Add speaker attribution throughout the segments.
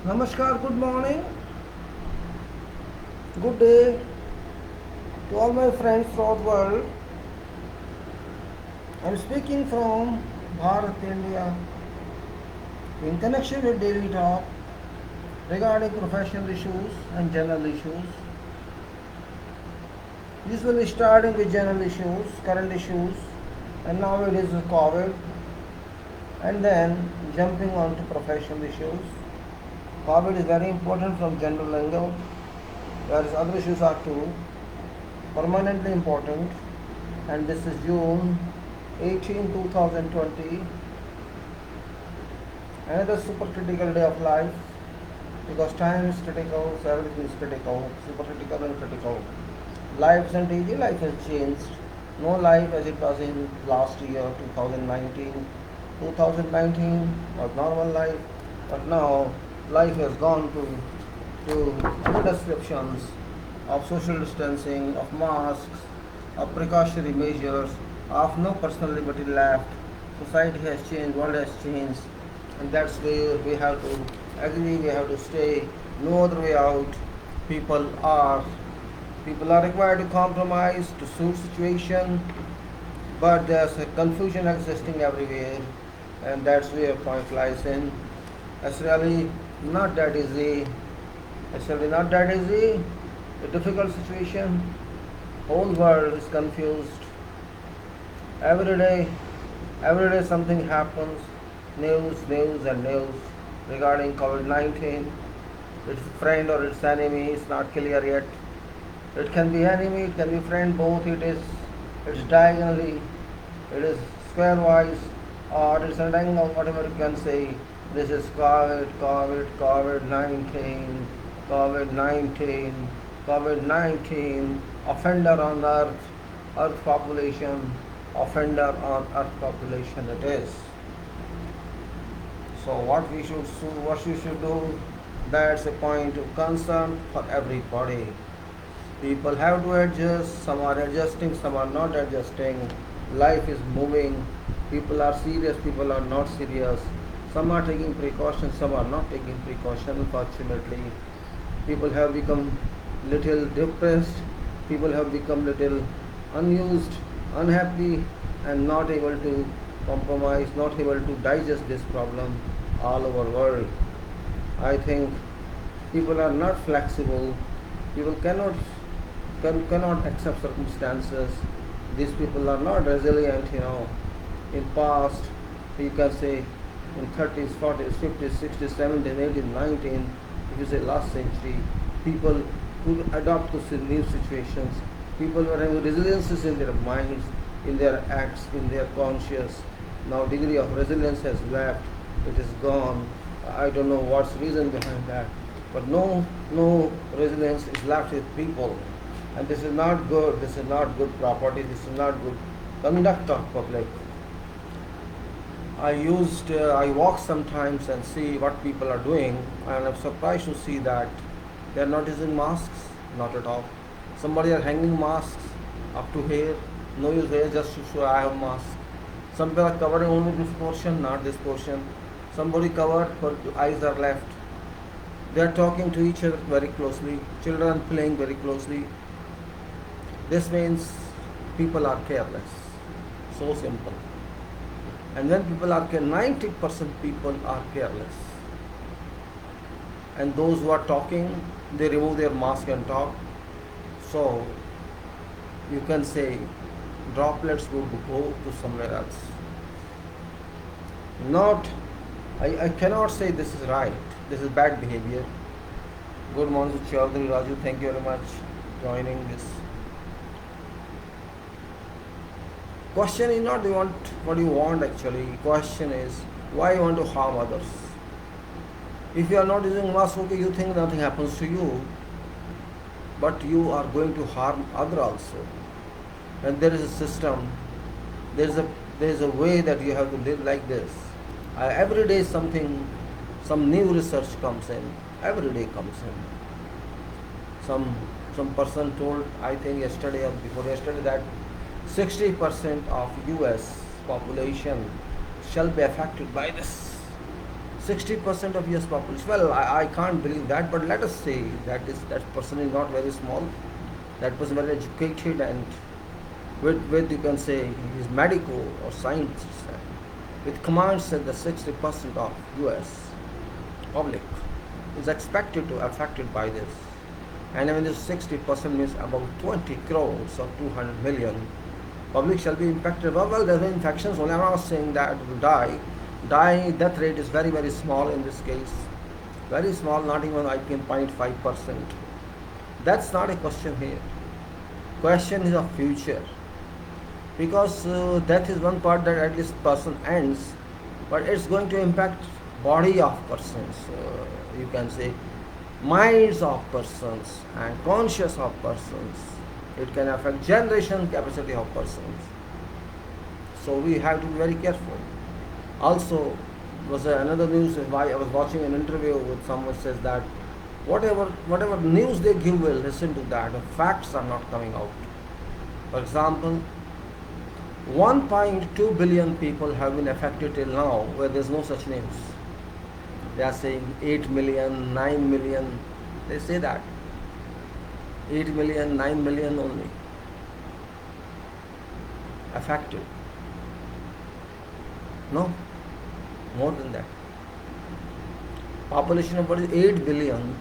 Speaker 1: Namaskar, good morning, good day to all my friends throughout the world. I am speaking from Bharat, India, in connection with daily talk regarding professional issues and general issues. Usually starting with general issues, current issues, and now it is COVID, and then jumping on to professional issues. COVID is very important from general angle, whereas other issues are too permanently important. And this is June 18, 2020, another super critical day of life, because time is critical, so everything is critical, super critical and critical. Life isn't easy, life has changed. No life as it was in last year, 2019. 2019 was normal life, but now life has gone to other descriptions of social distancing, of masks, of precautionary measures, of no personal liberty left. Society has changed, world has changed, and that's where we have to agree, we have to stay, no other way out. People are people are required to compromise to suit situation, but there's a confusion existing everywhere, and that's where point lies in. It's really not that easy. It's really not that easy. A difficult situation. Whole world is confused. Every day, every day something happens. News and news regarding COVID-19. Its friend or its enemy is not clear yet. It can be enemy, it can be friend, both. It's diagonally, it is square wise, or it's a rectangle, whatever you can say. This is COVID-19, COVID-19, COVID-19, offender on earth population, offender on earth population it is. So what we should do, that's a point of concern for everybody. People have to adjust, some are adjusting, some are not adjusting. Life is moving, people are serious, people are not serious. Some are taking precautions, some are not taking precautions, unfortunately. People have become little depressed, people have become little unused, unhappy, and not able to compromise, not able to digest this problem all over the world. I think people are not flexible, people cannot accept circumstances. These people are not resilient, In past, you can say in 30s, 40s, 50s, 60s, 70s, 80s, 90s, if you say last century, people could adapt to new situations. People were having resiliences in their minds, in their acts, in their conscience. Now degree of resilience has left, it is gone. I don't know what's the reason behind that. But no resilience is left with people. And this is not good, this is not good property, this is not good conduct of public. I walk sometimes and see what people are doing, and I'm surprised to see that they are not using masks, not at all. Somebody are hanging masks up to here, no use here, just to show I have mask. Some people are covering only this portion, not this portion. Somebody covered, but eyes are left. They are talking to each other very closely, children playing very closely. This means people are careless. So simple. And when people are 90% people are careless. And those who are talking, they remove their mask and talk. So you can say droplets would go to somewhere else. I cannot say this is right. This is bad behavior. Good morning to Chaudhary Raju. Thank you very much for joining this. Question is not what you want actually. Question is why you want to harm others. If you are not using mask, okay, you think nothing happens to you, but you are going to harm other also. And there is a system. There is a way that you have to live like this. Every day some new research comes in. Every day comes in. Some person told, I think yesterday or before yesterday, that 60% of US population shall be affected by this. 60% of US population. Well, I can't believe that, but let us say that person is not very small. That person very educated and with you can say he is medical or scientist. With commands that the 60% of US public is expected to affected by this. And when this 60% means about 20 crores or 200 million public shall be impacted. Well, there are infections only. I'm not saying that will die. Death rate is very, very small in this case. Very small, not even I think 0.5%. That's not a question here. Question is of future. Because death is one part that at least person ends, but it's going to impact body of persons. You can say minds of persons and conscious of persons. It can affect generation capacity of persons. So we have to be very careful. Also, was another news why I was watching an interview with someone says that whatever news they give, will listen to that. The facts are not coming out. For example, 1.2 billion people have been affected till now, where there's no such news. They are saying 8 million, 9 million. They say that 8 million, 9 million only affected. No, more than that. Population of what is 8 billion,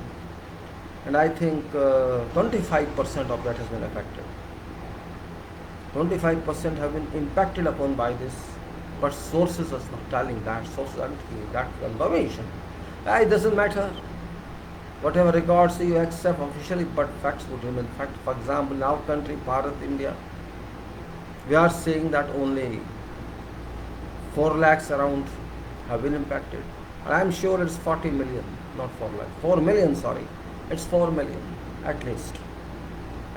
Speaker 1: and I think 25% of that has been affected. 25% have been impacted upon by this, but sources are not telling that. Sources aren't giving that information. It doesn't matter. Whatever records you accept officially, but facts would remain fact. For example, in our country, Bharat, India, we are saying that only 4 lakhs around have been impacted. And I'm sure it's 40 million, not 4 lakhs. 4 million, sorry. It's 4 million at least.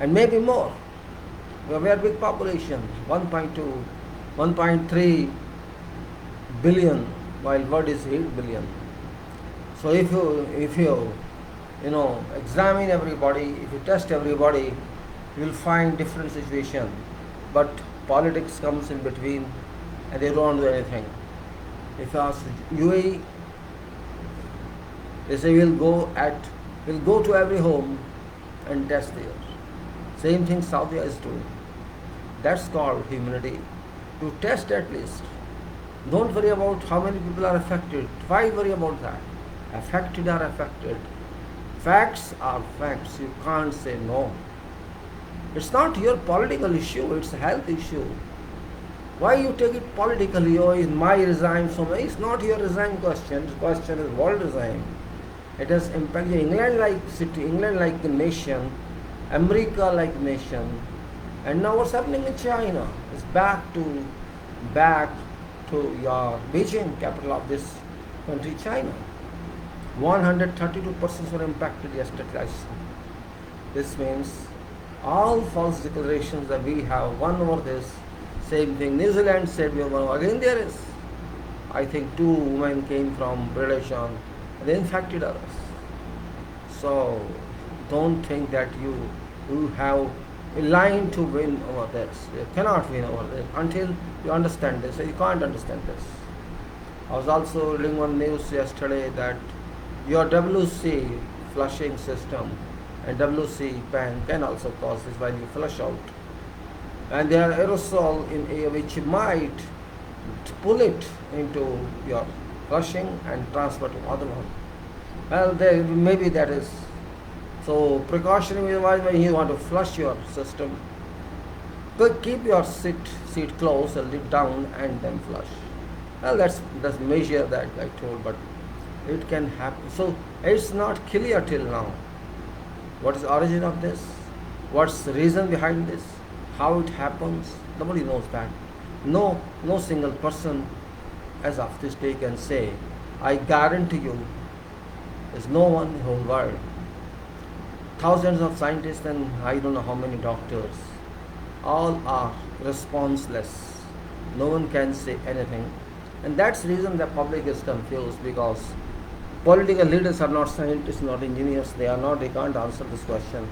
Speaker 1: And maybe more. We have a big population, 1.2, 1.3 billion, while world is 8 billion. So if you examine everybody, if you test everybody, you will find different situation. But politics comes in between, and they don't do anything. If you ask UAE, they say we'll go to every home and test there. Same thing Saudi is doing. That's called humanity. To test at least. Don't worry about how many people are affected. Why worry about that? Affected are affected. Facts are facts. You can't say no. It's not your political issue, it's a health issue. Why you take it politically? Oh, is my resign so much? It's not your resign question. The question is world resign. It has impacted England like city, England like the nation, America like nation. And now what's happening in China? It's back to your Beijing, capital of this country, China. 132 persons were impacted yesterday. This means all false declarations that we have won over this. Same thing, New Zealand said we have won. Again there is, I think 2 women came from British on, they infected us. So don't think that you have a line to win over this. You cannot win over this until you understand this. You can't understand this. I was also reading one news yesterday that your WC flushing system and WC pan can also cause this while you flush out. And there are aerosol in air which might pull it into your flushing and transfer to other one. Well, maybe that is. So precautionary wise, when you want to flush your system, keep your seat closed, a lid down, and then flush. Well, that's measure that I told, but it can happen. So it's not clear till now. What is the origin of this? What's the reason behind this? How it happens? Nobody knows that. No single person as of this day can say, I guarantee you, there's no one in the whole world. Thousands of scientists and I don't know how many doctors, all are responseless. No one can say anything. And that's the reason the public is confused, because political leaders are not scientists, not engineers. They can't answer this question.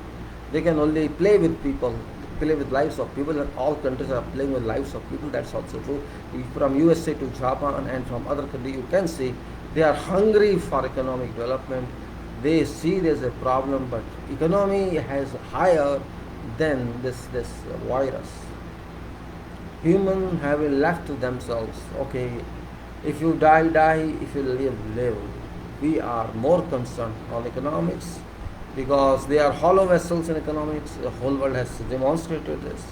Speaker 1: They can only play with people, play with lives of people, and all countries are playing with lives of people. That's also true. From USA to Japan and from other countries, you can see They are hungry for economic development. They see there's a problem, but economy has higher than this virus. Humans have left to themselves. Okay, if you die, die. If you live, live. We are more concerned on economics because they are hollow vessels in economics. The whole world has demonstrated this.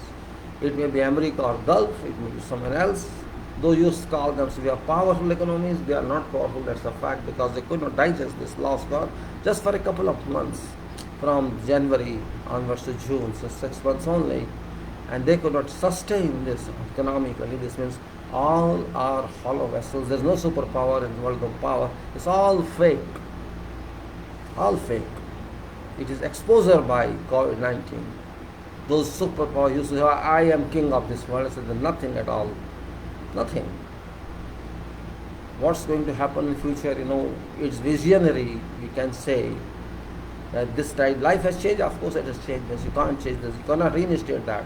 Speaker 1: It may be America or Gulf, it may be someone else. Though you call them we are powerful economies, they are not powerful, that's a fact, because they could not digest this lost God just for a couple of months, from January onwards to June, so 6 months only, and they could not sustain this economically. This means all are hollow vessels. There's no superpower in the world of power. It's all fake. All fake. It is exposure by COVID-19. Those superpower used to say, I am king of this world. I said, nothing at all. Nothing. What's going to happen in the future, it's visionary, we can say. That this time life has changed, of course it has changed. This. You can't change this. You cannot reinstate that.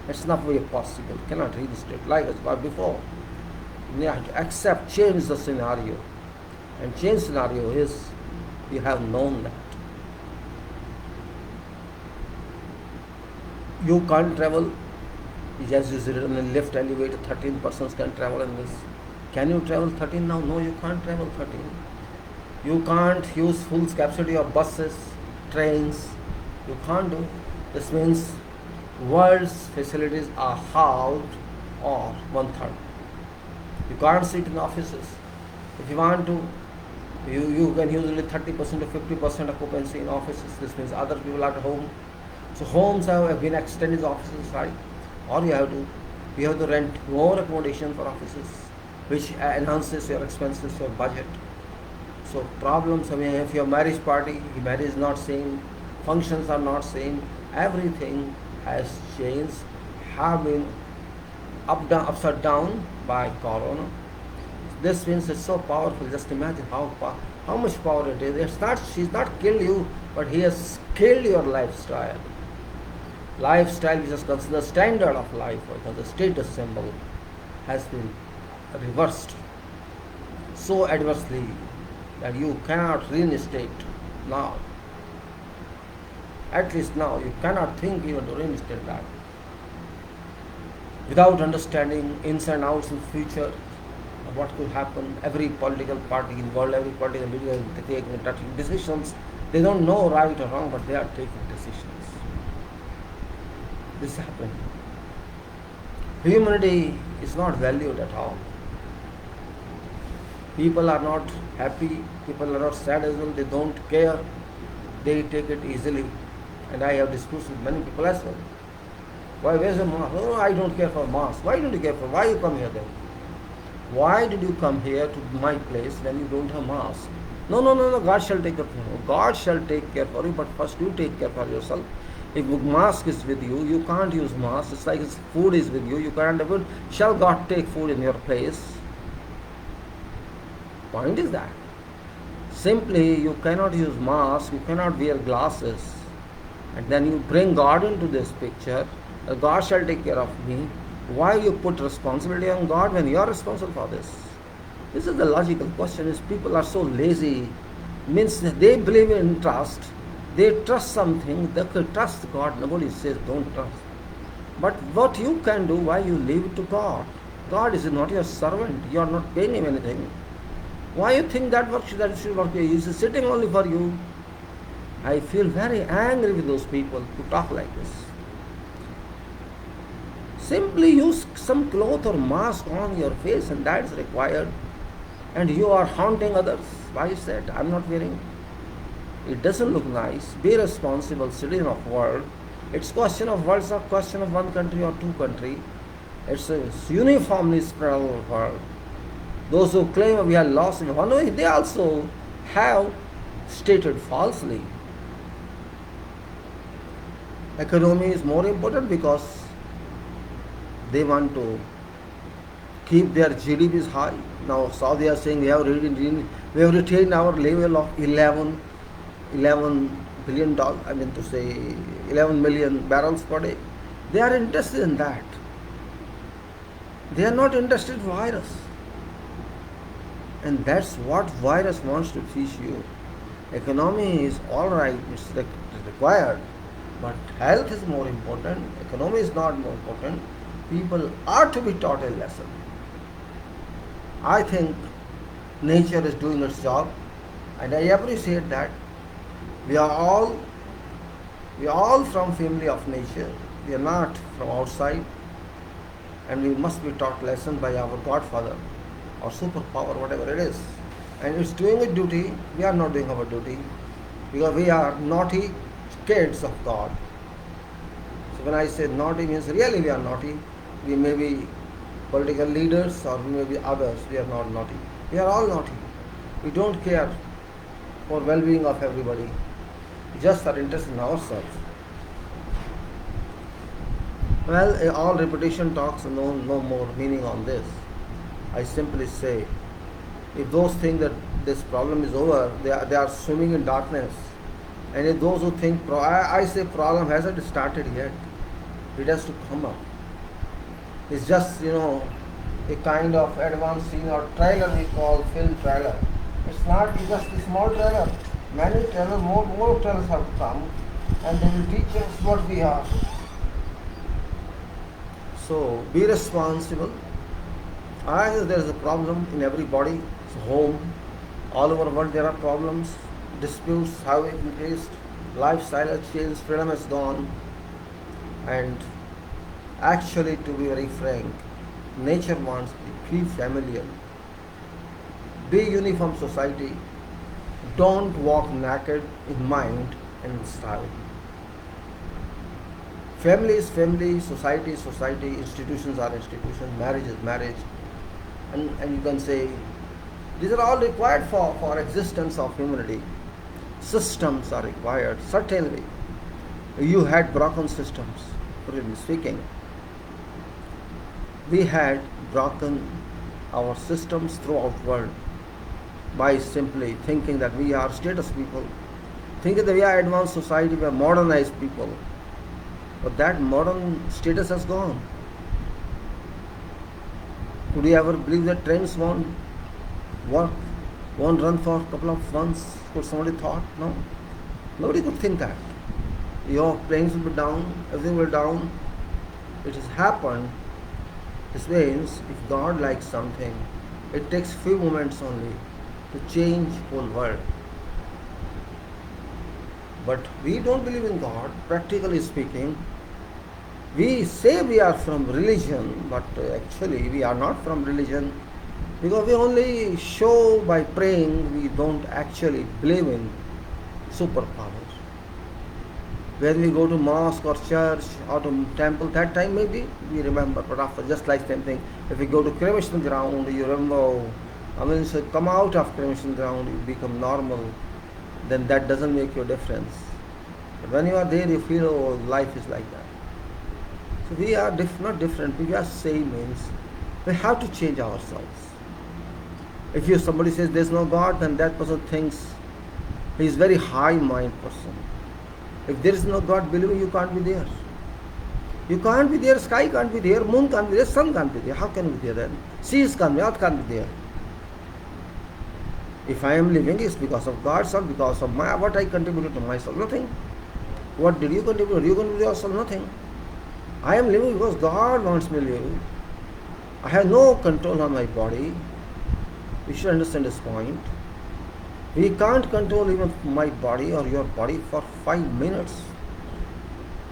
Speaker 1: It's not very possible. You cannot reinstate life as was before. You have to accept, change the scenario. And change scenario is, you have known that. You can't travel. Yes, you sit in a lift elevator, 13 persons can travel in this. Can you travel 13 now? No, you can't travel 13. You can't use full capacity of buses, trains. You can't do. This means world's facilities are halved or 1/3. You can't sit in offices. If you want to, you can use only 30% to 50% occupancy in offices. This means other people are at home. So homes have been extended to offices, right? Or you have to rent more accommodation for offices, which enhances your expenses, your budget. So problems, if your marriage party, marriage is not same, functions are not same, everything has changed, have been upside down by corona. This means it's so powerful. Just imagine how much power it is. She's not killed you, but he has killed your lifestyle. Lifestyle, which is considered standard of life, or the status symbol, has been reversed so adversely that you cannot reinstate now. At least now, you cannot think even to reinstate that. Without understanding ins and outs in the future of what could happen, every political party in the world, every political leader is taking decisions. They don't know right or wrong, but they are taking decisions. This happened. Humanity is not valued at all. People are not happy, people are not sad as well, they don't care, they take it easily. And I have discussed with many people as well. Why, where's the mask? Oh, I don't care for mask. Why don't you care for? Why you come here then? Why did you come here to my place when you don't have mask? No, God shall take care of you. God shall take care for you, but first you take care for yourself. If mask is with you, you can't use mask. It's like food is with you, you can't have it. Shall God take food in your place? Point is that. Simply, you cannot use mask, you cannot wear glasses. And then you bring God into this picture. God shall take care of me. Why you put responsibility on God when you are responsible for this? This is the logical question. Is people are so lazy. Means they believe in trust. They trust something, they could trust God. Nobody says don't trust. But what you can do, why you leave it to God? God is not your servant. You are not paying him anything. Why you think that should work? He is sitting only for you. I feel very angry with those people who talk like this. Simply use some cloth or mask on your face, and that is required. And you are haunting others. Why is that? I'm not wearing. It doesn't look nice. Be responsible citizen of world. It's question of world, it's not question of one country or two country. It's a uniformly spread all over the world. Those who claim we are lost in one way, they also have stated falsely. Economy is more important because they want to keep their GDPs high. Now Saudi are saying we have retained our level of 11 billion dollars, I mean to say 11 million barrels per day. They are interested in that. They are not interested in virus. And that's what virus wants to teach you. Economy is alright, it's required, but health is more important. Economy is not more important. People are to be taught a lesson. I think nature is doing its job, and I appreciate that. We are all we are all from family of nature. We are not from outside, and we must be taught lesson by our Godfather or superpower, whatever it is. And it's doing its duty. We are not doing our duty because we are naughty kids of God. So when I say naughty means really we are naughty. We may be political leaders or we may be others. We are not naughty. We are all naughty. We don't care for well-being of everybody. We just are interested in ourselves. Well, all repetition talks no more meaning on this. I simply say, if those think that this problem is over, they are swimming in darkness. And if those who think, I say problem hasn't started yet. It has to come up. It's just, a kind of advanced scene or trailer we call film trailer. It's not just a small trailer. Many trailers, more trailers have to come and they will teach us what we are. So be responsible. There is a problem in every body, it's home. All over the world there are problems, disputes have increased, lifestyle has changed, freedom has gone. And actually, to be very frank, nature wants to be familiar. Be uniform society. Don't walk naked in mind and in style. Family is family, society is society, institutions are institutions, marriage is marriage. And you can say, these are all required for existence of humanity. Systems are required, certainly. You had broken systems, really speaking. We had broken our systems throughout the world by simply thinking that we are status people, thinking that we are advanced society, we are modernized people. But that modern status has gone. Could you ever believe that trains won't work, won't run for a couple of months? Could somebody thought? No. Nobody could think that. Your planes will be down, everything will be down. It has happened. This means if God likes something, it takes few moments only to change whole world. But we don't believe in God, practically speaking. We say we are from religion, but actually we are not from religion because we only show by praying, we don't actually believe in superpowers. When we go to mosque or church or to temple, that time maybe we remember, but after just like same thing, if we go to cremation ground, you remember, so come out of cremation ground, you become normal, then that doesn't make you a difference. But when you are there, you feel, oh, life is like that. So we are not different, we are same means we have to change ourselves. If somebody says there is no God, then that person thinks he is very high mind person. If there is no God, believe me, you can't be there. You can't be there, sky can't be there, moon can't be there, sun can't be there. How can you be there then? Seas can't be, earth can't be there. If I am living, it's because of God, or because of what I contributed to myself. Nothing. What did you contribute? You contributed yourself? Nothing. I am living because God wants me to live. I have no control on my body. You should understand this point. We can't control even my body or your body for 5 minutes.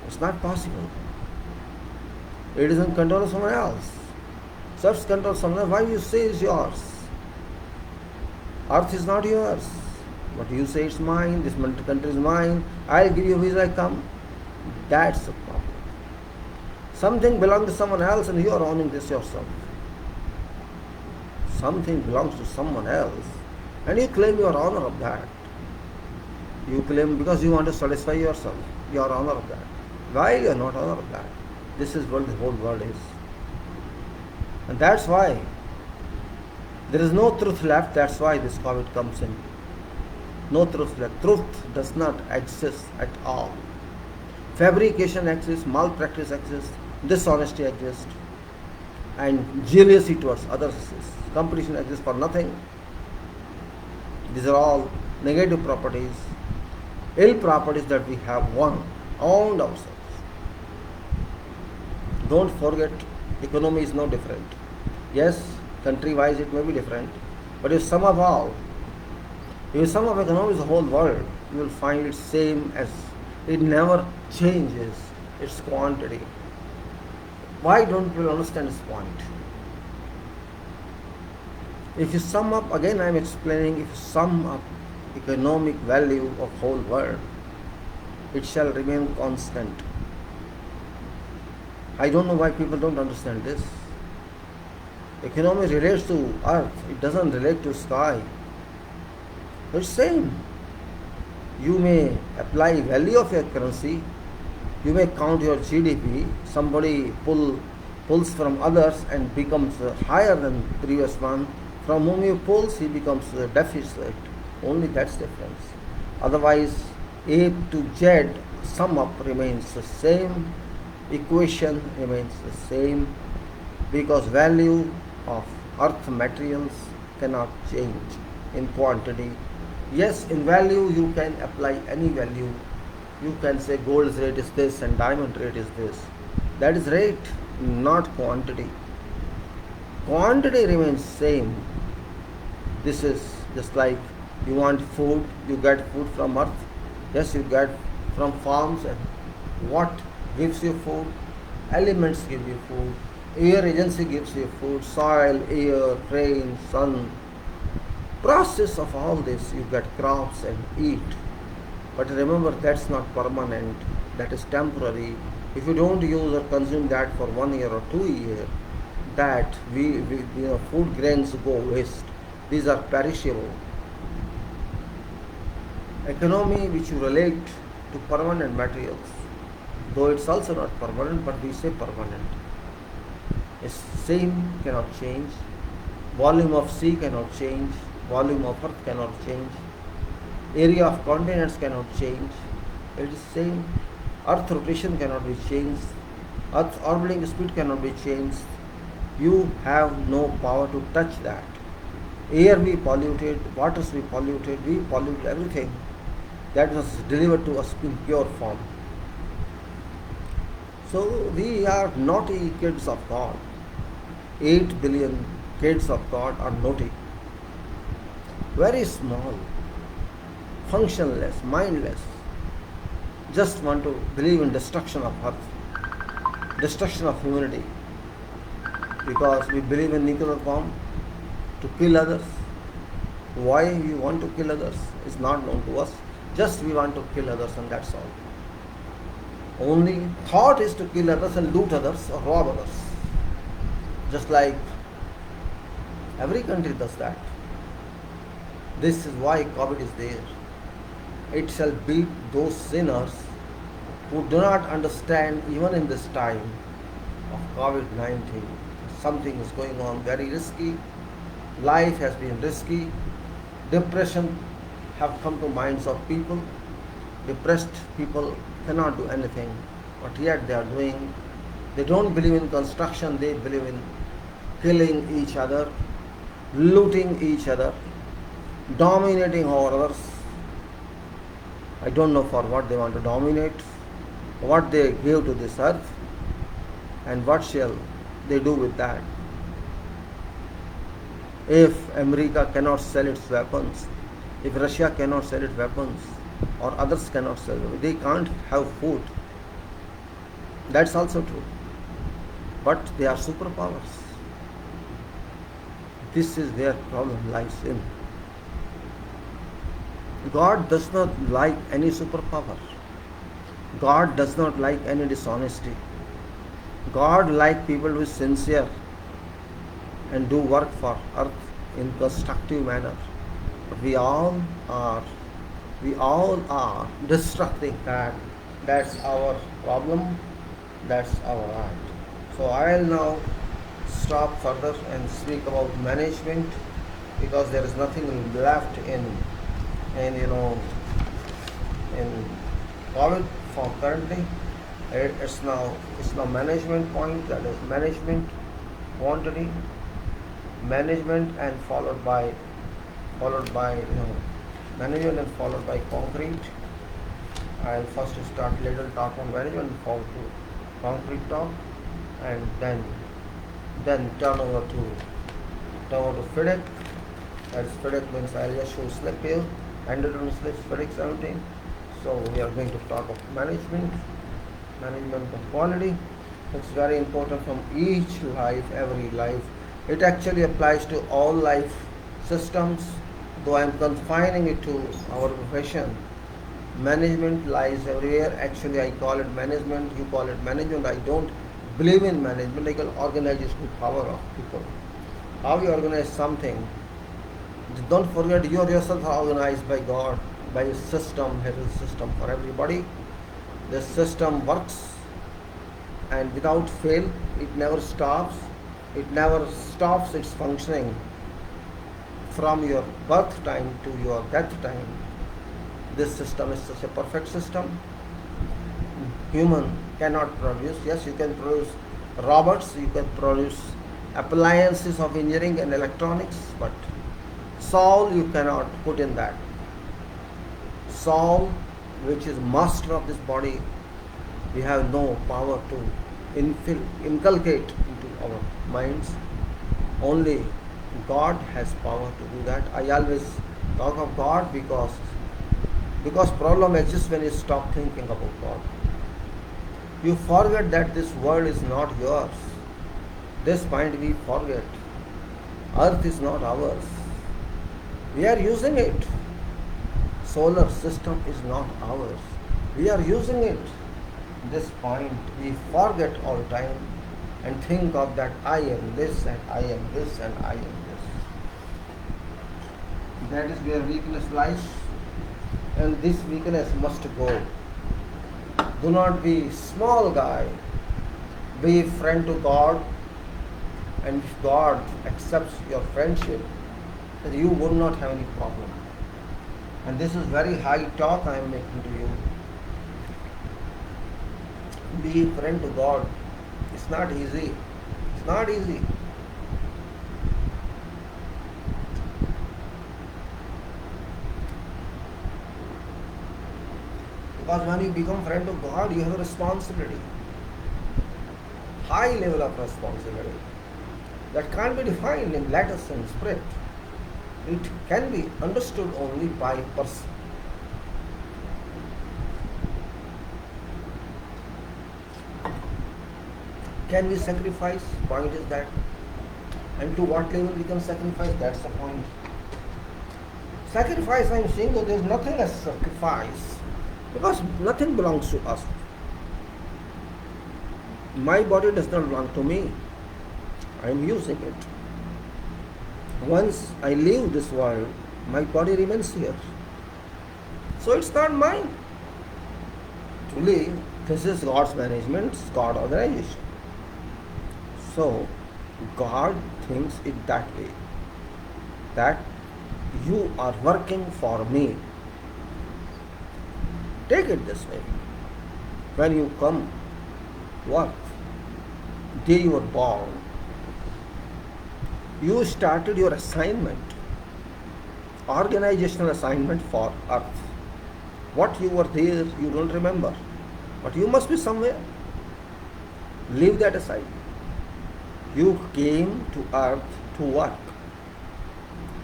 Speaker 1: It's not possible. It is in control of someone else. Self control someone else. Why you say it's yours? Earth is not yours. But you say it's mine, this country is mine, I'll give you a visa, I come. That's the problem. Something belongs to someone else and you are owning this yourself. Something belongs to someone else and you claim your honor of that. You claim because you want to satisfy yourself, your honor of that. Why you are not honor of that? This is what the whole world is. And that's why there is no truth left. That's why this COVID comes in. No truth left. Truth does not exist at all. Fabrication exists, malpractice exists, dishonesty exists, and jealousy towards others exists. Competition exists for nothing. These are all negative properties, ill properties that we have won on ourselves. Don't forget, economy is no different. Yes, country-wise it may be different, but if sum of all, if you sum of economy is the whole world, you will find it same as it never changes its quantity. Why don't you understand this point? If you sum up, again I am explaining, if you sum up economic value of whole world, it shall remain constant. I don't know why people don't understand this. Economy relates to earth, it doesn't relate to sky. It's same. You may apply value of your currency, you may count your GDP, somebody pulls from others and becomes higher than previous one, from whom you pulls he becomes deficit. Only that's difference. Otherwise, A to Z sum up remains the same, equation remains the same, because value of earth materials cannot change in quantity. Yes, in value you can apply any value. You can say gold's rate is this and diamond rate is this. That is rate, not quantity. Quantity remains same. This is just like you want food, you get food from earth. Yes, you get from farms. And what gives you food? Elements give you food. Air agency gives you food. Soil, air, rain, sun. Process of all this, you get crops and eat. But remember, that's not permanent, that is temporary. If you don't use or consume that for 1 year or 2 years, that food grains go waste. These are perishable. Economy which you relate to permanent materials, though it's also not permanent, but we say permanent. It's same, cannot change. Volume of sea cannot change. Volume of earth cannot change. Area of continents cannot change. It is same. Earth rotation cannot be changed. Earth orbiting speed cannot be changed. You have no power to touch that. Air we polluted, waters we polluted, we pollute everything. That was delivered to us in pure form. So we are naughty kids of God. 8 billion kids of God are naughty. Very small, functionless, mindless. Just want to believe in destruction of earth, destruction of humanity. Because we believe in nuclear bomb to kill others. Why we want to kill others is not known to us. Just we want to kill others and that's all. Only thought is to kill others and loot others or rob others. Just like every country does that. This is why COVID is there. It shall beat those sinners who do not understand even in this time of COVID-19. Something is going on very risky. Life has been risky. Depression have come to minds of people. Depressed people cannot do anything, but yet they are doing. They don't believe in construction, they believe in killing each other, looting each other, dominating over others. I don't know for what they want to dominate, what they gave to this earth, and what shall they do with that. If America cannot sell its weapons, if Russia cannot sell its weapons, or others cannot sell them, they can't have food. That's also true. But they are superpowers. This is where problem lies in. God does not like any superpower. God does not like any dishonesty. God likes people who are sincere and do work for earth in constructive manner. But we all are destructing that. That's our problem. That's our art. So I will now stop further and speak about management, because there is nothing left in COVID for currently. It's now management point, that is management, quantity, management, and followed by followed by management, and followed by concrete. I'll first start little talk on management, follow to concrete talk, and then turn over to FIDIC. That's FIDIC means I'll just show slip here, handwritten slips, FIDIC 17. So we are going to talk of management of quality. It's very important from each life, every life. It actually applies to all life systems, though I am confining it to our profession. Management lies everywhere. Actually, I call it management, you call it management. I don't believe in management. I call organizational power of people. How you organize something. Don't forget, you yourself are organized by God, by a system. There is a system for everybody. The system works, and without fail, it never stops. It never stops its functioning from your birth time to your death time. This system is such a perfect system. Human cannot produce. Yes, you can produce robots, you can produce appliances of engineering and electronics, but soul you cannot put in that. Soul, which is master of this body, we have no power to inculcate into our minds. Only God has power to do that. I always talk of God because problem exists when you stop thinking about God. You forget that this world is not yours. This point we forget. Earth is not ours. We are using it. Solar system is not ours. We are using it. This point we forget all the time and think of that I am this and I am this and I am this. That is where weakness lies, and this weakness must go. Do not be small guy. Be friend to God, and if God accepts your friendship, then you will not have any problem. And this is very high talk I am making to you. Be friend to God. It's not easy. It's not easy. Because when you become friend of God, you have a responsibility. High level of responsibility. That can't be defined in letters and spirit. It can be understood only by a person. Can we sacrifice? Point is that. And to what level we can sacrifice? That's the point. Sacrifice, I am saying, though there is nothing as sacrifice. Because nothing belongs to us. My body does not belong to me. I am using it. Once I leave this world, my body remains here. So it's not mine. Truly, this is God's management, God organization. So, God thinks it that way. That you are working for me. Take it this way. When you come work, day you were born, you started your assignment, organizational assignment for earth. What you were there, you don't remember. But you must be somewhere. Leave that aside. You came to earth to work.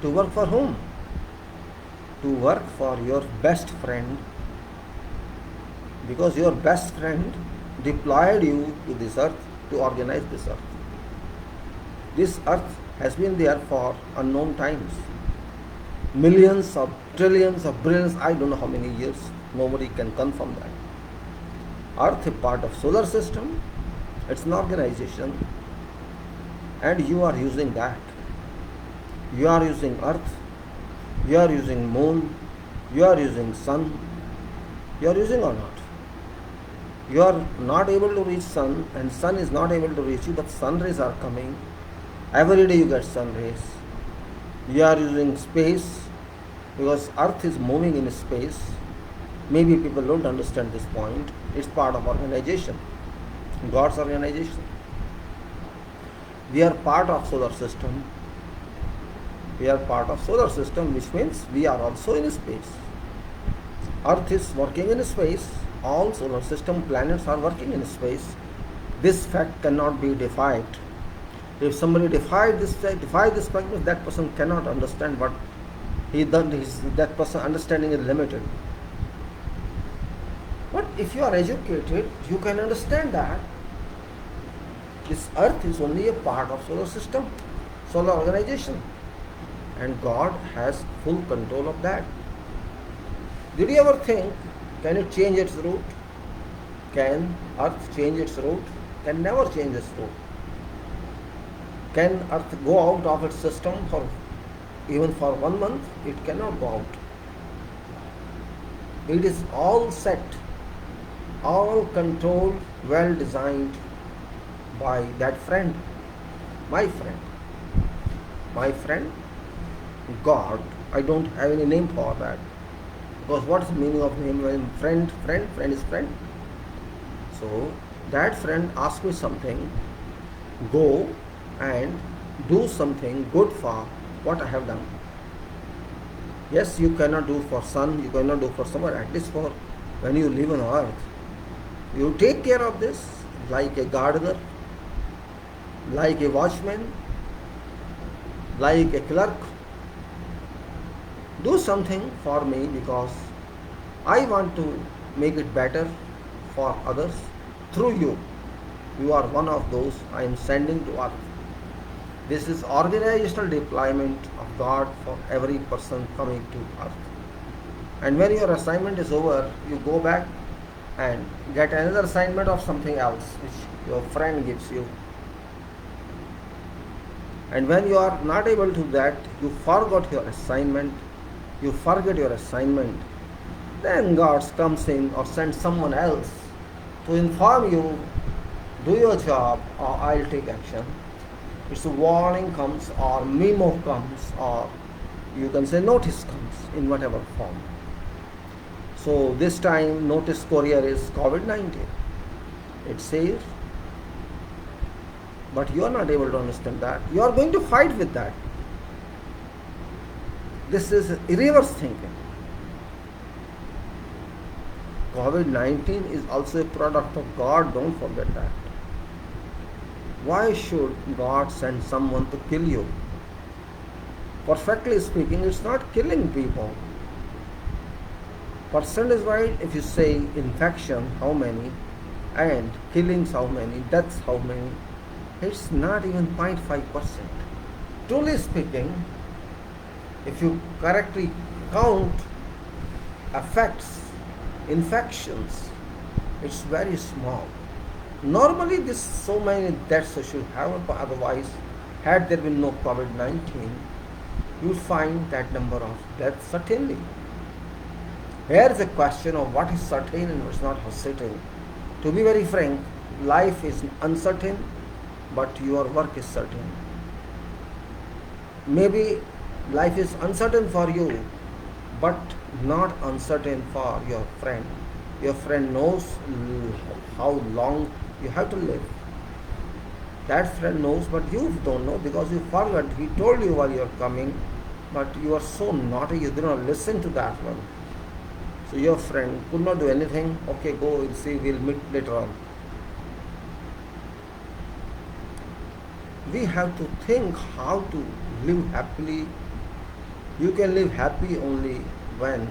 Speaker 1: To work for whom? To work for your best friend. Because your best friend deployed you to this earth to organize this earth. This earth has been there for unknown times. Millions of trillions of billions, I don't know how many years. Nobody can confirm that. Earth is part of solar system. It's an organization. And you are using that. You are using earth. You are using moon. You are using sun. You are using or not? You are not able to reach sun, and sun is not able to reach you, but sun rays are coming. Every day you get sun rays. You are using space because earth is moving in space. Maybe people don't understand this point. It's part of organization, God's organization. We are part of solar system. We are part of solar system, which means we are also in space. Earth is working in space. All solar system planets are working in space. This fact cannot be defied. If somebody defies this fact, that person cannot understand what he done. That person understanding is limited. But if you are educated, you can understand that this earth is only a part of solar system, solar organization, and God has full control of that. Did you ever think, can it change its route? Can earth change its route? Can never change its route. Can earth go out of its system for even for 1 month? It cannot go out. It is all set, all controlled, well designed by that friend, my friend, God. I don't have any name for that, because what is the meaning of name when friend is friend? So that friend asks me something, go and do something good for what I have done. Yes, you cannot do for sun, you cannot do for someone, at least for when you live on earth. You take care of this like a gardener, like a watchman, like a clerk. Do something for me because I want to make it better for others through you. You are one of those I am sending to earth. This is organizational deployment of God for every person coming to earth. And when your assignment is over, you go back and get another assignment of something else which your friend gives you. And when you are not able to do that, you forget your assignment, then God comes in or sends someone else to inform you, do your job or I'll take action. It's a warning comes or memo comes, or you can say notice comes in whatever form. So this time notice courier is COVID-19. It says, but you are not able to understand that. You are going to fight with that. This is reverse thinking. COVID-19 is also a product of God, don't forget that. Why should God send someone to kill you? Perfectly speaking, it's not killing people. Percentage-wise, if you say infection, how many, and killings, how many, deaths, how many, it's not even 0.5%. Truly speaking, if you correctly count effects, infections, it's very small. Normally, this so many deaths should have, otherwise, had there been no COVID-19, you find that number of deaths certainly. Here is a question of what is certain and what is not certain. To be very frank, life is uncertain, but your work is certain. Maybe life is uncertain for you, but not uncertain for your friend. Your friend knows how long you have to live. That friend knows, but you don't know because you forgot. He told you while you are coming, but you are so naughty, you did not listen to that one. So your friend could not do anything. Okay, go, we'll see, we'll meet later on. We have to think how to live happily. You can live happy only when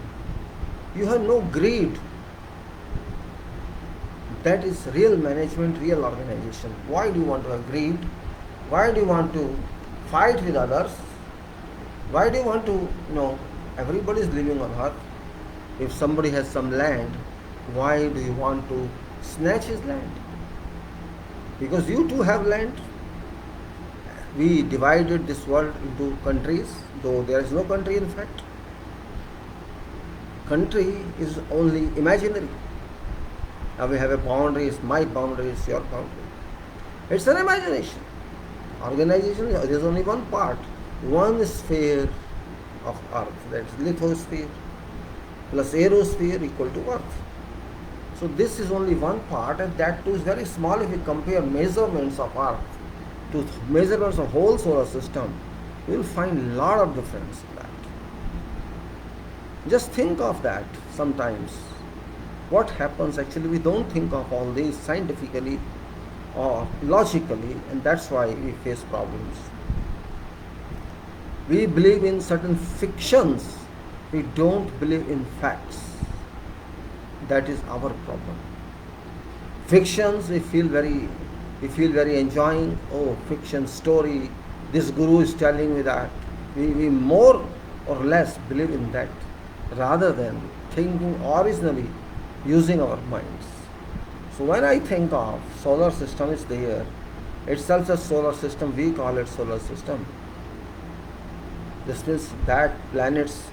Speaker 1: you have no greed. That is real management, real organization. Why do you want to have greed? Why do you want to fight with others? Why do you want to, everybody is living on earth. If somebody has some land, why do you want to snatch his land? Because you too have land. We divided this world into countries, though there is no country in fact. Country is only imaginary. Now we have a boundary, it's my boundary, it's your boundary. It's an imagination. Organization, there is only one part, one sphere of earth, that's lithosphere plus aerosphere equal to earth. So this is only one part, and that too is very small if you compare measurements of earth to measurements of whole solar system. You will find a lot of difference in that. Just think of that sometimes. What happens actually, we don't think of all these scientifically or logically, and that's why we face problems. We believe in certain fictions, we don't believe in facts. That is our problem. Fictions, we feel very enjoying. Oh, fiction story, this guru is telling me that. We more or less believe in that rather than thinking originally using our minds. So when I think of solar system is there, itself a solar system, we call it solar system. This means that planets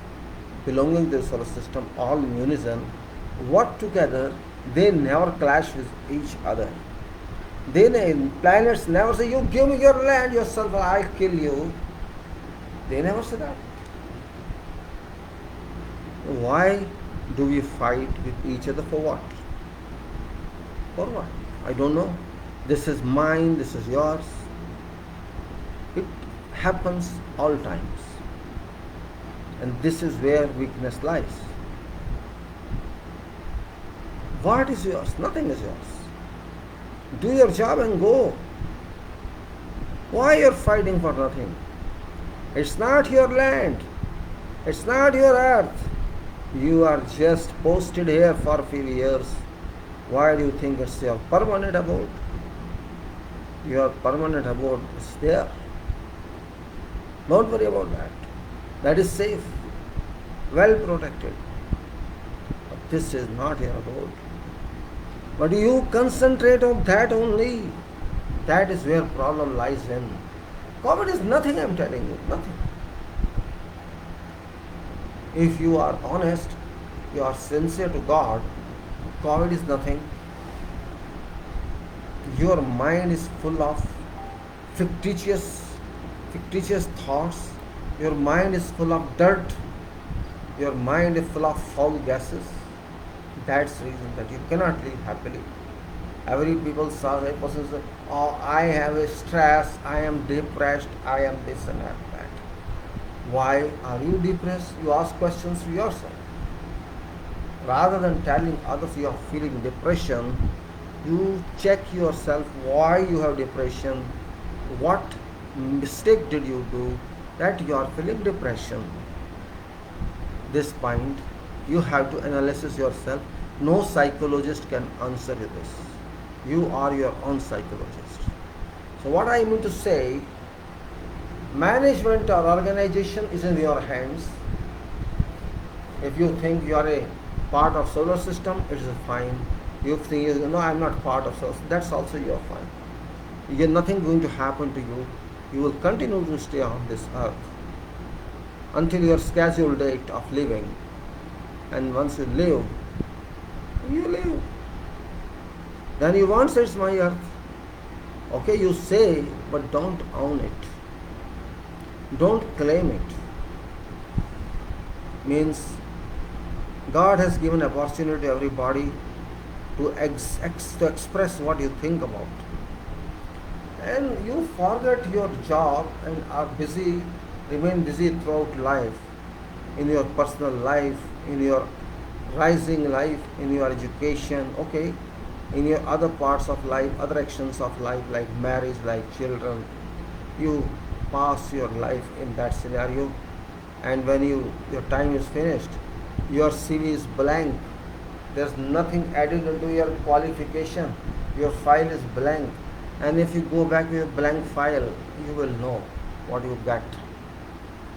Speaker 1: belonging to the solar system all in unison work together, they never clash with each other. Planets never say, you give me your land, yourself, I'll kill you. They never say that. Why do we fight with each other for what? For what? I don't know. This is mine, this is yours. It happens all times. And this is where weakness lies. What is yours? Nothing is yours. Do your job and go. Why you're fighting for nothing? It's not your land. It's not your earth. You are just posted here for a few years. Why do you think it's your permanent abode? Your permanent abode is there. Don't worry about that. That is safe, well protected. But this is not your abode. But you concentrate on that only. That is where problem lies in. COVID is nothing, I am telling you, nothing. If you are honest, you are sincere to God, COVID is nothing. Your mind is full of fictitious thoughts. Your mind is full of dirt. Your mind is full of foul gases. That's the reason that you cannot live happily. Every person says, oh, I have a stress, I am depressed, I am this and that. Why are you depressed? You ask questions to yourself. Rather than telling others you are feeling depression, you check yourself why you have depression, what mistake did you do that you are feeling depression. This point, you have to analyze yourself. No psychologist can answer you this. You are your own psychologist. So what I mean to say, management or organization is in your hands. If you think you are a part of solar system, it is fine. You think, no, I am not part of solar system, that's also you are fine. You are nothing going to happen to you. You will continue to stay on this earth until your scheduled date of living. And once you live, you live. Then you won't say it's my earth. Okay, you say, but don't own it. Don't claim it. Means God has given opportunity to everybody to express what you think about. And you forget your job and are busy, remain busy throughout life, in your personal life, in your rising life, in your education, okay, in your other parts of life, other actions of life like marriage, like children. You pass your life in that scenario, and when your time is finished, your CV is blank. There's nothing added into your qualification. Your file is blank. And if you go back with a blank file, you will know what you got.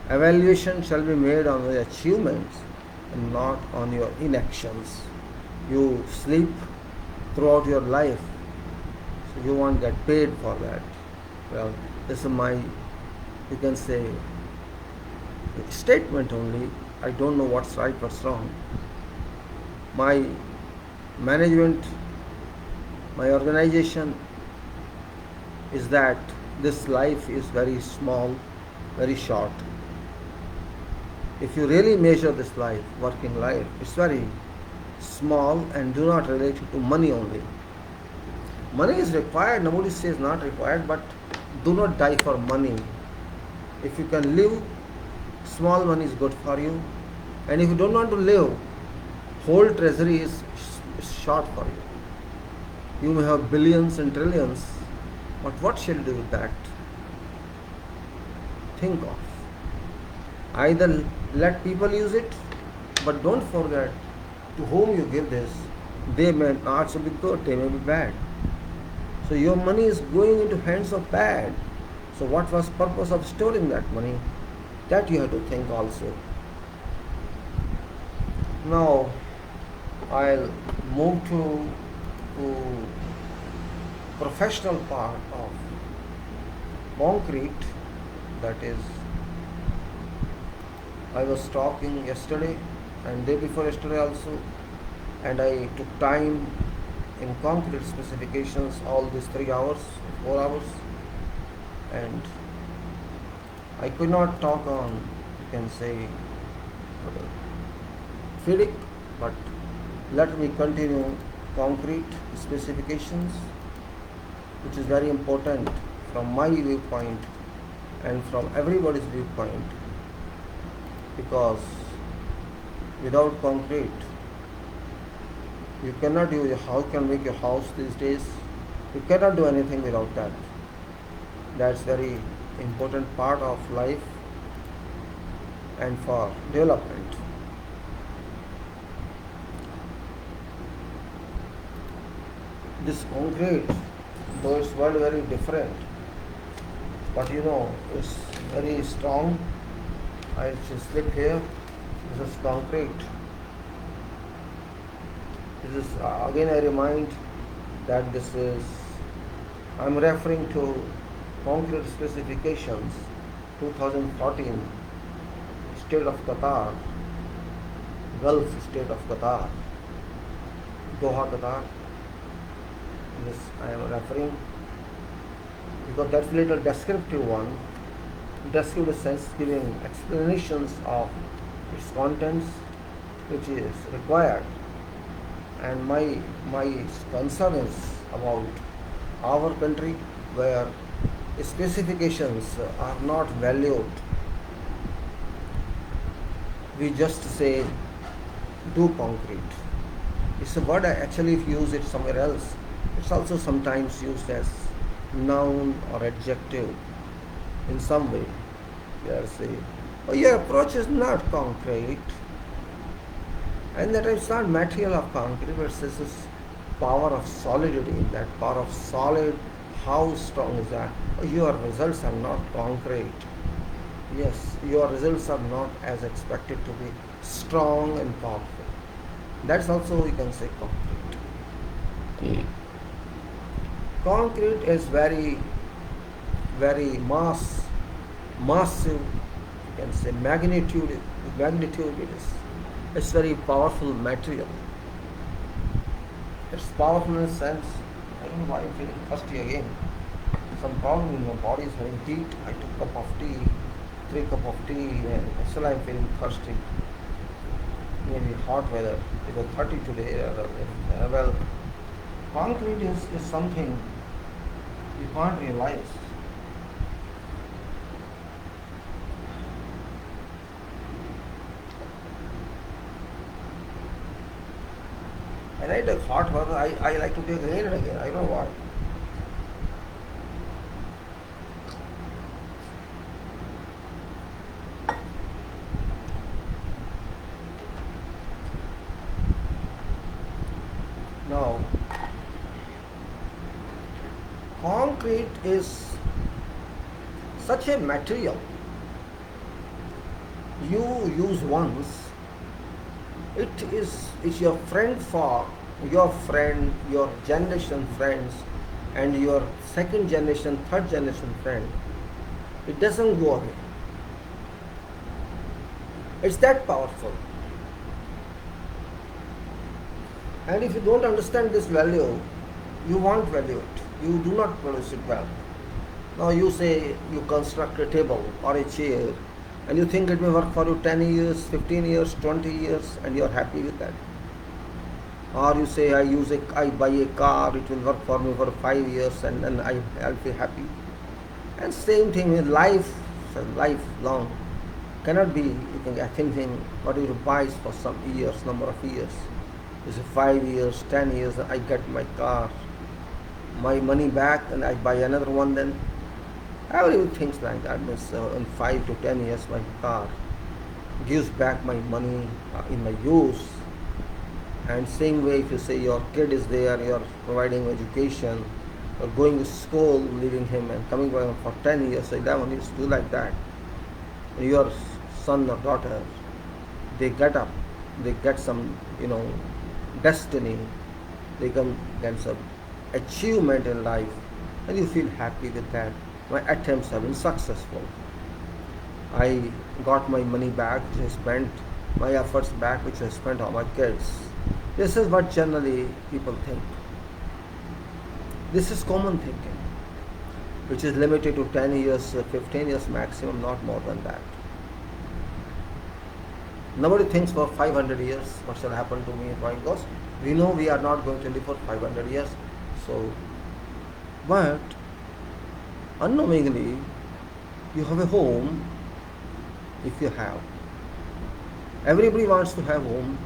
Speaker 1: Evaluation shall be made on your achievements and not on your inactions. You sleep throughout your life, so you won't get paid for that. Well, this is my, you can say, statement only. I don't know what's right, what's wrong. My management, my organization is that this life is very small, very short. If you really measure this life, working life, it's very small and do not relate it to money only. Money is required, nobody says not required, but do not die for money. If you can live, small money is good for you. And if you don't want to live, whole treasury is short for you. You may have billions and trillions, but what shall you do with that? Think of. Either let people use it, but don't forget to whom you give this. They may also be good, they may be bad. So your money is going into hands of bad. So what was purpose of storing that money? That you have to think also. Now I'll move to professional part of concrete. That is, I was talking yesterday and day before yesterday also, and I took time in concrete specifications all these 3 hours, 4 hours, and I could not talk on, you can say, FIDIC, but let me continue concrete specifications, which is very important from my viewpoint and from everybody's viewpoint, because without concrete you cannot do your house, can make your house these days. You cannot do anything without that. That's very important part of life and for development. This concrete, though it's very different, but it's very strong. I just slip here. This is concrete. This is again I remind that this is, I'm referring to concrete specifications 2014, state of Qatar, Gulf state of Qatar, Doha, Qatar. This I am referring because that's a little descriptive one, descriptive sense, giving explanations of its contents, which is required. And my concern is about our country, where specifications are not valued. We just say do concrete. It's a word actually if you use it somewhere else. It's also sometimes used as noun or adjective in some way. You are saying, oh, your approach is not concrete. And that it's not material of concrete, but this is power of solidity. That power of solid, how strong is that? Oh, your results are not concrete. Yes, your results are not as expected to be strong and powerful. That's also, you can say, concrete. Concrete is very massive, you can say, magnitude it is. It's very powerful material. It's powerful in a sense. I don't know why I'm feeling thirsty again. Some problem in my body is having heat. I took a cup of tea, 3 cups of tea, and still I'm feeling thirsty. Maybe hot weather. It was 30 today. Well, concrete is something you can't realize. And I take hot water, I like to take again and again. I don't know why. Now, concrete is such a material you use once. It's your friend for your friend, your generation friends, and your second generation, third generation friend. It doesn't go away. It's that powerful. And if you don't understand this value, you won't value it. You do not produce it well. Now you say you construct a table or a chair and you think it may work for you 10 years, 15 years, 20 years, and you are happy with that. Or you say I buy a car, it will work for me for 5 years and then I'll be happy. And same thing in life, It's a lifelong. Cannot be you can get thinking what you buy for some years, number of years. Is it 5 years, 10 years, I get my car, my money back and I buy another one then. Everybody thinks like that. Means in 5 to 10 years my car gives back my money in my use. And same way if you say your kid is there, you're providing education, or going to school, leaving him and coming back for 10 years, 11 years, do like that. Your son or daughter, they get up, they get some, destiny, they can get some achievement in life, and you feel happy with that. My attempts have been successful. I got my money back, which I spent, my efforts back, which I spent on my kids. This is what generally people think. This is common thinking, which is limited to 10 years, 15 years maximum, not more than that. Nobody thinks for 500 years, what shall happen to me if I goes. We know we are not going to live for 500 years. So, but unknowingly, you have a home if you have. Everybody wants to have home.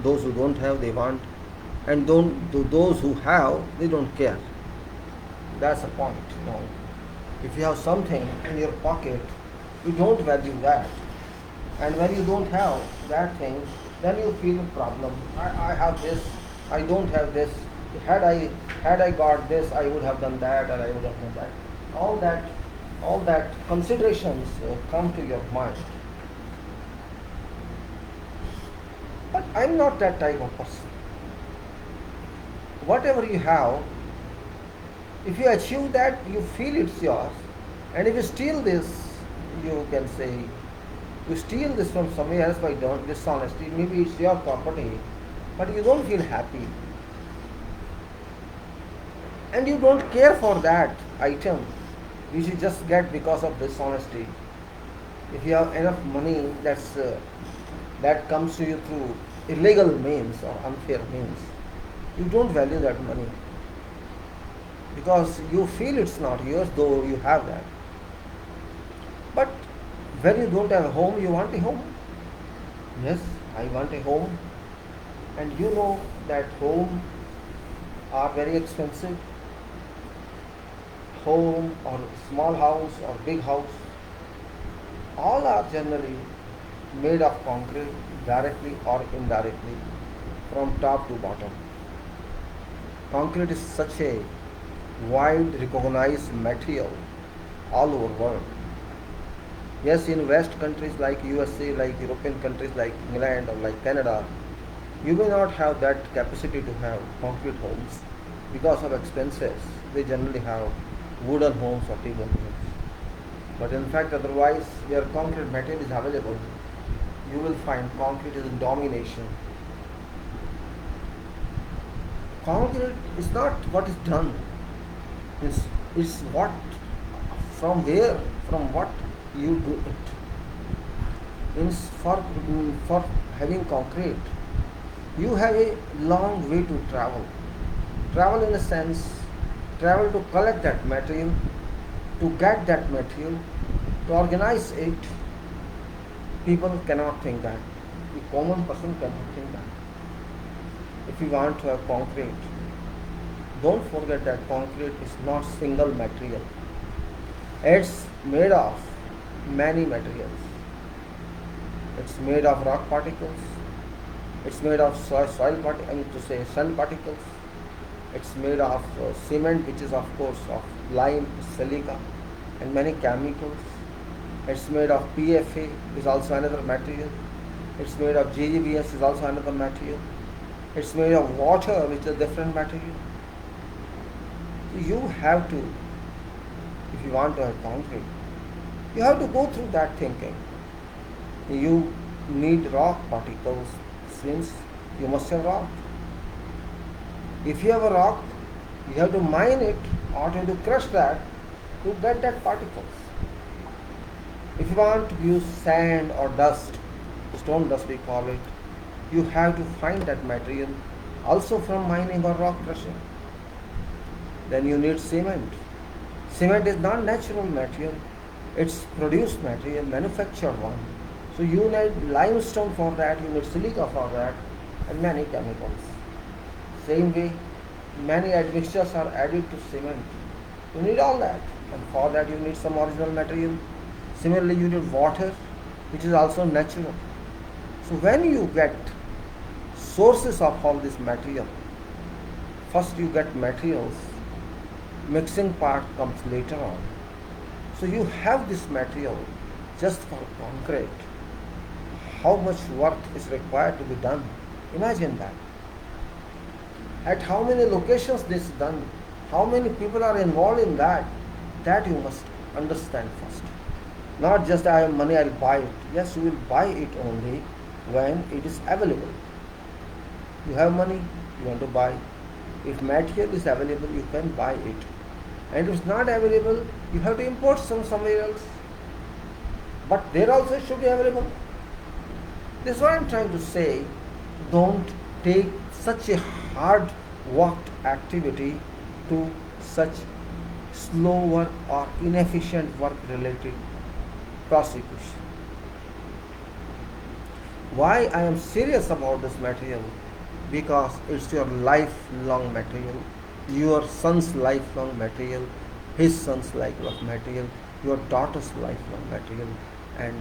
Speaker 1: Those who don't have, they want. And those who have, they don't care. That's the point. If you have something in your pocket, you don't value that. And when you don't have that thing, then you feel a problem. I have this, I don't have this. Had I got this, I would have done that, or I would have done that. All that considerations come to your mind. But I'm not that type of person. Whatever you have, if you achieve that, you feel it's yours. And if you steal this, you can say, you steal this from somewhere else by dishonesty, maybe it's your property, but you don't feel happy. And you don't care for that item, which you just get because of dishonesty. If you have enough money that comes to you through illegal means or unfair means, you don't value that money because you feel it's not yours, though you have that. But when you don't have a home, you want a home. Yes, I want a home. And you know that home are very expensive. Home or small house or big house, all are generally made of concrete, directly or indirectly, from top to bottom. Concrete is such a wide recognized material all over the world. Yes, in West countries like USA, like European countries like England or like Canada, you may not have that capacity to have concrete homes because of expenses. They generally have wooden homes or timber homes. But in fact, otherwise, where concrete material is available, you will find concrete is in domination. Concrete is not what is done. It's what, from where, from what you do it. Means for having concrete, you have a long way to travel. Travel in a sense, travel to collect that material, to get that material, to organize it. People cannot think that. The common person cannot think that. If you want to have concrete, don't forget that concrete is not single material. It's made of many materials. It's made of rock particles. It's made of sand particles. It's made of cement, which is of course of lime, silica, and many chemicals. It's made of PFA, is also another material. It's made of GGBS, is also another material. It's made of water, which is a different material. You have to, if you want to have concrete, you have to go through that thinking. You need rock particles, since you must have rock. If you have a rock, you have to mine it or you have to crush that to get that particles. If you want to use sand or dust, stone dust we call it, you have to find that material also from mining or rock crushing. Then you need cement. Cement is not natural material. It's produced material, manufactured one. So you need limestone for that, you need silica for that, and many chemicals. Same way, many admixtures are added to cement. You need all that, and for that you need some original material. Similarly, you need water, which is also natural. So when you get sources of all this material, first you get materials, mixing part comes later on. So you have this material just for concrete. How much work is required to be done? Imagine that. At how many locations this is done? How many people are involved in that? That you must understand first. Not just I have money, I'll buy it. Yes, you will buy it only when it is available. You have money, you want to buy. If material is available, you can buy it. And if it's not available, you have to import somewhere else. But there also it should be available. This is what I'm trying to say. Don't take such a hard worked activity to such slower or inefficient work related prosecution. Why I am serious about this material? Because it's your lifelong material, your son's lifelong material, his son's lifelong material, your daughter's lifelong material, and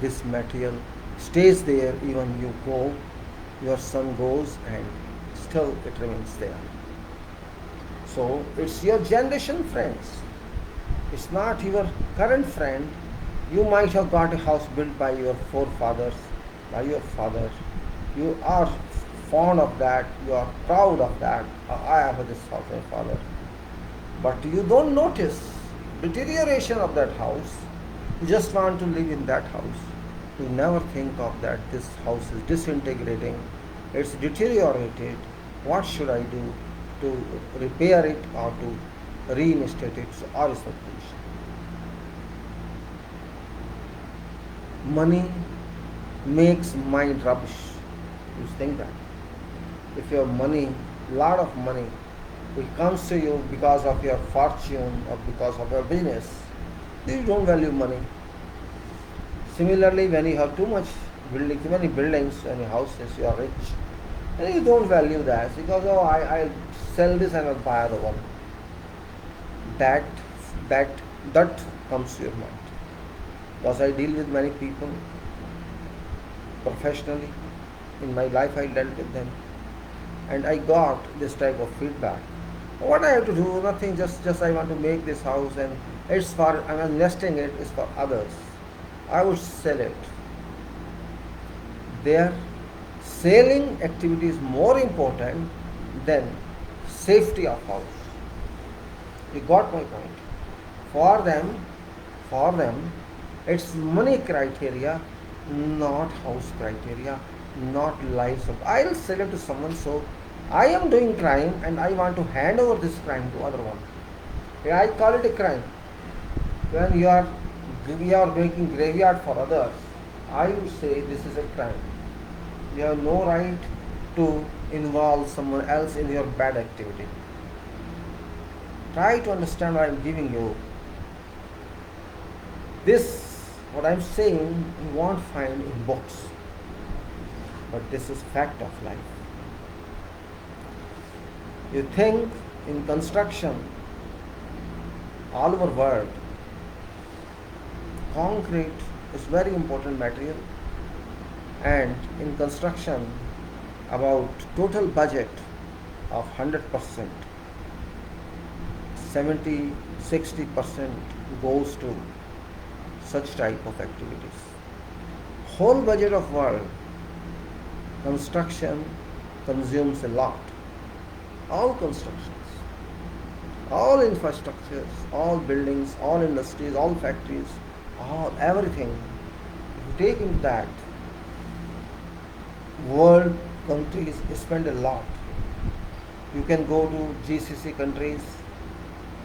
Speaker 1: this material stays there even you go, your son goes, and still it remains there. So it's your generation friends. It's not your current friend. You might have got a house built by your forefathers, by your father. You are fond of that, you are proud of that. I have this house, my father. But you don't notice deterioration of that house. You just want to live in that house. You never think of that this house is disintegrating, it's deteriorated. What should I do to repair it or to reinstate its original position? Money makes mind rubbish. You think that. If you have money, lot of money, it comes to you because of your fortune or because of your business, you don't value money. Similarly, when you have too much building, too many buildings and houses, you are rich, and you don't value that because I'll sell this and I'll buy other one. That that comes to your mind. Because I deal with many people professionally. In my life, I dealt with them, and I got this type of feedback. What I have to do? Nothing. Just I want to make this house, and it's for I'm investing it. It's for others. I would sell it. Their selling activity is more important than safety of house. You got my point. For them, it's money criteria, not house criteria, not lives of. I'll sell it to someone, so I am doing crime and I want to hand over this crime to other one. I call it a crime. When you are making graveyard for others, I would say this is a crime. You have no right to involve someone else in your bad activity. Try to understand what I am giving you. This, what I am saying, you won't find in books. But this is fact of life. You think in construction, all over world, concrete is very important material, and in construction, about total budget of 100%, 70-60% goes to such type of activities. Whole budget of world, construction consumes a lot. All constructions, all infrastructures, all buildings, all industries, all factories, everything. If you take into that, world countries spend a lot. You can go to GCC countries,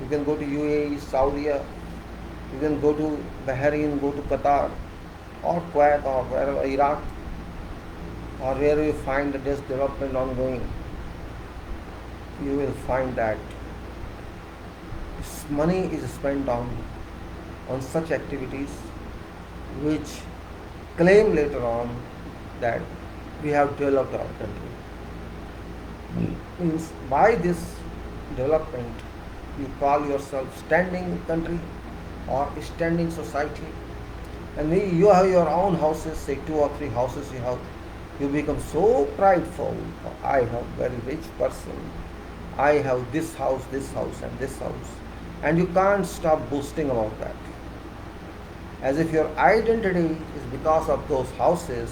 Speaker 1: you can go to UAE, Saudi, you can go to Bahrain, go to Qatar, or Kuwait, or wherever, Iraq, or where you find this development ongoing. You will find that money is spent on on such activities which claim later on that we have developed our country. Means by this development you call yourself standing country or standing society, and you have your own houses, say 2 or 3 houses you become so prideful. I have very rich person, I have this house and this house, and you can't stop boasting about that, as if your identity is because of those houses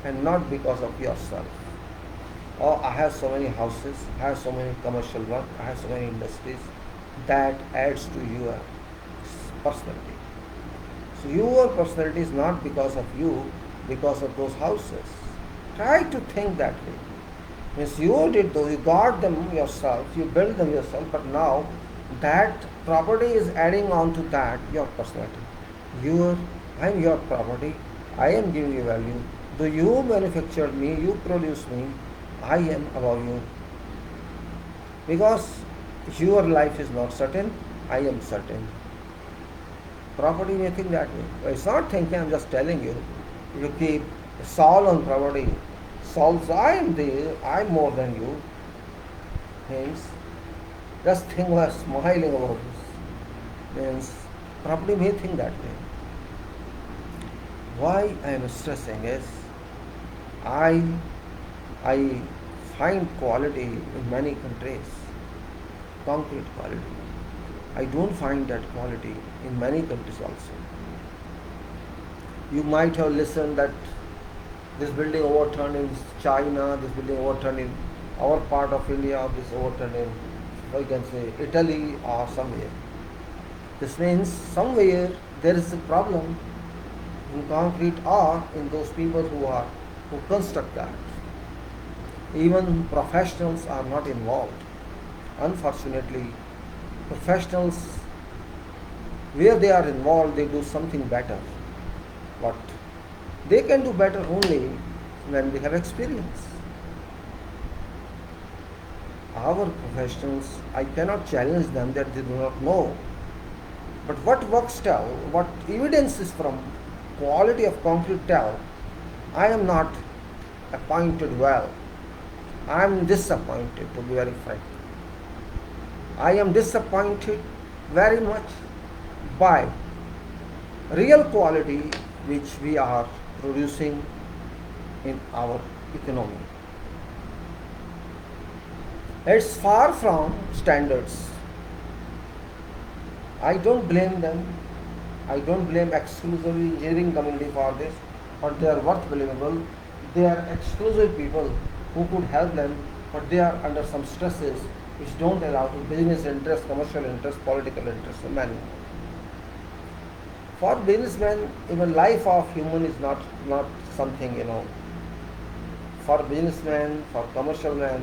Speaker 1: and not because of yourself. Oh, I have so many houses, I have so many commercial work, I have so many industries. That adds to your personality. So your personality is not because of you, because of those houses. Try to think that way. Means you did those, you got them yourself, you built them yourself, but now that property is adding on to that your personality. I am your property, I am giving you value. Though you manufactured me, you produced me, I am above you. Because your life is not certain, I am certain. Property may think that way. But it's not thinking, I'm just telling you. You keep Saul on property. Saul says, I am there, I am more than you. Hence, just think we are smiling about this. Means property may think that way. Why I am stressing is I find quality in many countries, concrete quality. I don't find that quality in many countries also. You might have listened that this building overturned in China, this building overturned in our part of India, this overturned in, we can say, Italy or somewhere. This means somewhere there is a problem in concrete or in those people who construct that. Even professionals are not involved. Unfortunately, professionals, where they are involved, they do something better. But they can do better only when they have experience. Our professionals, I cannot challenge them that they do not know. But what works tell, what evidence is from quality of concrete tell, I am not appointed well. I am disappointed, to be very frank. I am disappointed very much by real quality which we are producing in our economy. It's far from standards. I don't blame them. I don't blame exclusively engineering community for this, but they are worth blamable. They are exclusive people who could help them, but they are under some stresses which don't allow to business interest, commercial interest, political interest, so many. For businessmen, even life of human is not something, For businessmen, for commercial men,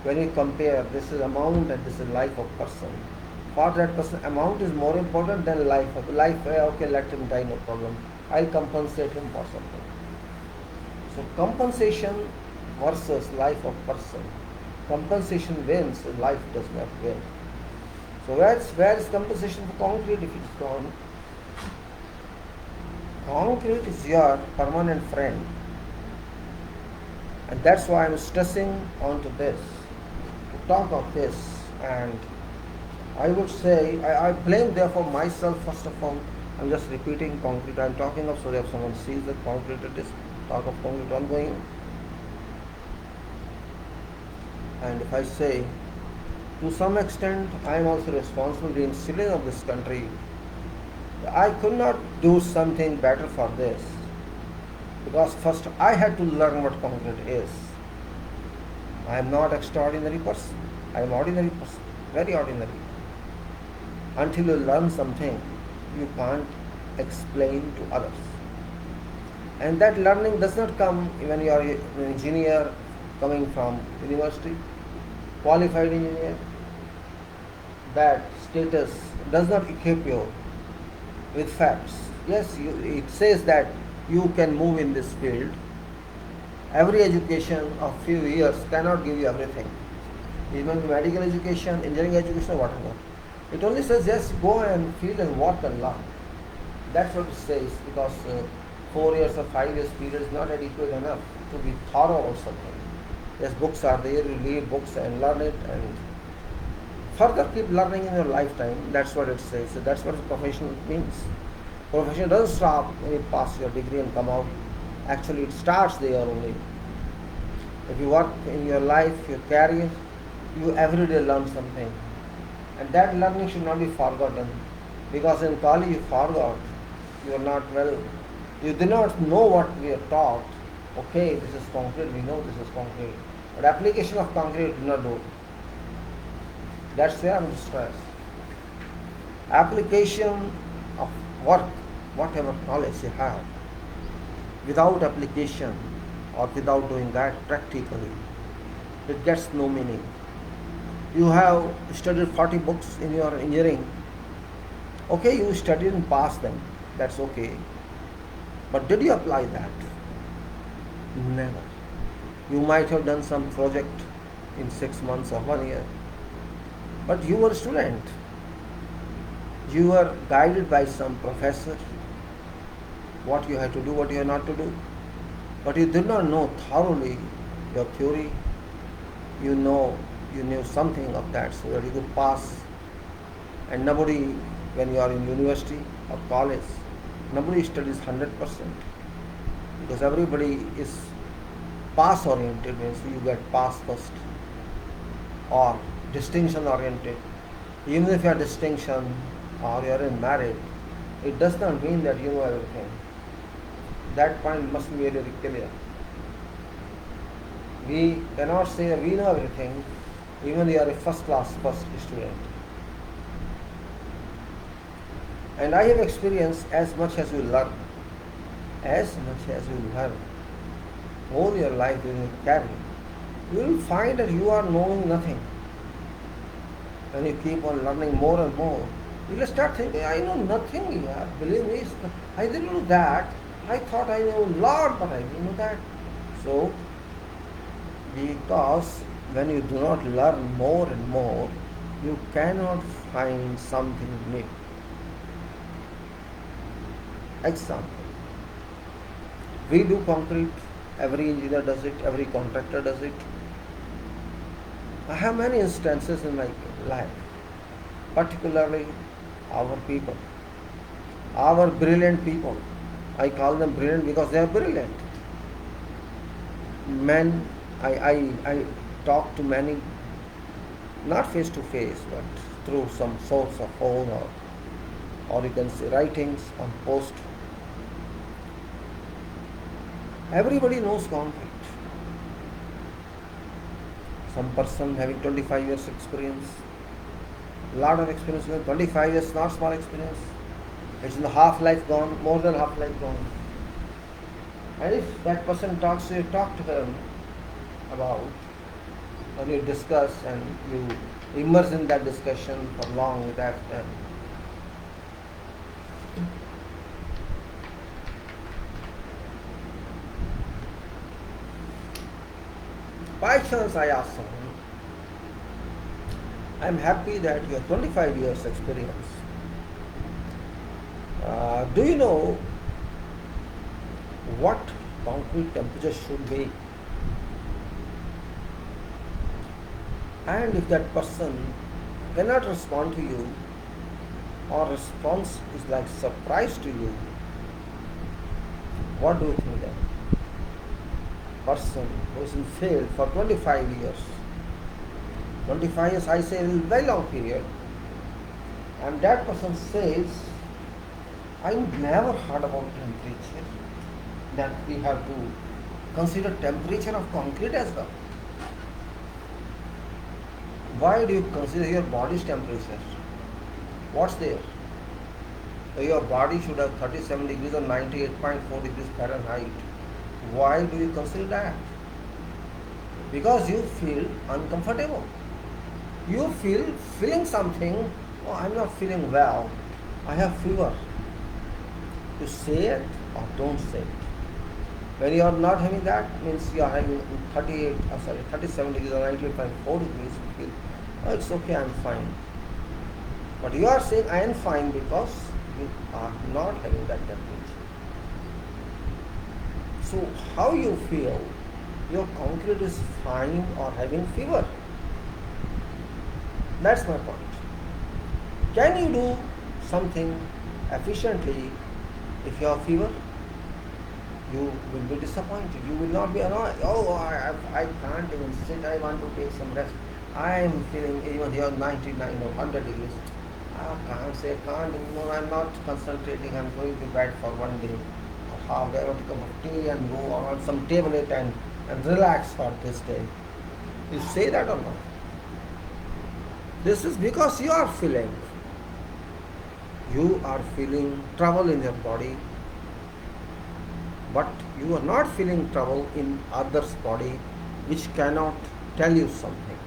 Speaker 1: when you compare, this is amount and this is life of person. For that person, amount is more important than life. Okay, let him die, no problem. I'll compensate him for something. So compensation versus life of person. Compensation wins, life does not win. So where is compensation for concrete if it's gone? Concrete is your permanent friend. And that's why I'm stressing onto this, to talk of this. And I would say, I blame therefore myself first of all. I'm just repeating concrete I'm talking of, so that if someone sees the concrete it is, talk of concrete ongoing. And if I say, to some extent, I am also responsible in citizen of this country. I could not do something better for this, because first I had to learn what concrete is. I am not extraordinary person. I am ordinary person, very ordinary. Until you learn something, you can't explain to others. And that learning does not come when you are an engineer coming from university, qualified engineer. That status does not equip you with facts. Yes, it says that you can move in this field. Every education of few years cannot give you everything. Even medical education, engineering education, whatever. It only says, yes, go and feel and work and learn. That's what it says, because 4 years or 5 years period is not adequate enough to be thorough or something. Yes, books are there, you read books and learn it, and further keep learning in your lifetime. That's what it says. So that's what profession means. Profession doesn't stop when you pass your degree and come out. Actually, it starts there only. If you work in your life, your career, you every day learn something. And that learning should not be forgotten. Because in college you forgot, you are not well, you do not know what we are taught. Okay, this is concrete, we know this is concrete. But application of concrete you do not do. That's where I'm stressed. Application of work, whatever knowledge you have, without application or without doing that practically, it gets no meaning. You have studied 40 books in your engineering. Okay, you studied and passed them. That's okay. But did you apply that? Never. You might have done some project in 6 months or 1 year. But you were a student. You were guided by some professor, what you had to do, what you had not to do. But you did not know thoroughly your theory. You knew something of that so that you could pass. And nobody, when you are in university or college, nobody studies 100%. Because everybody is pass oriented, means you get pass first, or distinction oriented. Even if you are distinction or you are in merit, it does not mean that you know everything. That point must be very clear. We cannot say that we know everything, even if you are a first student. And I have experienced, as much as you learn, all your life in your career, you will find that you are knowing nothing. When you keep on learning more and more, you will start thinking, I know nothing here. Believe me, I didn't know that. I thought I knew a lot, but I didn't know that. So, because when you do not learn more and more, you cannot find something new. Example, we do concrete, every engineer does it, every contractor does it. I have many instances in my life, particularly our people, our brilliant people. I call them brilliant because they are brilliant. Men, I talk to many, not face to face, but through some source of phone or you can say writings on post. Everybody knows concrete. Some person having 25 years experience, lot of experience, 25 years, not small experience. It's in the half life gone, more than half life gone. And if that person talks to you, talk to him about, and you discuss and you immerse in that discussion for long with that. By chance I asked someone, I am happy that you have 25 years experience. Do you know what concrete temperature should be? And if that person cannot respond to you, or response is like surprise to you, what do you think then? Person who is in field for 25 years. 25 years, I say, is a very long period. And that person says, I never heard about temperature, that we have to consider temperature of concrete as well. Why do you consider your body's temperature? What's there? So your body should have 37 degrees or 98.4 degrees Fahrenheit. Why do you consider that? Because you feel uncomfortable. You feeling something, oh, I'm not feeling well, I have fever. You say it or don't say it. When you are not having that, means you are having 37 degrees or 98.4 degrees, you feel, oh, it's okay, I'm fine. But you are saying, I am fine because you are not having that temperature. So how you feel your concrete is fine or having fever? That's my point. Can you do something efficiently if you have fever? You will be disappointed. You will not be annoyed. Oh, I can't even sit. I want to take some rest. I am feeling even here 99 or 100 degrees. I can't say, can't, I'm not concentrating. I'm going to bed for one day. Half day, I want to come of tea and go on some tablet and relax for this day. You say that or not? This is because you are feeling trouble in your body, but you are not feeling trouble in others' body, which cannot tell you something.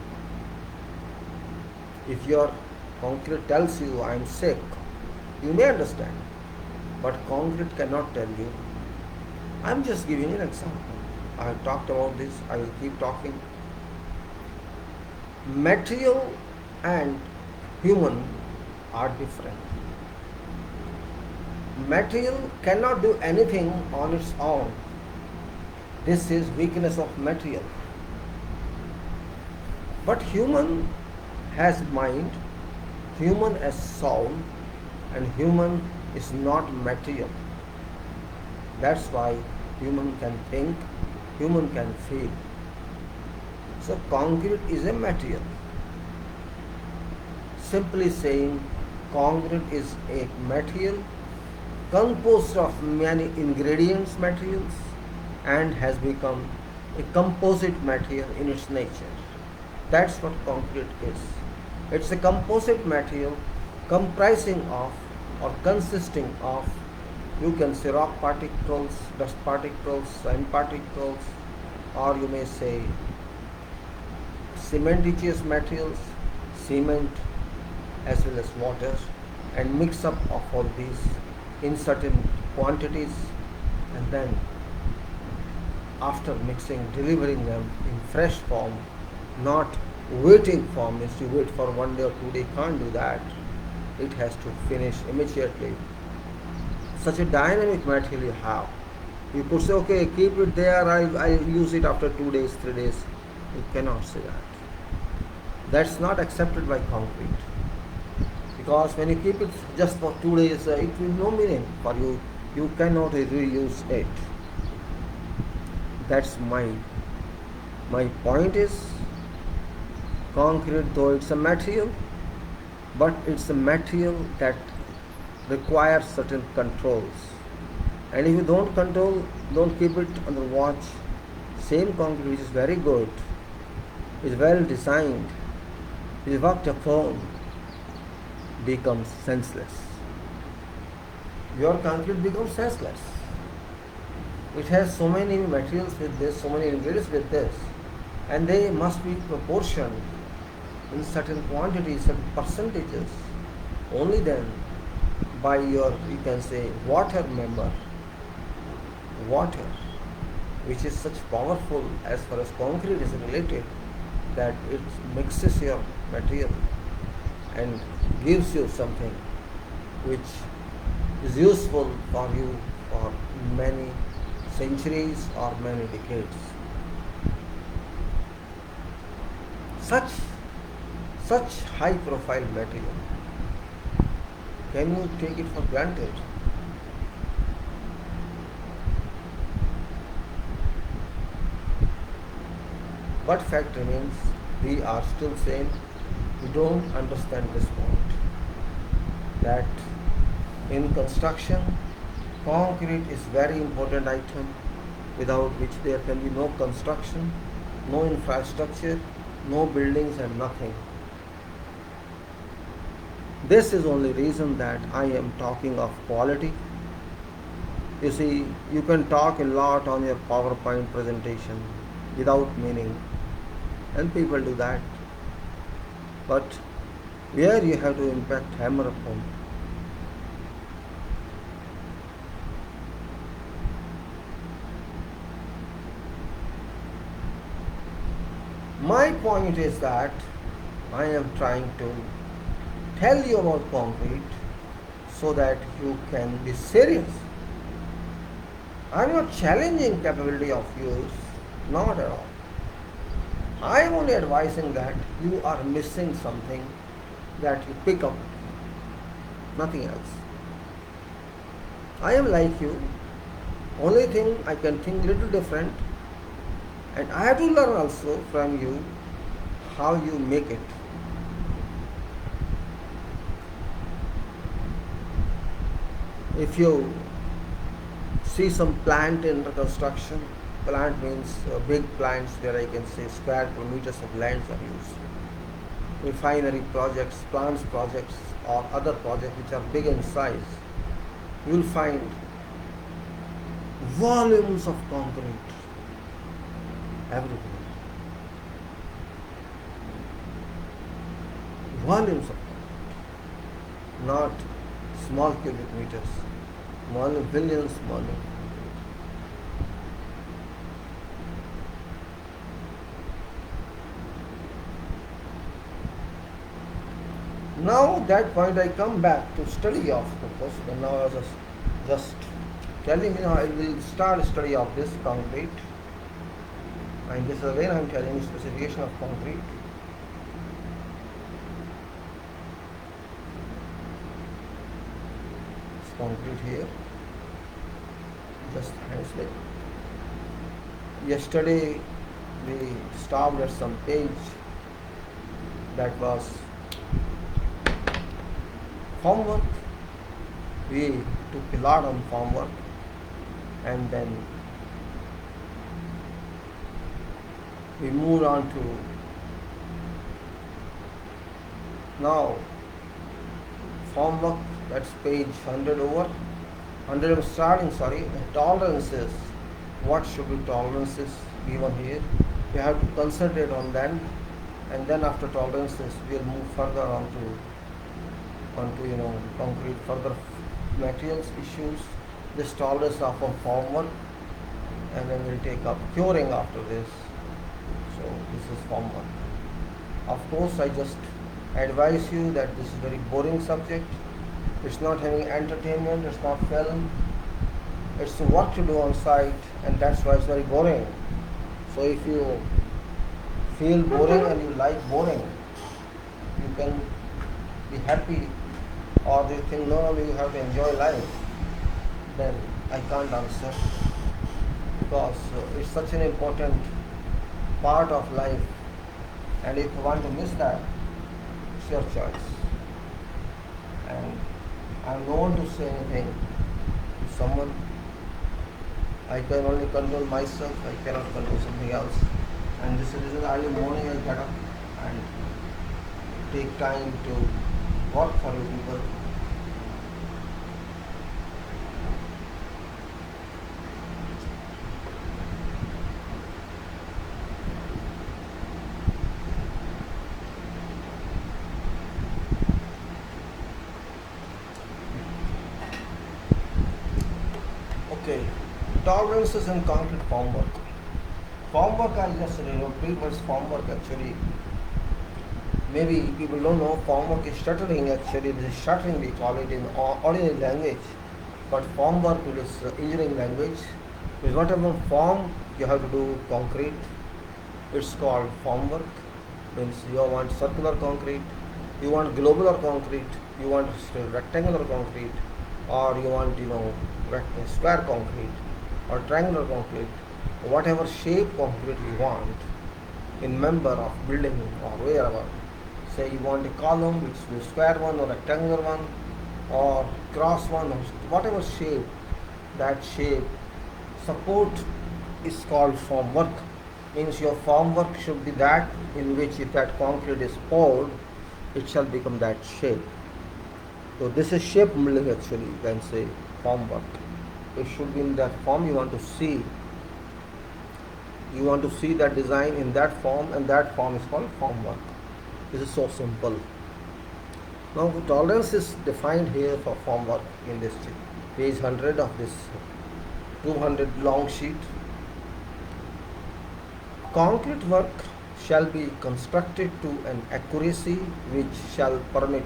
Speaker 1: If your concrete tells you I am sick, you may understand, but concrete cannot tell you. I am just giving you an example. I have talked about this, I will keep talking. Material and human are different. Material cannot do anything on its own. This is weakness of material. But human has mind, human has soul, and human is not material. That's why human can think, human can feel. So concrete is a material. Simply saying, concrete is a material composed of many ingredients materials and has become a composite material in its nature. That's what concrete is. It's a composite material comprising of or consisting of, you can say, rock particles, dust particles, sand particles, or you may say cementitious materials, cement as well as water, and mix up of all these in certain quantities, and then after mixing, delivering them in fresh form, not waiting form. Means you wait for 1 day or 2 days, can't do that. It has to finish immediately. Such a dynamic material you have. You could say, okay, keep it there, I'll use it after 2 days, 3 days. You cannot say that. That's not accepted by concrete. Because when you keep it just for 2 days, it will no meaning for you. You cannot reuse it. That's my point is, concrete, though it's a material, but it's a material that requires certain controls. And if you don't control, don't keep it under watch, same concrete which is very good, is well designed, is worked upon, becomes senseless. Your concrete becomes senseless. It has so many materials with this, so many ingredients with this, and they must be proportioned in certain quantities, certain percentages. Only then, by your, you can say, water member, water, which is such powerful as far as concrete is related, that it mixes your material and gives you something which is useful for you for many centuries or many decades. Such high profile material, can you take it for granted? But fact remains, we are still saying we don't understand this point, that in construction, concrete is very important item, without which there can be no construction, no infrastructure, no buildings and nothing. This is only reason that I am talking of quality. You see, you can talk a lot on your PowerPoint presentation without meaning, and people do that. But where you have to impact hammer upon. My point is that I am trying to tell you about concrete so that you can be serious. I am not challenging capability of yours, not at all. I am only advising that you are missing something that you pick up, nothing else. I am like you, only thing I can think little different, and I have to learn also from you how you make it. If you see some plant in construction, plant means big plants where I can say square kilometers of lands are used. Refinery projects, plants projects, or other projects which are big in size, you will find volumes of concrete everywhere. Volumes of concrete, not small cubic meters, billions, volume. Now that point I come back to study of the Posted, and now I was just telling you, I will start study of this concrete, and this is again I am telling you specification of concrete. It's concrete here, just handslip. Yesterday we stopped at some page that was formwork. We took a lot on formwork, and then we moved on to now formwork. That's page 100 over 100. I'm starting, sorry. Tolerances. What should be tolerances given here? We have to concentrate on them, and then after tolerances we'll move further onto concrete, further materials issues. This tolerance of a formwork, and then we'll take up curing after this. So this is formwork. Of course, I just advise you that this is very boring subject. It's not having entertainment, it's not film, it's work to do on site, and that's why it's very boring. So if you feel boring and you like boring, you can be happy, or do you think no, you have to enjoy life, then I can't answer, because it's such an important part of life, and if you want to miss that, it's your choice. And I'm no one to say anything to someone. I can only control myself, I cannot control something else. And this is early morning I get up and take time to work for you people. Okay, tolerances in concrete formwork. Formwork, I just brief what is formwork actually. Maybe people don't know formwork is shuttering actually. This is shuttering, we call it in ordinary language. But formwork is engineering language. With whatever form you have to do concrete, it's called formwork. Means you want circular concrete, you want globular concrete, you want rectangular concrete, or you want square concrete or triangular concrete, whatever shape concrete you want in member of building or wherever. Say you want a column, which is a square one or rectangular one or cross one, or whatever shape, that shape support is called formwork. Means your formwork should be that in which if that concrete is poured, it shall become that shape. So this is shape building actually, you can say formwork. It should be in that form you want to see. You want to see that design in that form, and that form is called formwork. This is so simple. Now the tolerance is defined here for formwork in this page 100 of this 200 long sheet. Concrete work shall be constructed to an accuracy which shall permit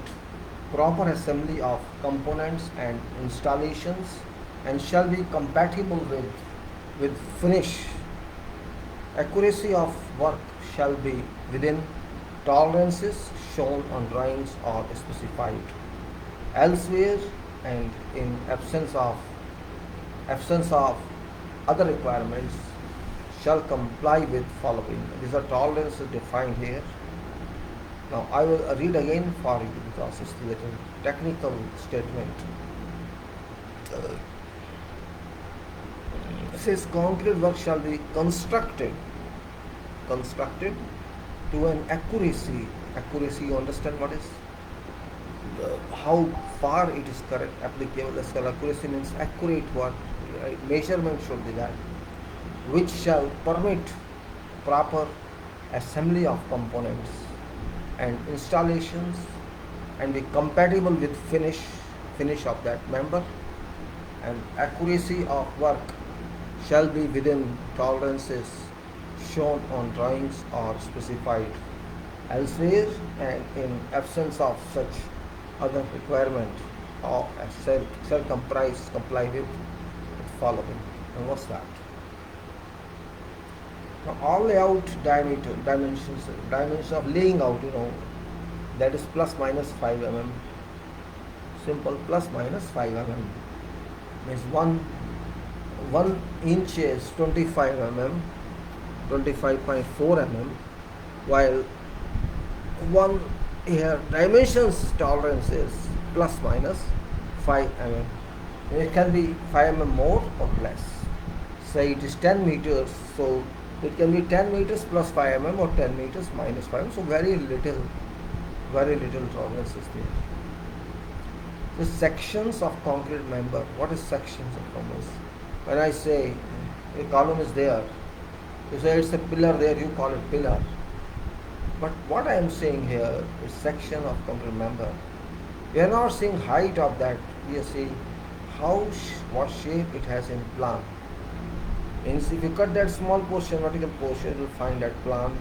Speaker 1: proper assembly of components and installations, and shall be compatible with finish. Accuracy of work shall be within tolerances shown on drawings or specified elsewhere, and in absence of other requirements shall comply with following. These are tolerances defined here. Now I will read again for you because it's a little technical statement. It says concrete work shall be constructed to an accuracy. Accuracy, you understand what is? How far it is correct, applicable as well. Accuracy means accurate work, right? Measurement should be that, which shall permit proper assembly of components and installations, and be compatible with finish of that member, and accuracy of work shall be within tolerances shown on drawings or specified elsewhere, and in absence of such other requirement or shall comply with following. And what's that? Now all layout dimensions of laying out, that is plus minus 5 mm. Simple, plus minus 5 mm means 1 inch is 25 mm, 25.4 mm, while one here dimensions tolerance is plus minus 5 mm. It can be 5 mm more or less. Say it is 10 meters, so it can be 10 meters plus 5 mm or 10 meters minus 5 mm. So very little tolerance is there. The sections of concrete member. What is sections of concrete? When I say a column is there, you say it's a pillar there, you call it pillar. But what I am saying here is section of concrete member. We are not seeing height of that. We are seeing what shape it has in plan. Means if you cut that small portion, vertical portion, you will find that plan.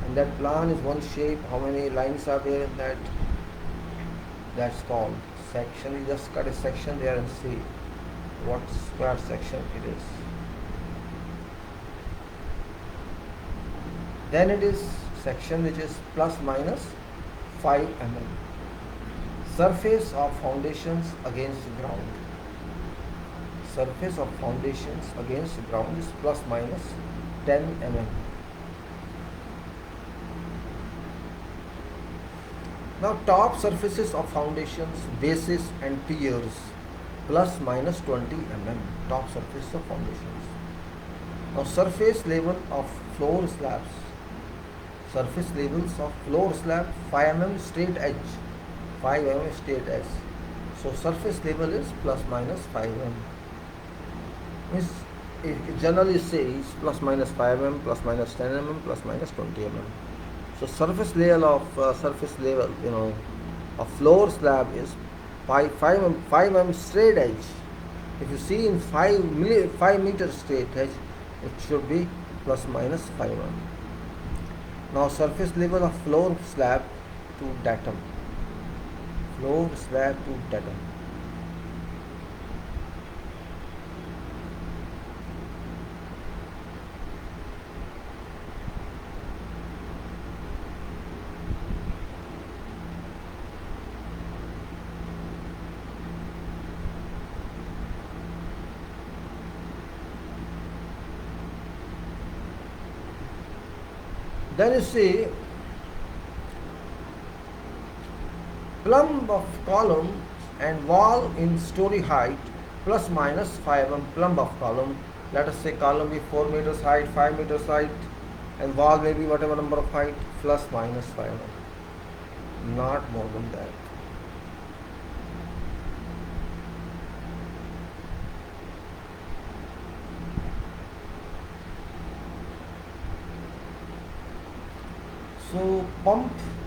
Speaker 1: And that plan is one shape. How many lines are there in that? That's called section. You just cut a section there and see what square section it is. Then it is section which is plus minus 5 mm. Surface of foundations against ground. Surface of foundations against ground is plus minus 10 mm. Now top surfaces of foundations, bases and piers, plus minus 20 mm. Top surface of foundations. Now surface level of floor slabs. Surface levels of floor slab 5 mm straight edge. 5 mm straight edge. So surface level is plus minus 5 mm. Means it generally says plus minus 5 mm, plus minus 10 mm, plus minus 20 mm. So surface level of floor slab is 5 mm straight edge. If you see in 5 meter straight edge, it should be plus minus 5 mm. Now surface level of floor slab to datum. Floor slab to datum. Then you see plumb of column and wall in story height plus minus 5 mm plumb of column. Let us say column be 4 meters height, 5 meters height, and wall may be whatever number of height, plus minus 5 mm. Not more than that. So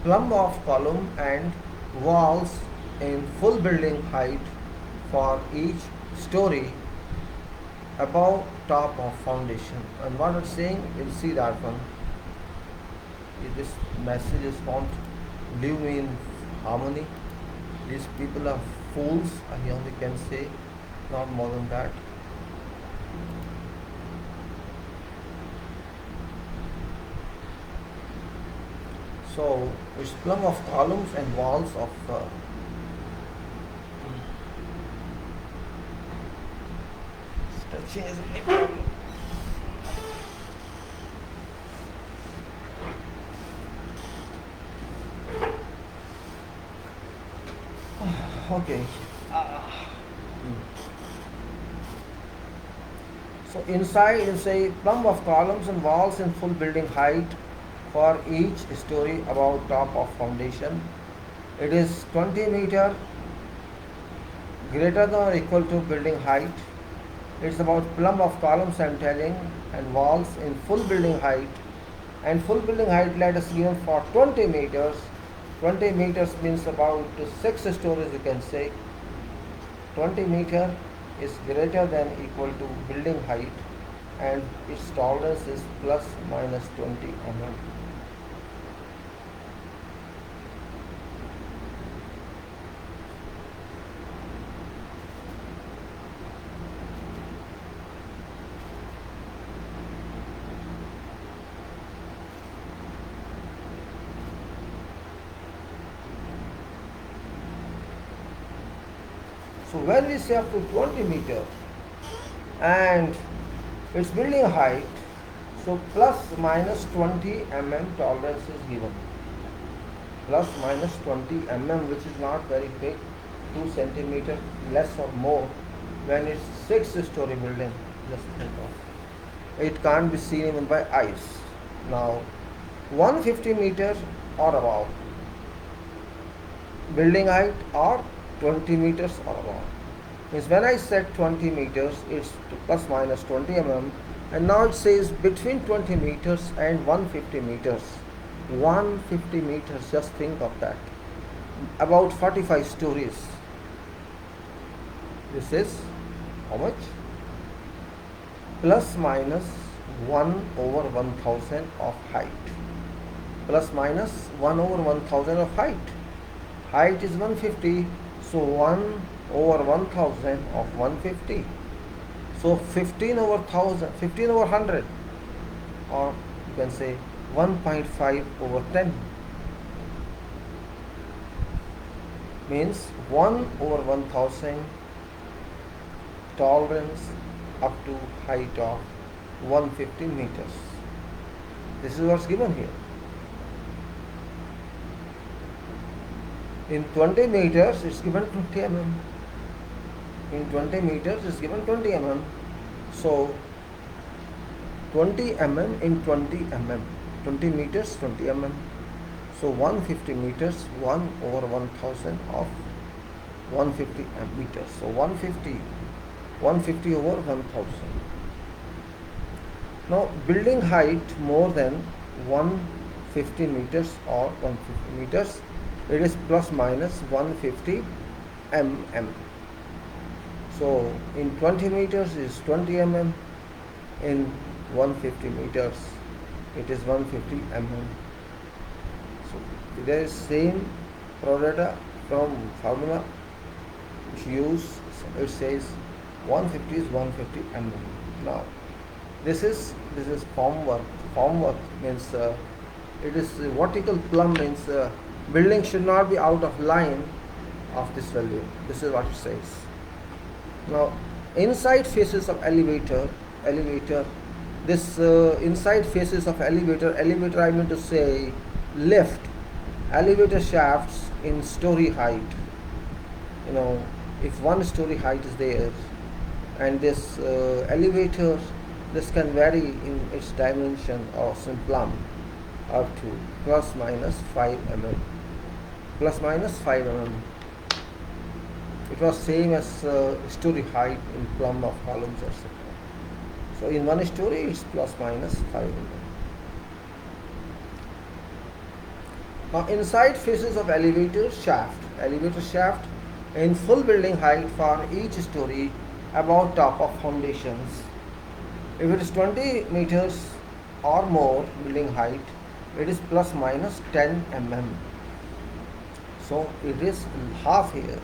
Speaker 1: plumb of column and walls in full building height for each story above top of foundation. And what it's saying, you'll see that one. This message is font live in harmony. These people are fools, I only can say, not more than that. So it's plumb of columns and walls of stretching is a big problem. Okay. So inside is a plumb of columns and walls in full building height for each story about top of foundation. It is 20 meter greater than or equal to building height. It's about plumb of columns I'm telling and walls in full building height. And full building height let us given for 20 meters. 20 meters means about 6 stories you can say. 20 meter is greater than equal to building height and its tolerance is plus minus 20 mm. So when we say up to 20 meter and its building height, so plus minus 20 mm tolerance is given. Plus minus 20 mm, which is not very big, 2 centimeter less or more when it's 6-story building. Just think of it, can't be seen even by eyes. Now 150 meters or above building height or 20 meters or above. Means when I said 20 meters, it's plus minus 20 mm, and now it says between 20 meters and 150 meters. 150 meters, just think of that. About 45 stories. This is how much? Plus minus 1 over 1000 of height. Plus minus 1 over 1000 of height. Height is 150. So 1 over 1000 of 150. So 15 over 1000, 15 over 100, or you can say 1.5 over 10. Means 1 over 1000 tolerance up to height of 150 meters. This is what's given here. In 20 meters, it's given 20 mm. In 20 meters, it's given 20 mm. So, 20 mm in 20 mm. 20 meters, 20 mm. So, 150 meters, 1 over 1000 of 150 meters. So, 150 over 1000. Now, building height more than 150 meters or 150 meters, it is plus minus 150 mm. So in 20 meters is 20 mm, in 150 meters it is 150 mm. So there is same product from formula which use, it says 150 is 150 mm. Now this is form work. Form work means it is vertical plumb, means building should not be out of line of this value. This is what it says. Now inside faces of elevator, this inside faces of elevator I mean to say lift, elevator shafts in story height. You know, if 1 story height is there and this elevator, this can vary in its dimension or some plumb up to plus minus 5 mm. Plus minus 5 mm. It was same as story height in plumb of columns, etc. So in 1 story it's plus minus 5 mm. Now inside faces of elevator shaft in full building height for each story about top of foundations. If it is 20 meters or more building height, it is plus minus 10 mm. So it is half here.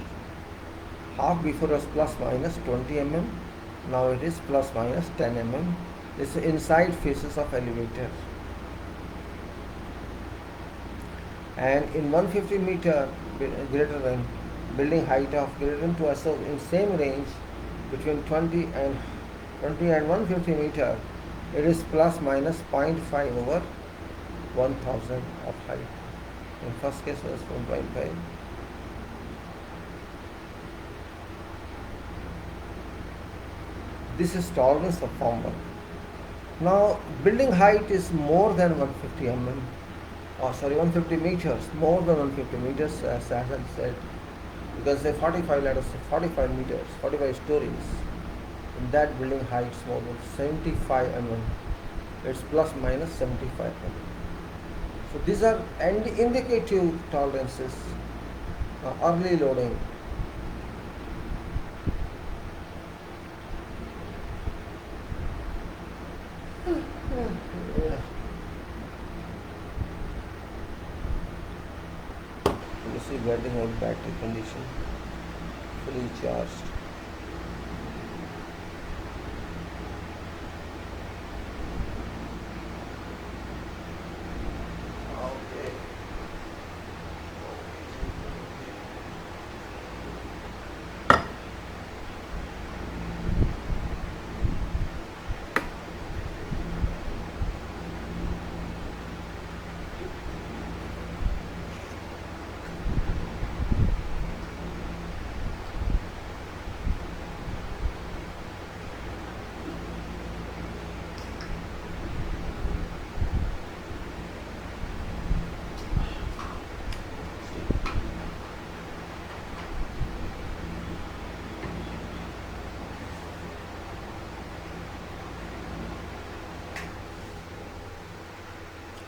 Speaker 1: Half before was plus minus 20 mm. Now it is plus minus 10 mm. This is inside faces of elevator. And in 150 meter greater than building height of greater than 2, so in same range between 20 and 150 meter, it is plus minus 0.5 over 1000 of height. In first case was 1.5. This is tolerance of formwork. Now building height is more than 150 mm. 150 meters, more than 150 meters, as I said, because say 45, let us say 45 meters, 45 stories. In that building height is more than 75 mm. It's plus minus 75 mm. So these are indicative tolerances. Early loading. You see welding out battery condition, fully charged. Okay.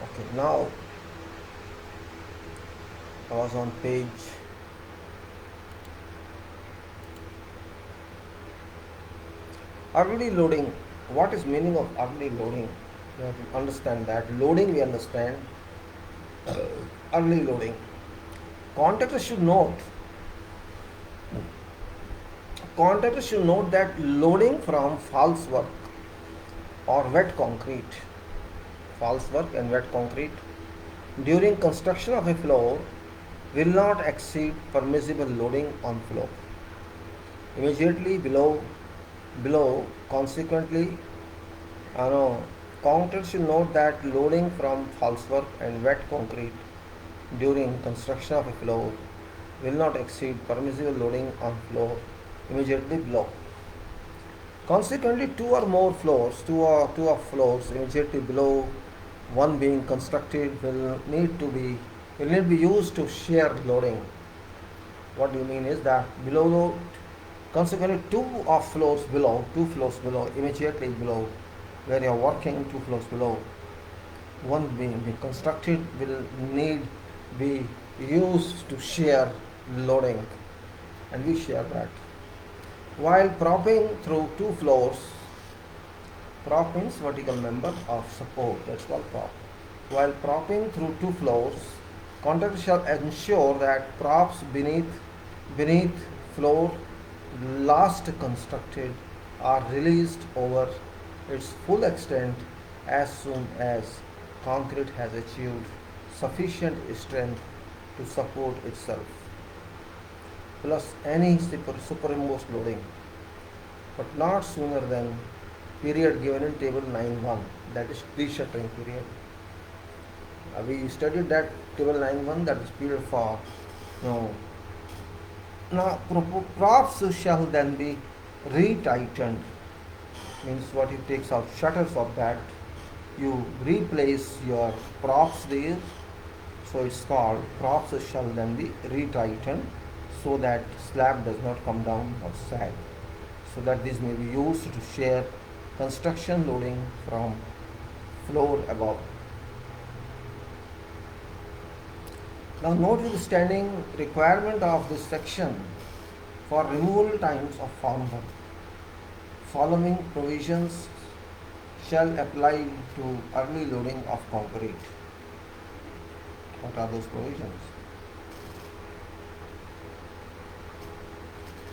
Speaker 1: Okay, now I was on page early loading. What is meaning of early loading? You have to understand that. Loading we understand. Early loading. Contractors should note that loading from false work or wet concrete, false work and wet concrete during construction of a floor will not exceed permissible loading on floor. Immediately below, consequently, contractors should note that loading from false work and wet concrete during construction of a floor will not exceed permissible loading on floor immediately below. Consequently, two of floors immediately below, one being constructed, will need to be used to share loading. What do you mean is that below, consequently two floors below, immediately below, where you are working, 2 floors below, one being constructed will need be used to share loading, and we share that. While propping through 2 floors, prop means vertical member of support, that's called prop. While propping through 2 floors, contractor shall ensure that props beneath floor last constructed are released over its full extent as soon as concrete has achieved sufficient strength to support itself, plus any superimposed loading, but not sooner than period given in table 9.1, that is pre-shuttering period. We studied that table 9.1, that is period for now props shall then be retightened, means what it takes out shutters of that, you replace your props there, so it's called props shall then be retightened so that slab does not come down or sag, so that this may be used to share construction loading from floor above. Now notwithstanding requirement of this section for removal times of formwork, following provisions shall apply to early loading of concrete. What are those provisions?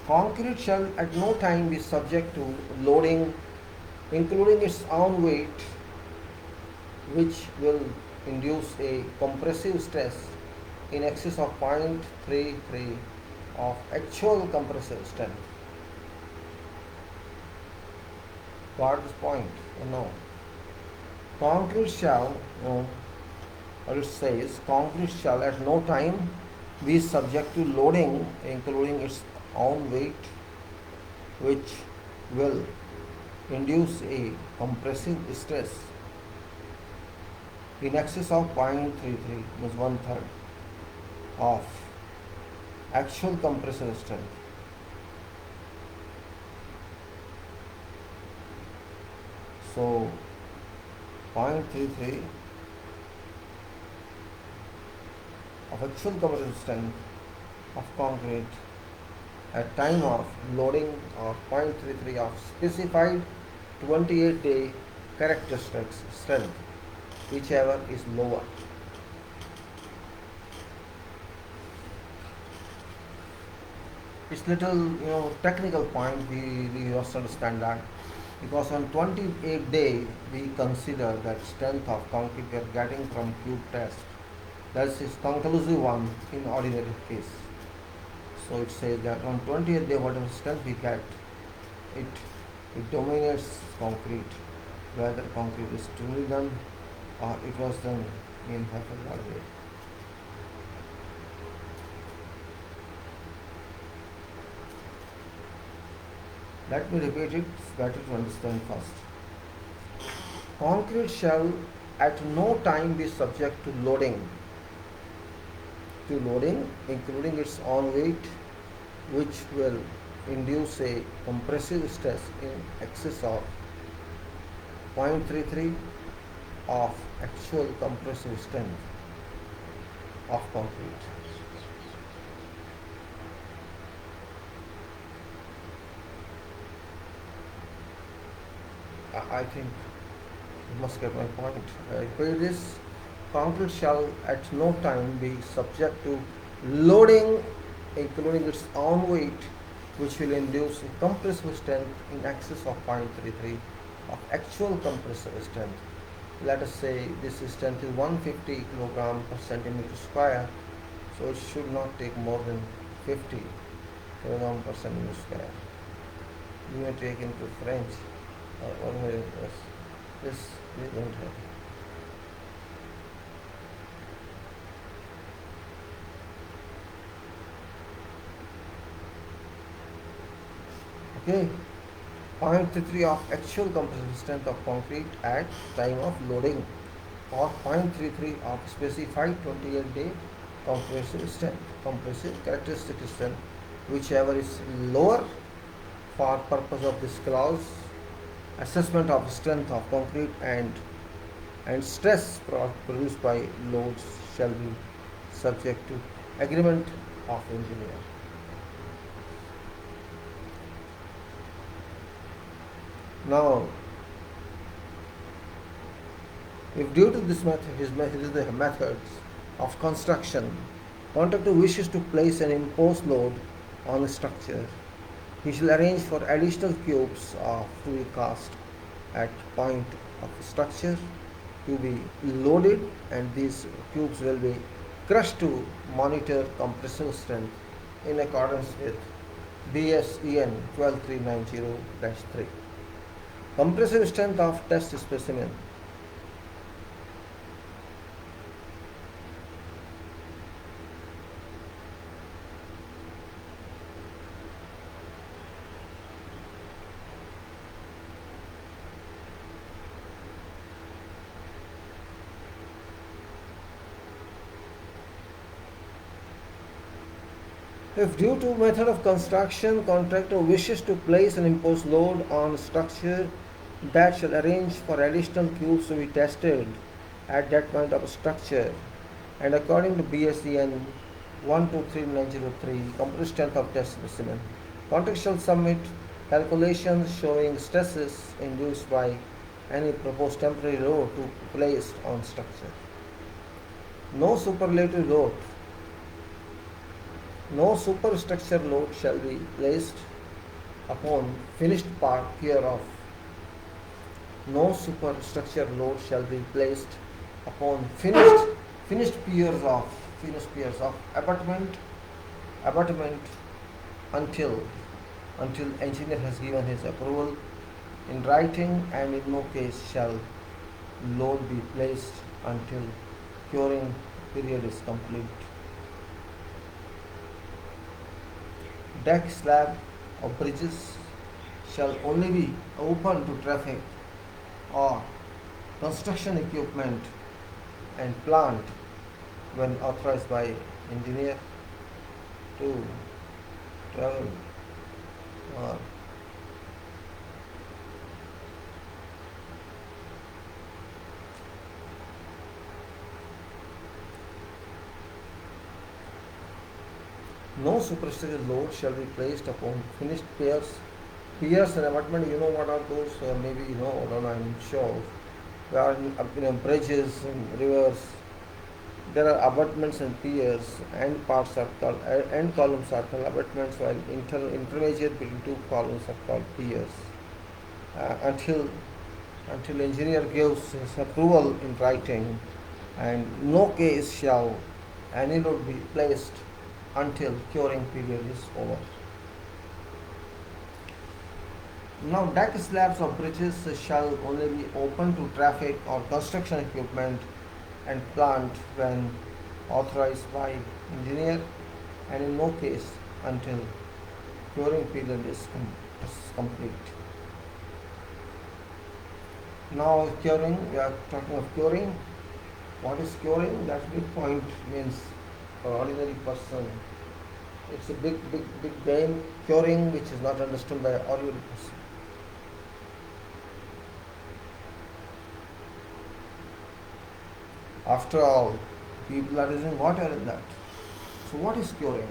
Speaker 1: Concrete shall at no time be subject to loading, including its own weight, which will induce a compressive stress in excess of 0.33 of actual compressive strength. Got this point? No. Concrete shall, or it says, concrete shall at no time be subject to loading, including its own weight, which will induce a compressive stress in excess of 0.33, means one third of actual compressive strength. So 0.33 of actual compressive strength of concrete at time of loading, or 0.33 of specified 28-day characteristics strength, whichever is lower. It's little technical point, we must understand that, because on 28th day we consider that strength of concrete we are getting from cube test. That is conclusive one in ordinary case. So it says that on 20th day whatever strength we get, it dominates concrete, whether concrete is truly done or it was done in hyperbolic way. Let me repeat it, it's better to understand first. Concrete shall at no time be subject to loading, including its own weight, which will induce a compressive stress in excess of 0.33 of actual compressive strength of concrete. I think you must get my point. By this, concrete shall at no time be subject to loading, including its own weight, which will induce a compressive strength in excess of 0.33 of actual compressive strength. Let us say this strength is 150 kg per centimeter square, so it should not take more than 50 kg per centimeter square. You may take into French or this we don't have. Okay, 0.33 of actual compressive strength of concrete at time of loading, or 0.33 of specified 28-day compressive characteristic strength, whichever is lower. For purpose of this clause, assessment of strength of concrete and stress produced by loads shall be subject to agreement of engineer. Now, if due to this method, his the methods of construction, contractor wishes to place an imposed load on a structure, he shall arrange for additional cubes to be cast at point of structure to be loaded, and these cubes will be crushed to monitor compressive strength in accordance with BSEN 12390-3. Compressive strength of test specimen. If due to method of construction, contractor wishes to place an imposed load on structure, that shall arrange for additional cubes to be tested at that point of structure, and according to BSEN 123903, compressive strength of test specimen, contractor shall submit calculations showing stresses induced by any proposed temporary load to be placed on structure. No superlative load No superstructure load shall be placed upon finished part hereof. No superstructure load shall be placed upon finished piers of abutment until engineer has given his approval in writing, and in no case shall load be placed until curing period is complete. Deck slab of bridges shall only be open to traffic or construction equipment and plant when authorized by engineer to travel or no superstructure load shall be placed upon finished piers. Piers and abutment, you know what are those? Maybe you know, or not, I'm sure. There are bridges and rivers. There are abutments and piers. End columns are called abutments, while intermediate between two columns are called piers. Until engineer gives his approval in writing, and no case shall any load be placed until curing period is over. Now, deck slabs of bridges shall only be open to traffic or construction equipment and plant when authorized by engineer, and in no case until curing period is complete. Now, curing, we are talking of curing. What is curing? That big point means for ordinary person. It's a big game, curing, which is not understood by ordinary person. After all, people are using water in that. So what is curing?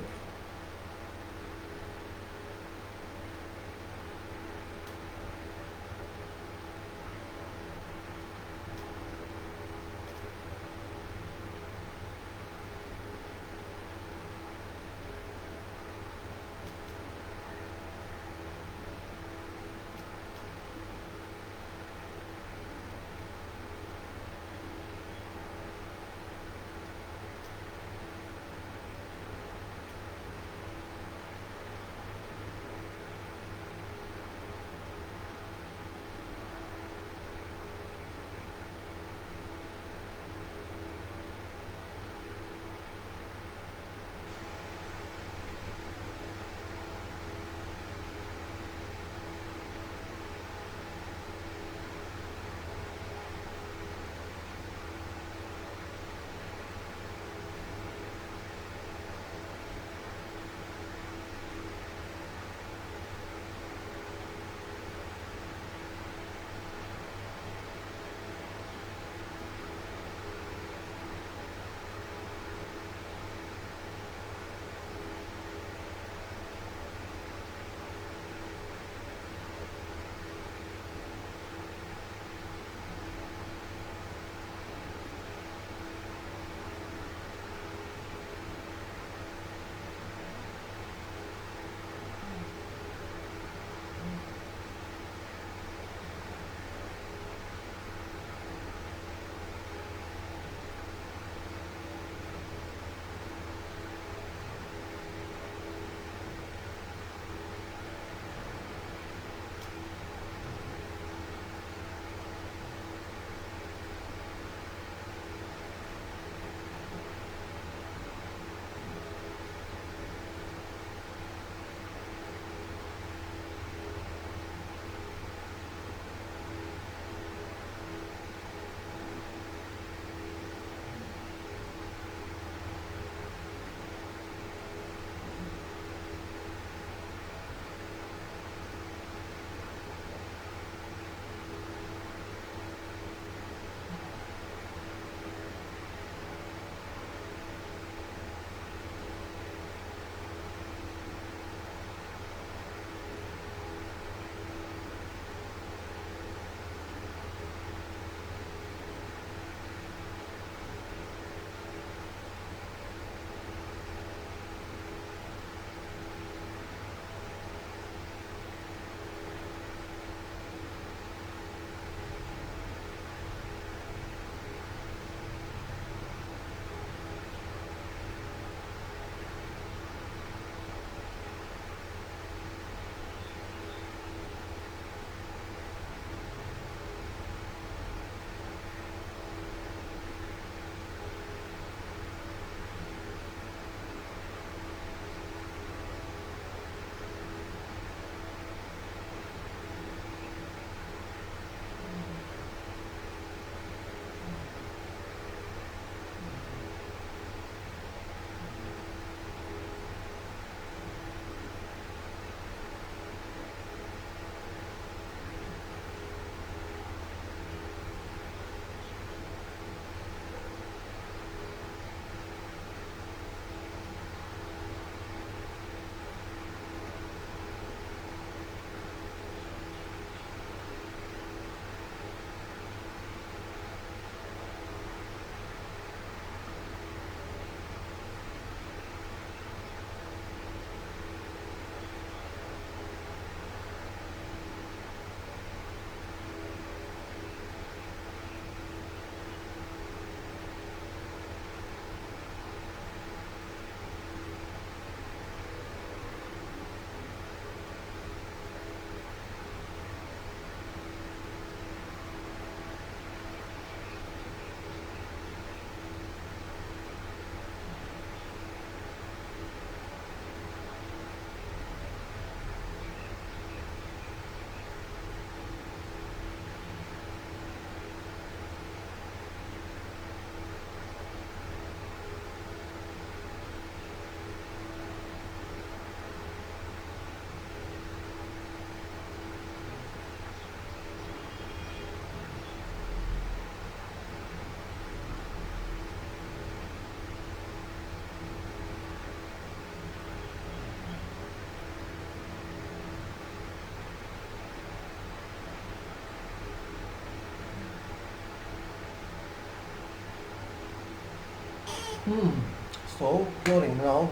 Speaker 1: So curing now,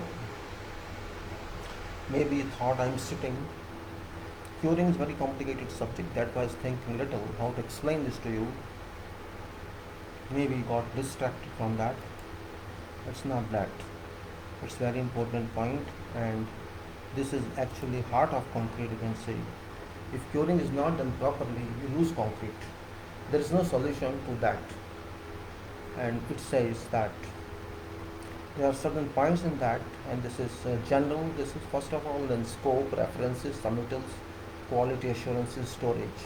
Speaker 1: maybe you thought I'm sitting. Curing is a very complicated subject. That was thinking little how to explain this to you. Maybe got distracted from that. It's not that. It's very important point, and this is actually heart of concrete. You can say, if curing is not done properly, you lose concrete. There is no solution to that, and it says that there are certain points in that, and this is general. This is first of all, then scope, references, submittals, quality assurances, storage.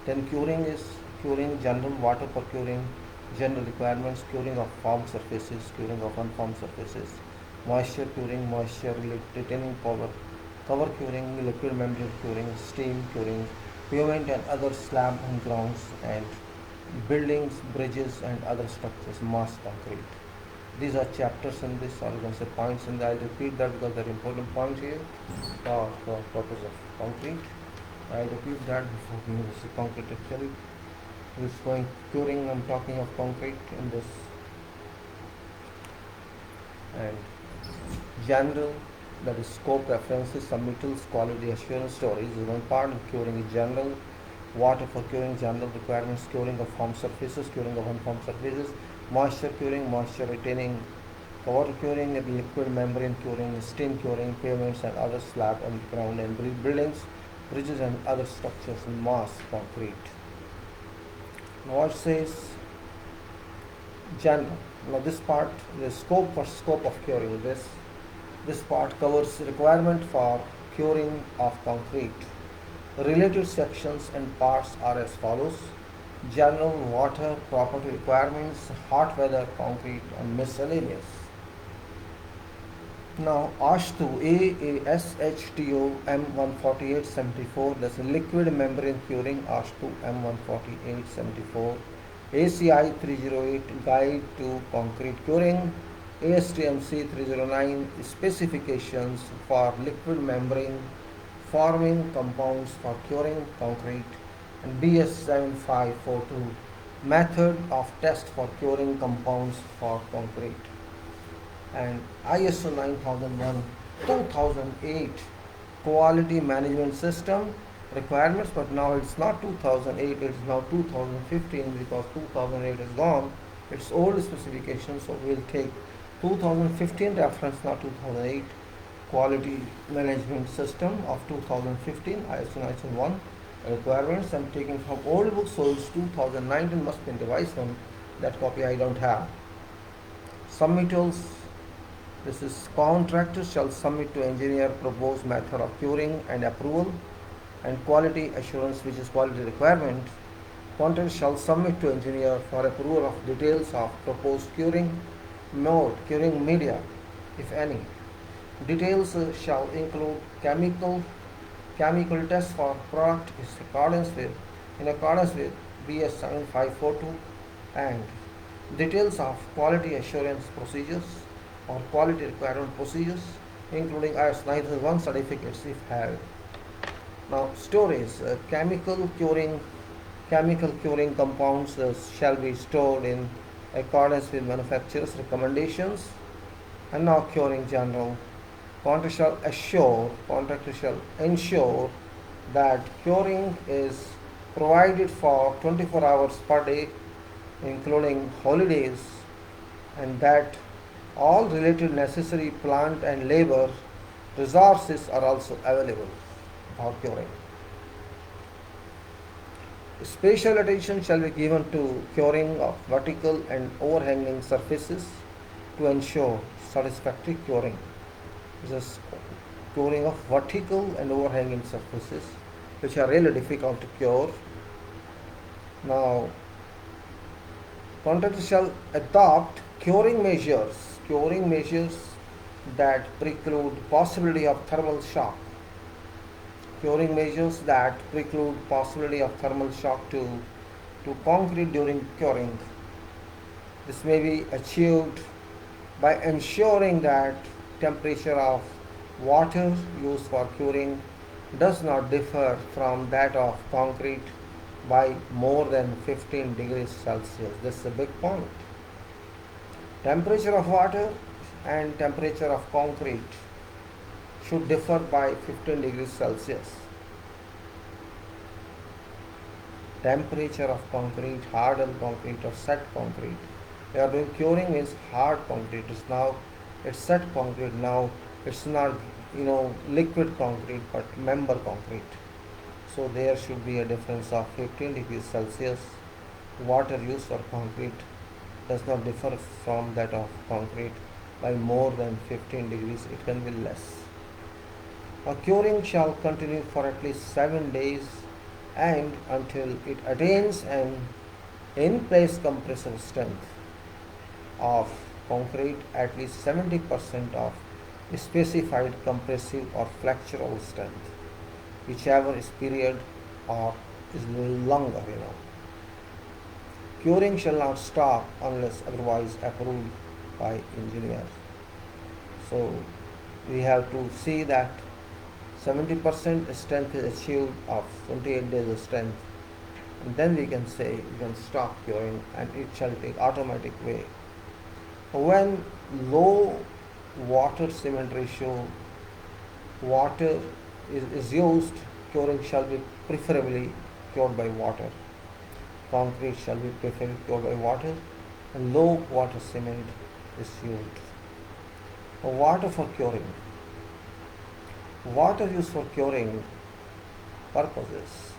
Speaker 1: Then curing is curing general, water for curing, general requirements, curing of formed surfaces, curing of unformed surfaces, moisture curing, moisture retaining power, cover curing, liquid membrane curing, steam curing, pavement and other slab and grounds, and buildings, bridges and other structures, mass concrete. These are chapters in this, or you can say points in that. I'll repeat that because they're important points here for purpose of concrete. I repeat that before we use the concrete actually. This going curing, I'm talking of concrete in this, and general, that is scope, references, submittals, quality assurance, storage is one part, and curing is general. Water for curing, general requirements, curing of formed surfaces, curing of unformed surfaces, moisture curing, moisture retaining, water curing, liquid membrane curing, steam curing, pavements and other slab on the ground, and buildings, bridges and other structures in mass concrete. Now what says general? Now this part, the scope of curing. This part covers requirement for curing of concrete. Related sections and parts are as follows: general, water, property requirements, hot weather, concrete, and miscellaneous. Now, ASHTO, ASHTO M14874, that's liquid membrane curing, ASHTO M14874, ACI 308, Guide to Concrete Curing, ASTMC 309, specifications for liquid membrane forming compounds for curing concrete, and BS 7542, method of test for curing compounds for concrete, and ISO 9001 2008 quality management system requirements, but now it's not 2008, it's now 2015 because 2008 is gone. It's old specification, so we'll take 2015 reference, not 2008. Quality management system of 2015, ISO 9001 requirements. I'm taking from old book, so it's 2019, must be in device one. That copy I don't have. Submittals. This is contractor shall submit to engineer proposed method of curing and approval, and quality assurance, which is quality requirement. Contractor shall submit to engineer for approval of details of proposed curing mode, curing media, if any. Details shall include chemical tests for product in accordance with BS 7542, and details of quality assurance procedures or quality requirement procedures, including IS 9001 certificates if held. Now, storage, chemical curing compounds shall be stored in accordance with manufacturer's recommendations. And now curing general. Contractor shall ensure that curing is provided for 24 hours per day, including holidays, and that all related necessary plant and labor resources are also available for curing. Special attention shall be given to curing of vertical and overhanging surfaces to ensure satisfactory curing. This is curing of vertical and overhanging surfaces, which are really difficult to cure. Now, contractor shall adopt curing measures that preclude possibility of thermal shock. Curing measures that preclude possibility of thermal shock to concrete during curing. This may be achieved by ensuring that temperature of water used for curing does not differ from that of concrete by more than 15 degrees Celsius. This is a big point. Temperature of water and temperature of concrete should differ by 15 degrees Celsius. Temperature of concrete, hardened concrete or set concrete. We are doing curing means hard concrete. It's set concrete now. It's not liquid concrete but member concrete. So there should be a difference of 15 degrees Celsius. Water used for concrete does not differ from that of concrete by more than 15 degrees. It can be less. Now curing shall continue for at least 7 days and until it attains an in-place compressive strength of concrete at least 70% of specified compressive or flexural strength, whichever is period or is longer. Curing shall not stop unless otherwise approved by engineer. So we have to see that 70% strength is achieved of 28 days of strength, and then we can say we can stop curing and it shall take automatic way. When low water cement ratio water is used, curing shall be preferably cured by water. Concrete shall be preferably cured by water, and low water cement is used. Water for curing. Water used for curing purposes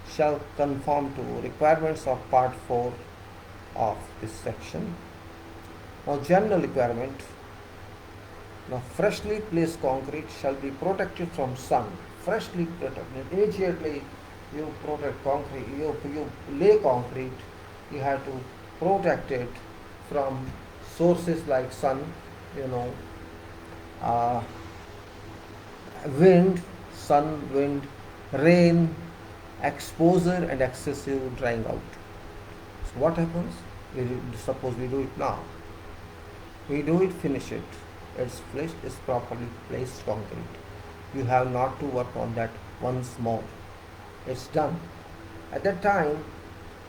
Speaker 1: shall conform to requirements of Part 4 of this section. Now, general requirement. Now, freshly placed concrete shall be protected from sun. Freshly protected. Immediately you protect concrete, you lay concrete, you have to protect it from sources like sun, wind, rain, exposure and excessive drying out. So what happens? Suppose we do it now. We do it, finish it. It's finished, it's properly placed concrete. You have not to work on that once more. It's done. At that time,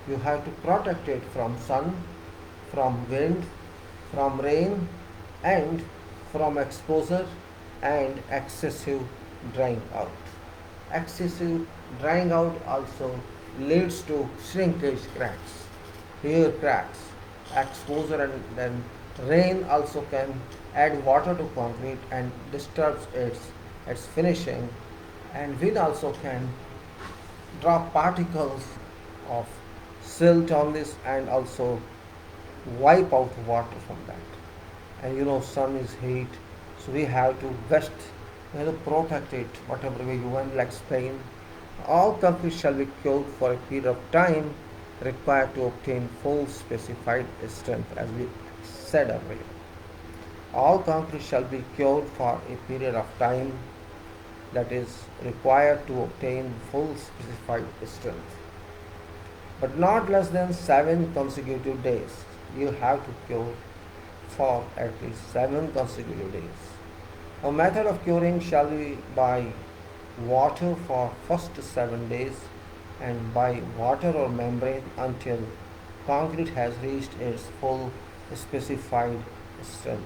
Speaker 1: you have to protect it from sun, from wind, from rain, and from exposure and excessive drying out. Excessive drying out also leads to shrinkage cracks, here cracks, exposure, and then rain also can add water to concrete and disturbs its finishing, and wind also can drop particles of silt on this and also wipe out water from that. And sun is heat, so we have to protect it whatever way you want. Like Spain, all concrete shall be cured for a period of time required to obtain full specified strength, as we said earlier. All concrete shall be cured for a period of time that is required to obtain full specified strength, but not less than 7 consecutive days. You have to cure for at least 7 consecutive days. A method of curing shall be by water for first 7 days and by water or membrane until concrete has reached its full specified strength.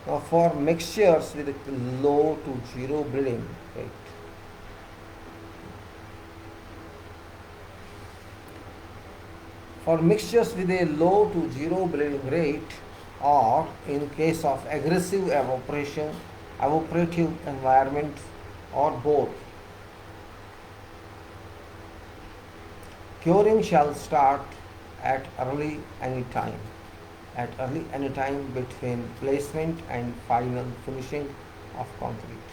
Speaker 1: Now, for mixtures with low to zero bleeding rate, for mixtures with a low to zero bleeding rate, or in case of aggressive evaporative environment, or both, curing shall start at early any time between placement and final finishing of concrete.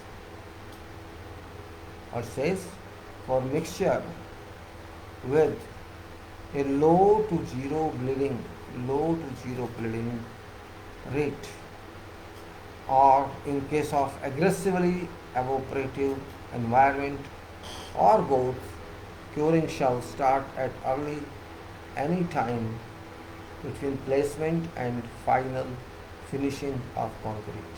Speaker 1: It says, for mixture with a low to zero bleeding rate, or in case of aggressively evaporative environment, or both, curing shall start at early any time between placement and final finishing of concrete.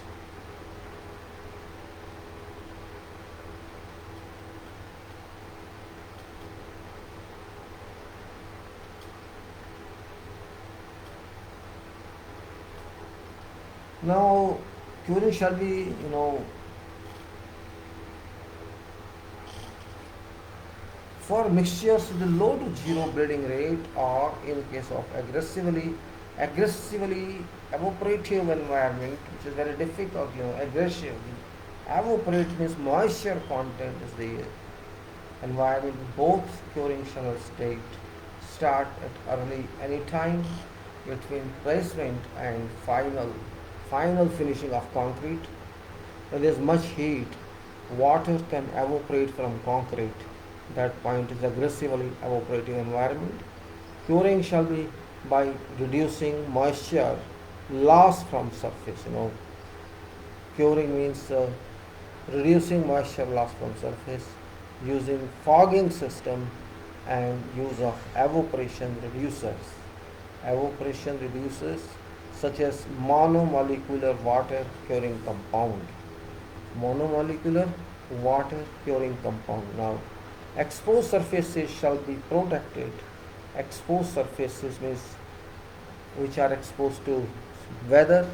Speaker 1: Now, curing shall be, for mixtures with low to zero bleeding rate, or in case of aggressively evaporative environment, which is very difficult, aggressive. Evaporate means moisture content is the environment. Both curing shall start at early any time between placement and final finishing of concrete. When there is much heat, water can evaporate from concrete. That point is aggressively evaporating environment. Curing shall be by reducing moisture loss from surface. Curing means reducing moisture loss from surface using fogging system and use of evaporation reducers. Evaporation reducers such as monomolecular water curing compound. Monomolecular water curing compound. Now, exposed surfaces shall be protected. Exposed surfaces means which are exposed to weather.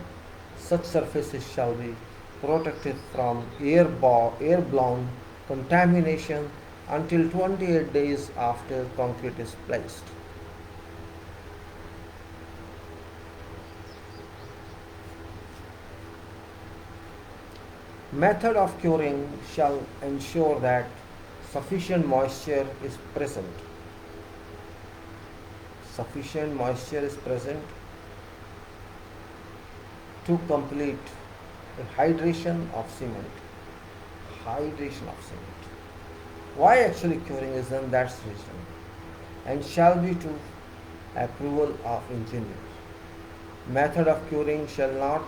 Speaker 1: Such surfaces shall be protected from airborne contamination until 28 days after concrete is placed. Method of curing shall ensure that sufficient moisture is present. Sufficient moisture is present to complete hydration of cement. Hydration of cement. Why actually curing is done? That's the reason. And shall be to approval of engineer. Method of curing shall not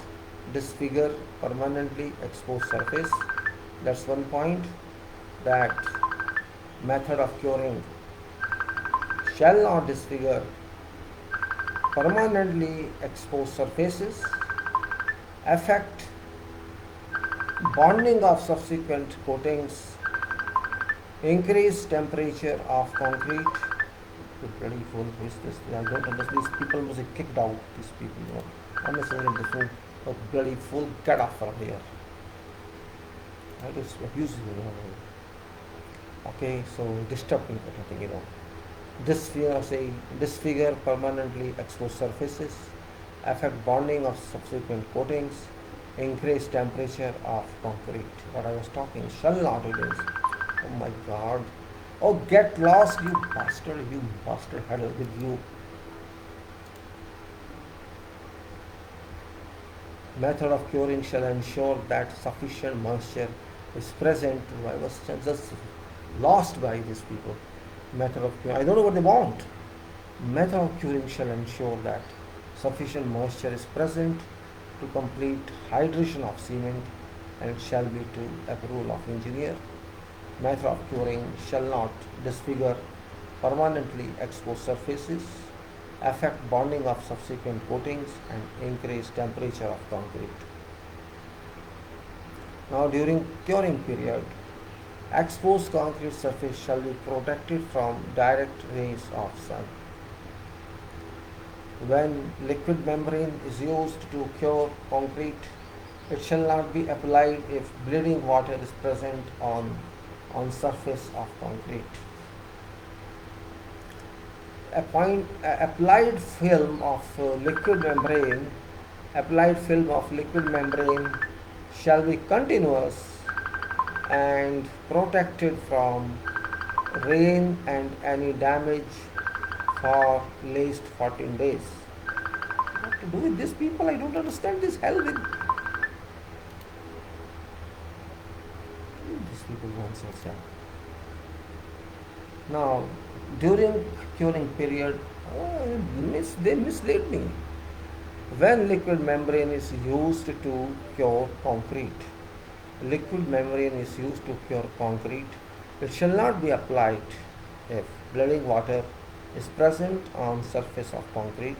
Speaker 1: disfigure permanently exposed surface. That's one point. That method of curing shall not disfigure permanently exposed surfaces, affect bonding of subsequent coatings, increase temperature of concrete. Bloody fool, who is this? I don't understand. These people must be kicked out. These people, unnecessarily different. Oh, bloody fool, get off from here. I just abuse you. Okay, so disturbing everything. Disfigure permanently exposed surfaces, affect bonding of subsequent coatings, increase temperature of concrete. What I was talking shall not erase. Oh my God. Oh, get lost, you bastard, hell with you. Method of curing shall ensure that sufficient moisture is present. I was just lost by these people. Method of curing, I don't know what they want. Method of curing shall ensure that sufficient moisture is present to complete hydration of cement and shall be to approval of engineer. Method of curing shall not disfigure permanently exposed surfaces, affect bonding of subsequent coatings and increase temperature of concrete. Now, during curing period, exposed concrete surface shall be protected from direct rays of sun. When liquid membrane is used to cure concrete, it shall not be applied if bleeding water is present on surface of concrete. Applied film of liquid membrane shall be continuous and protected from rain and any damage for at least 14 days. What to do with these people? I don't understand this hell with these people nonsense. Now, during curing period, they mislead me. When liquid membrane is used to cure concrete, it shall not be applied if bleeding water is present on surface of concrete.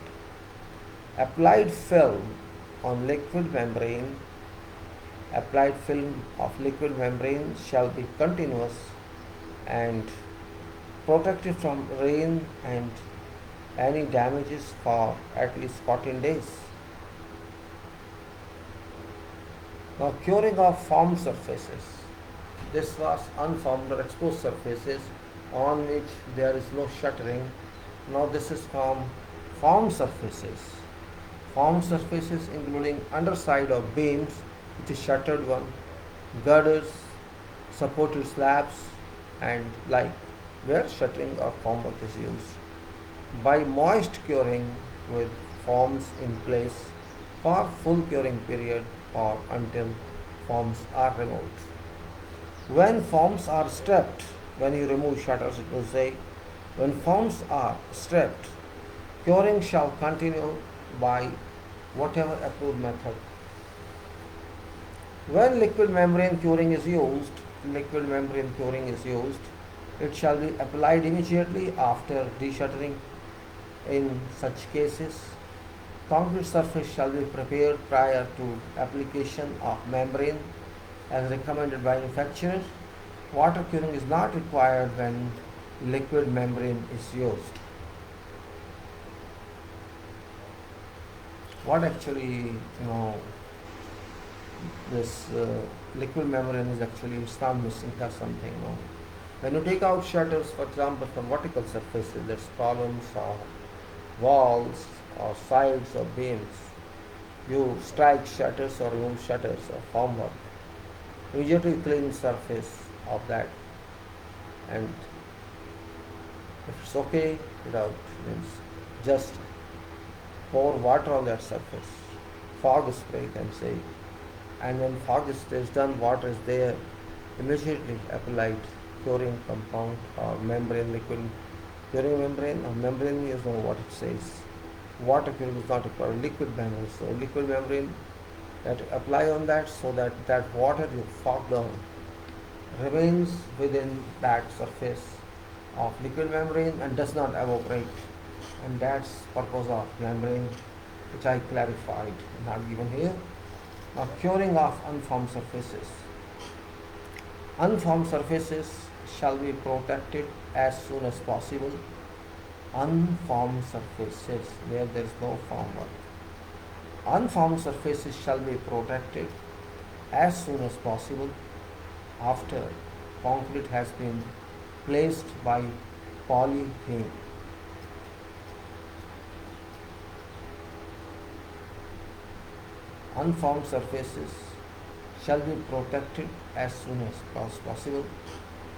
Speaker 1: Applied film of liquid membrane shall be continuous and protected from rain and any damages for at least 14 days. Now, curing of formed surfaces. This was unformed or exposed surfaces on which there is no shuttering. Now, this is from formed surfaces. Formed surfaces including underside of beams, which is shuttered one, girders, supported slabs, and like where shuttering or formwork is used. By moist curing with forms in place for full curing period or until forms are removed. When forms are stripped, when you remove shutters, it will say, when forms are stripped, curing shall continue by whatever approved method. When liquid membrane curing is used, it shall be applied immediately after deshuttering. In such cases, concrete surface shall be prepared prior to application of membrane as recommended by manufacturer. Water curing is not required when liquid membrane is used. What actually, this liquid membrane is actually, it's not missing or something. No. When you take out shutters, for example, from vertical surfaces, that's columns or walls or sides or beams, you strike shutters or remove shutters or formwork. Immediately clean surface of that, and if it's okay, without means just pour water on that surface. Fog spray, you can say. And when fog is done, water is there, immediately applied curing compound or membrane, liquid curing membrane or membrane, you know what it says. Water curing is not required, liquid membrane. So liquid membrane that apply on that, so that that water you fog down remains within that surface of liquid membrane and does not evaporate. And that's purpose of membrane, which I clarified, not given here. Now, curing of unformed surfaces. Unformed surfaces shall be protected as soon as possible. Unformed surfaces where there is no formwork. Unformed surfaces shall be protected as soon as possible after concrete has been placed by polythene. Unformed surfaces shall be protected as soon as possible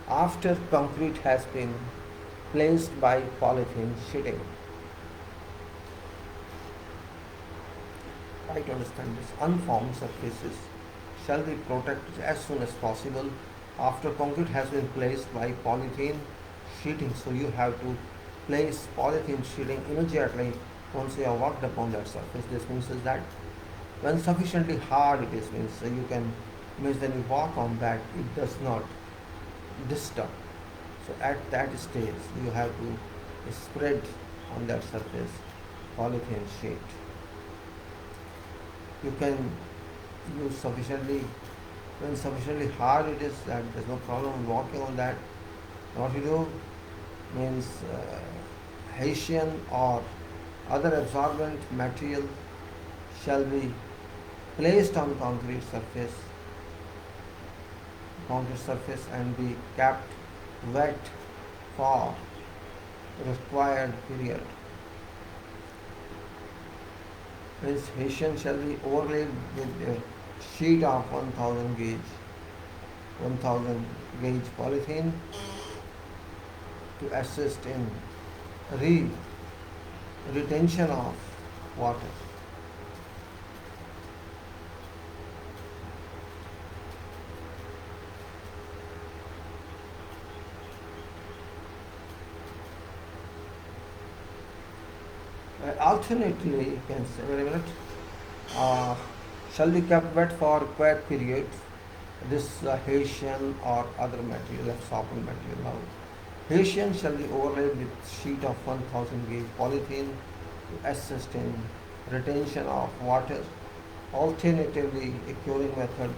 Speaker 1: after concrete has been placed by polythene sheeting. Try to understand this. Unformed surfaces shall be protected as soon as possible after concrete has been placed by polythene sheeting. So you have to place polythene sheeting immediately once you have worked upon that surface. This means is that when sufficiently hard it is, means when you walk on that, it does not disturb. So at that stage, you have to spread on that surface polythene sheet. You can use sufficiently, when sufficiently hard it is, that there's no problem walking on that. What you do means Haitian or other absorbent material shall be placed on concrete surface and be kept wet for required period. Means Haitian shall be overlaid with a sheet of 1000 gauge polythene to assist in retention of water. Alternately, you can say, wait a minute, shall be kept wet for required period. This Haitian or other material, absorbent material. Now, Haitian shall be overlaid with sheet of 1000 gauge polythene to assist in retention of water. Alternatively, a curing method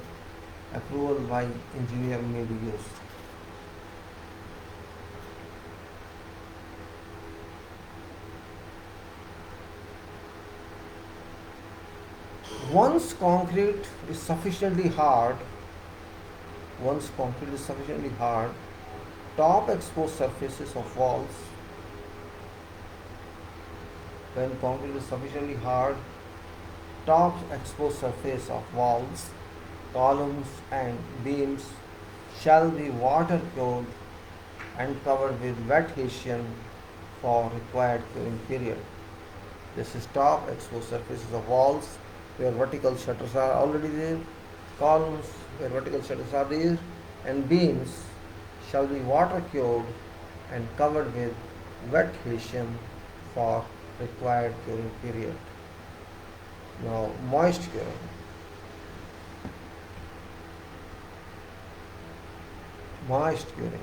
Speaker 1: approval by engineer may be used. Once concrete is sufficiently hard, once concrete is sufficiently hard, top exposed surfaces of walls, when concrete is sufficiently hard, top exposed surface of walls, columns and beams shall be water cured and covered with wet Hessian for required curing period. This is top exposed surfaces of walls where vertical shutters are already there, columns where vertical shutters are there, and beams shall be water cured and covered with wet Hessian for required curing period. Now, moist curing. Moist curing.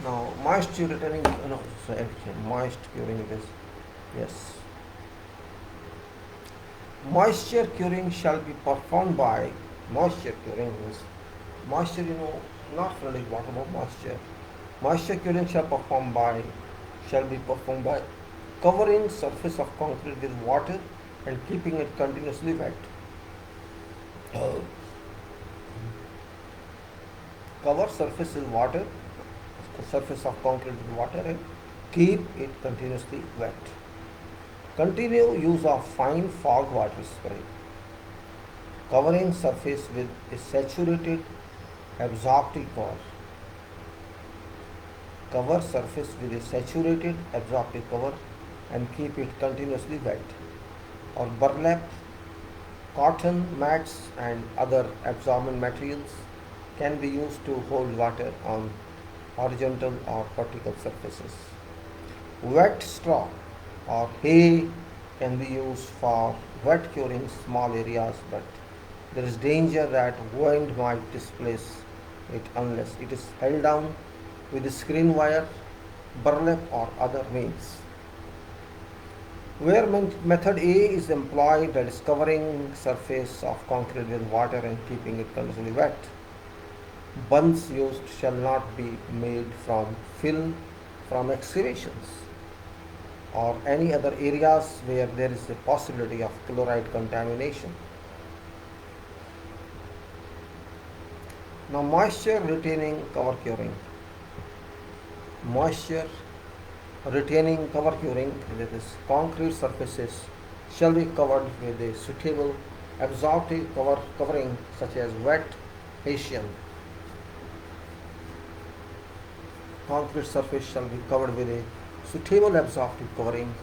Speaker 1: Now, moisture retaining, no, sorry, moist curing it is, yes. Moisture curing shall be performed by, moisture curing is, moisture, not really water, but moisture. Moisture curing shall be performed by covering surface of concrete with water and keeping it continuously wet. Cover surface with water, surface of concrete with water, and keep it continuously wet. Continue use of fine fog water spray. Covering surface with a saturated absorptive cover. Cover surface with a saturated absorptive cover and keep it continuously wet. Or burlap, cotton, mats and other absorbent materials can be used to hold water on horizontal or vertical surfaces. Wet straw or hay can be used for wet curing small areas, but there is danger that wind might displace it unless it is held down with screen wire, burlap or other means. Where method A is employed, that is covering surface of concrete with water and keeping it continuously wet, bunds used shall not be made from fill from excavations or any other areas where there is a possibility of chloride contamination. Now, moisture retaining cover curing. Moisture retaining cover curing, that is, concrete surfaces shall be covered with a suitable absorptive covering such as wet Hessian. Concrete surface shall be covered with a suitable absorptive covering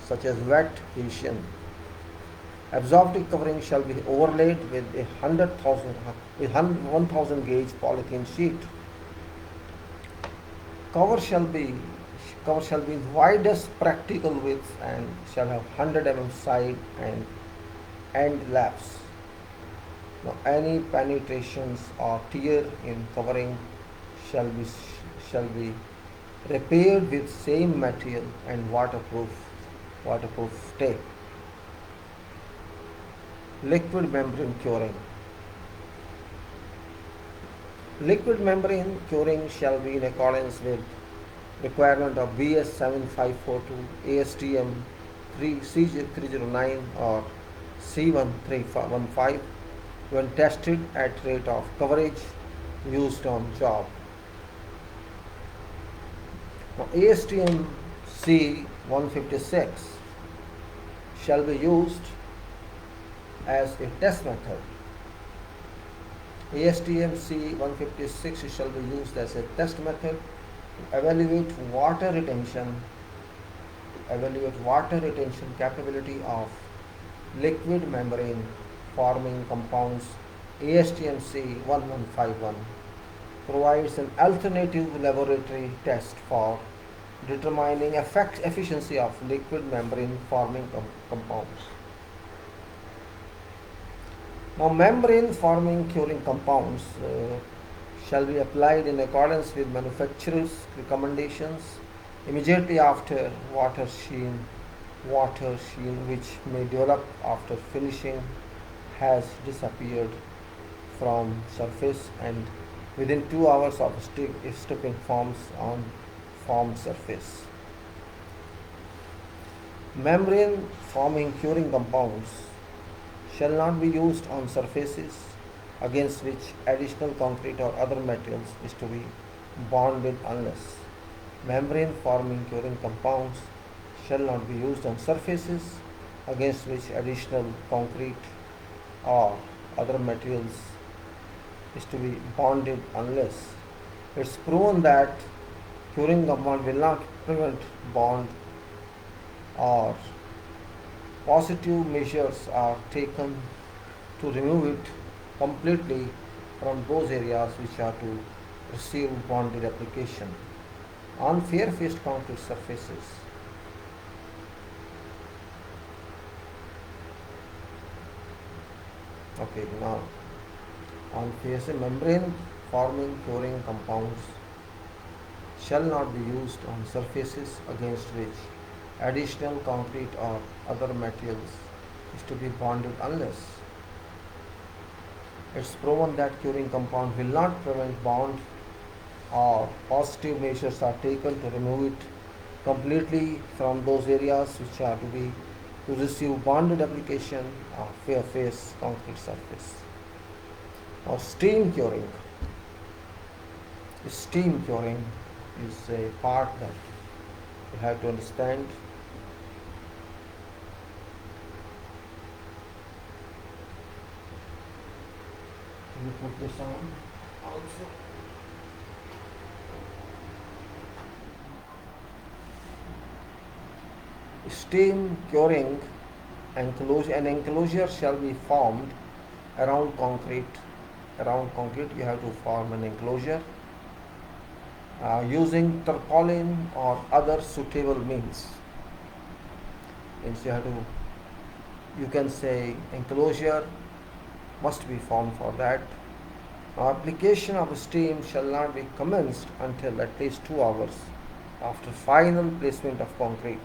Speaker 1: such as wet Hessian. Absorptive covering shall be overlaid with 1000 gauge polythene sheet. Cover shall be widest practical width and shall have 100 mm side and end laps. Now, any penetrations or tear in covering shall be repaired with same material and waterproof tape. Liquid membrane curing. Liquid membrane curing shall be in accordance with requirement of BS 7542, ASTM 309 or C1315 when tested at rate of coverage used on job. Now ASTM C156 shall be used as a test method. ASTM C156 shall be used as a test method to evaluate water retention capability of liquid membrane forming compounds. ASTM C1151 provides an alternative laboratory test for determining efficiency of liquid membrane forming compounds. Now, membrane forming curing compounds shall be applied in accordance with manufacturer's recommendations immediately after water sheen which may develop after finishing has disappeared from surface and within 2 hours of stripping forms on formed surface. Membrane forming curing compounds shall not be used on surfaces against which additional concrete or other materials is to be bonded unless membrane forming curing compounds shall not be used on surfaces against which additional concrete or other materials is to be bonded unless it's proven that curing compound will not prevent bond or positive measures are taken to remove it completely from those areas which are to receive bonded application on fair-faced concrete surfaces. Okay, now on face membrane forming curing compounds shall not be used on surfaces against which additional concrete or other materials is to be bonded unless it's proven that curing compound will not prevent bond or positive measures are taken to remove it completely from those areas which are to receive bonded application of fair face concrete surface. Now steam curing. Steam curing is a part that you have to understand. You put this on also. Steam curing enclosure, an enclosure shall be formed around concrete. Around concrete you have to form an enclosure using tarpaulin or other suitable means. Means you can say enclosure must be formed for that. Application of steam shall not be commenced until at least 2 hours after final placement of concrete.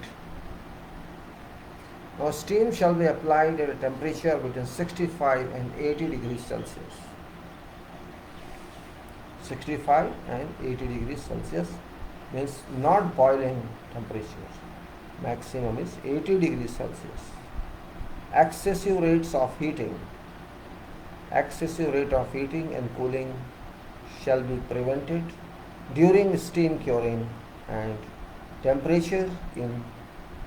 Speaker 1: Now steam shall be applied at a temperature between 65 and 80 degrees Celsius. 65 and 80 degrees Celsius means not boiling temperature. Maximum is 80 degrees Celsius. Excessive rate of heating and cooling shall be prevented during steam curing, and temperature in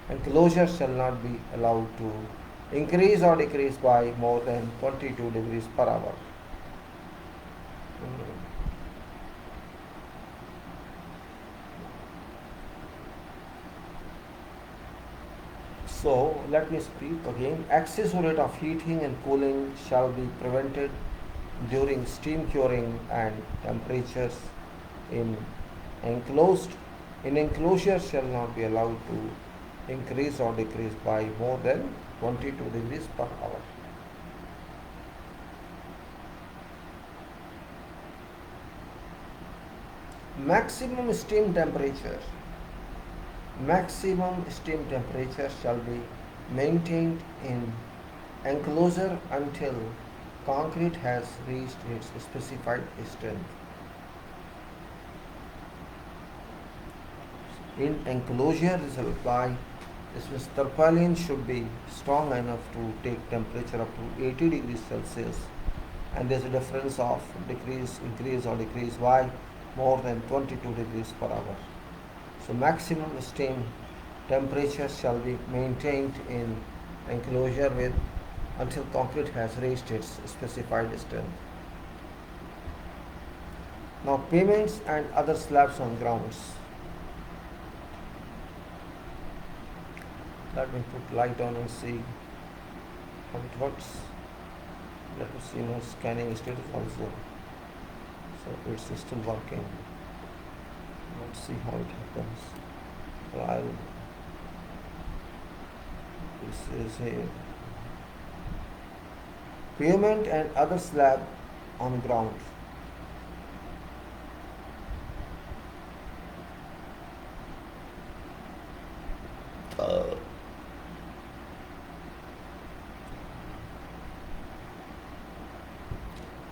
Speaker 1: enclosure shall not be allowed to increase or decrease by more than 22 degrees per hour. So let me speak again. Excessive rate of heating and cooling shall be prevented during steam curing, and temperatures in enclosure shall not be allowed to increase or decrease by more than 22 degrees per hour. Maximum steam temperature shall be maintained in enclosure until concrete has reached its specified strength. In enclosure is applied, this means tarpaulin should be strong enough to take temperature up to 80 degrees Celsius, and there is a difference of increase or decrease by more than 22 degrees per hour. So maximum steam temperature shall be maintained in enclosure with until concrete has reached its specified strength. Now pavements and other slabs on grounds. Let me put light on and see how it works. Let me see now scanning status also. So it's still working. Let's see how it happens. So this is a pavement and other slab on ground.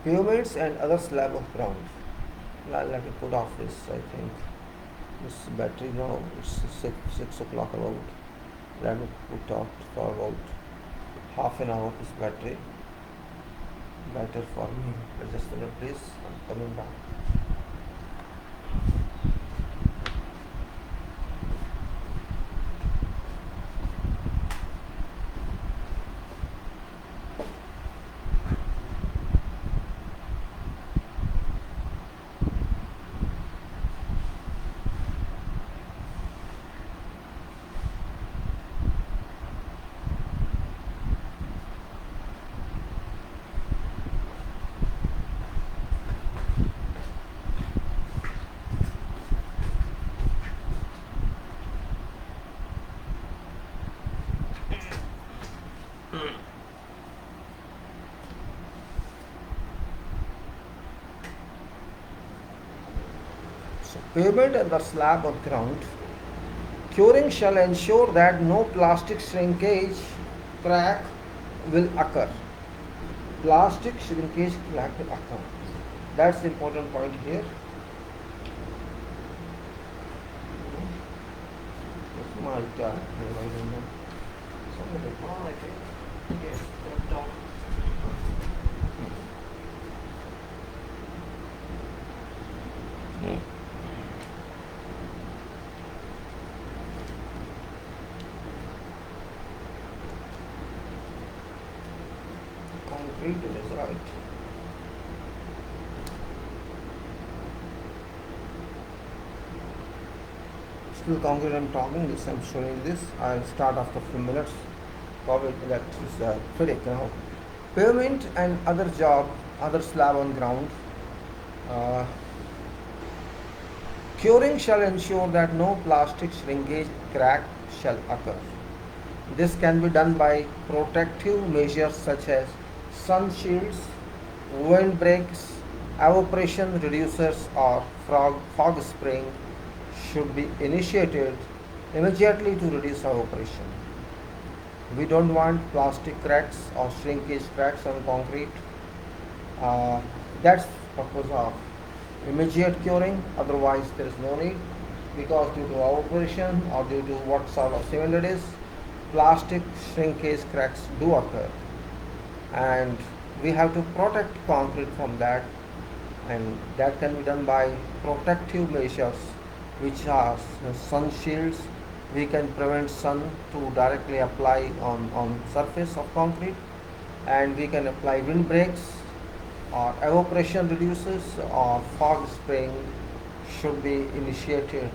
Speaker 1: Pavements and other slab of ground. Let me put off this, I think. This battery now, it's 6 o'clock about. Let me put off for about half an hour this battery. Better for me. Just a minute please, I'm coming back. So pavement and the slab on ground. Curing shall ensure that no plastic shrinkage crack will occur. Plastic shrinkage crack will occur. That's the important point here. I don't know. Somebody, I think. Yes, down. Concrete is right. Still concrete I'm talking, this I'm showing this. I'll start after a few minutes. Probably that is FIDIC now. Pavement and other slab on ground. Curing shall ensure that no plastic shrinkage crack shall occur. This can be done by protective measures such as sun shields, wind breaks, evaporation reducers or fog spraying should be initiated immediately to reduce evaporation. We don't want plastic cracks or shrinkage cracks on concrete. That's purpose of immediate curing, otherwise there is no need, because due to evaporation or due to what sort of cement it is, plastic shrinkage cracks do occur, and we have to protect concrete from that, and that can be done by protective measures which are sun shields. We can prevent sun to directly apply on surface of concrete, and we can apply wind breaks or evaporation reducers or fog spraying should be initiated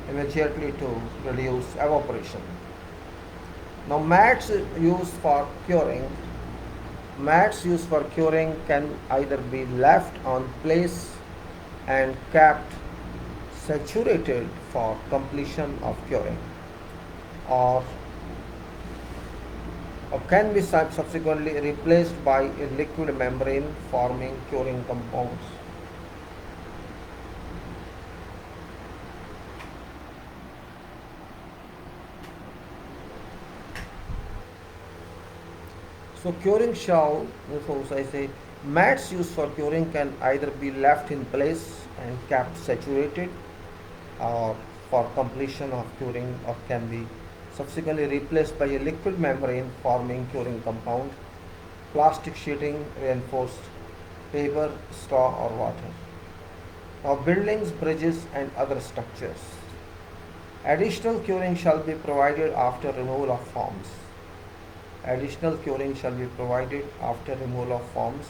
Speaker 1: immediately to reduce evaporation. Now mats used for curing. Mats used for curing can either be left on place and kept saturated for completion of curing, or can be subsequently replaced by a liquid membrane forming curing compounds. So curing shall, suppose I say, mats used for curing can either be left in place and kept saturated or for completion of curing, or can be subsequently replaced by a liquid membrane forming curing compound, plastic sheeting, reinforced paper, straw or water. Now buildings, bridges and other structures. Additional curing shall be provided after removal of forms. Additional curing shall be provided after removal of forms.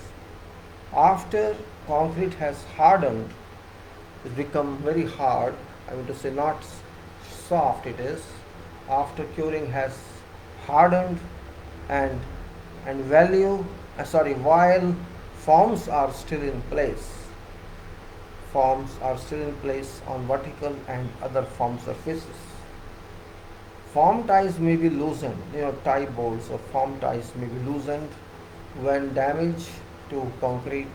Speaker 1: After concrete has hardened, it's become very hard, I mean to say not soft it is, after curing has hardened and while forms are still in place. Forms are still in place on vertical and other form surfaces. Form ties may be loosened, tie bolts or form ties may be loosened when damage to concrete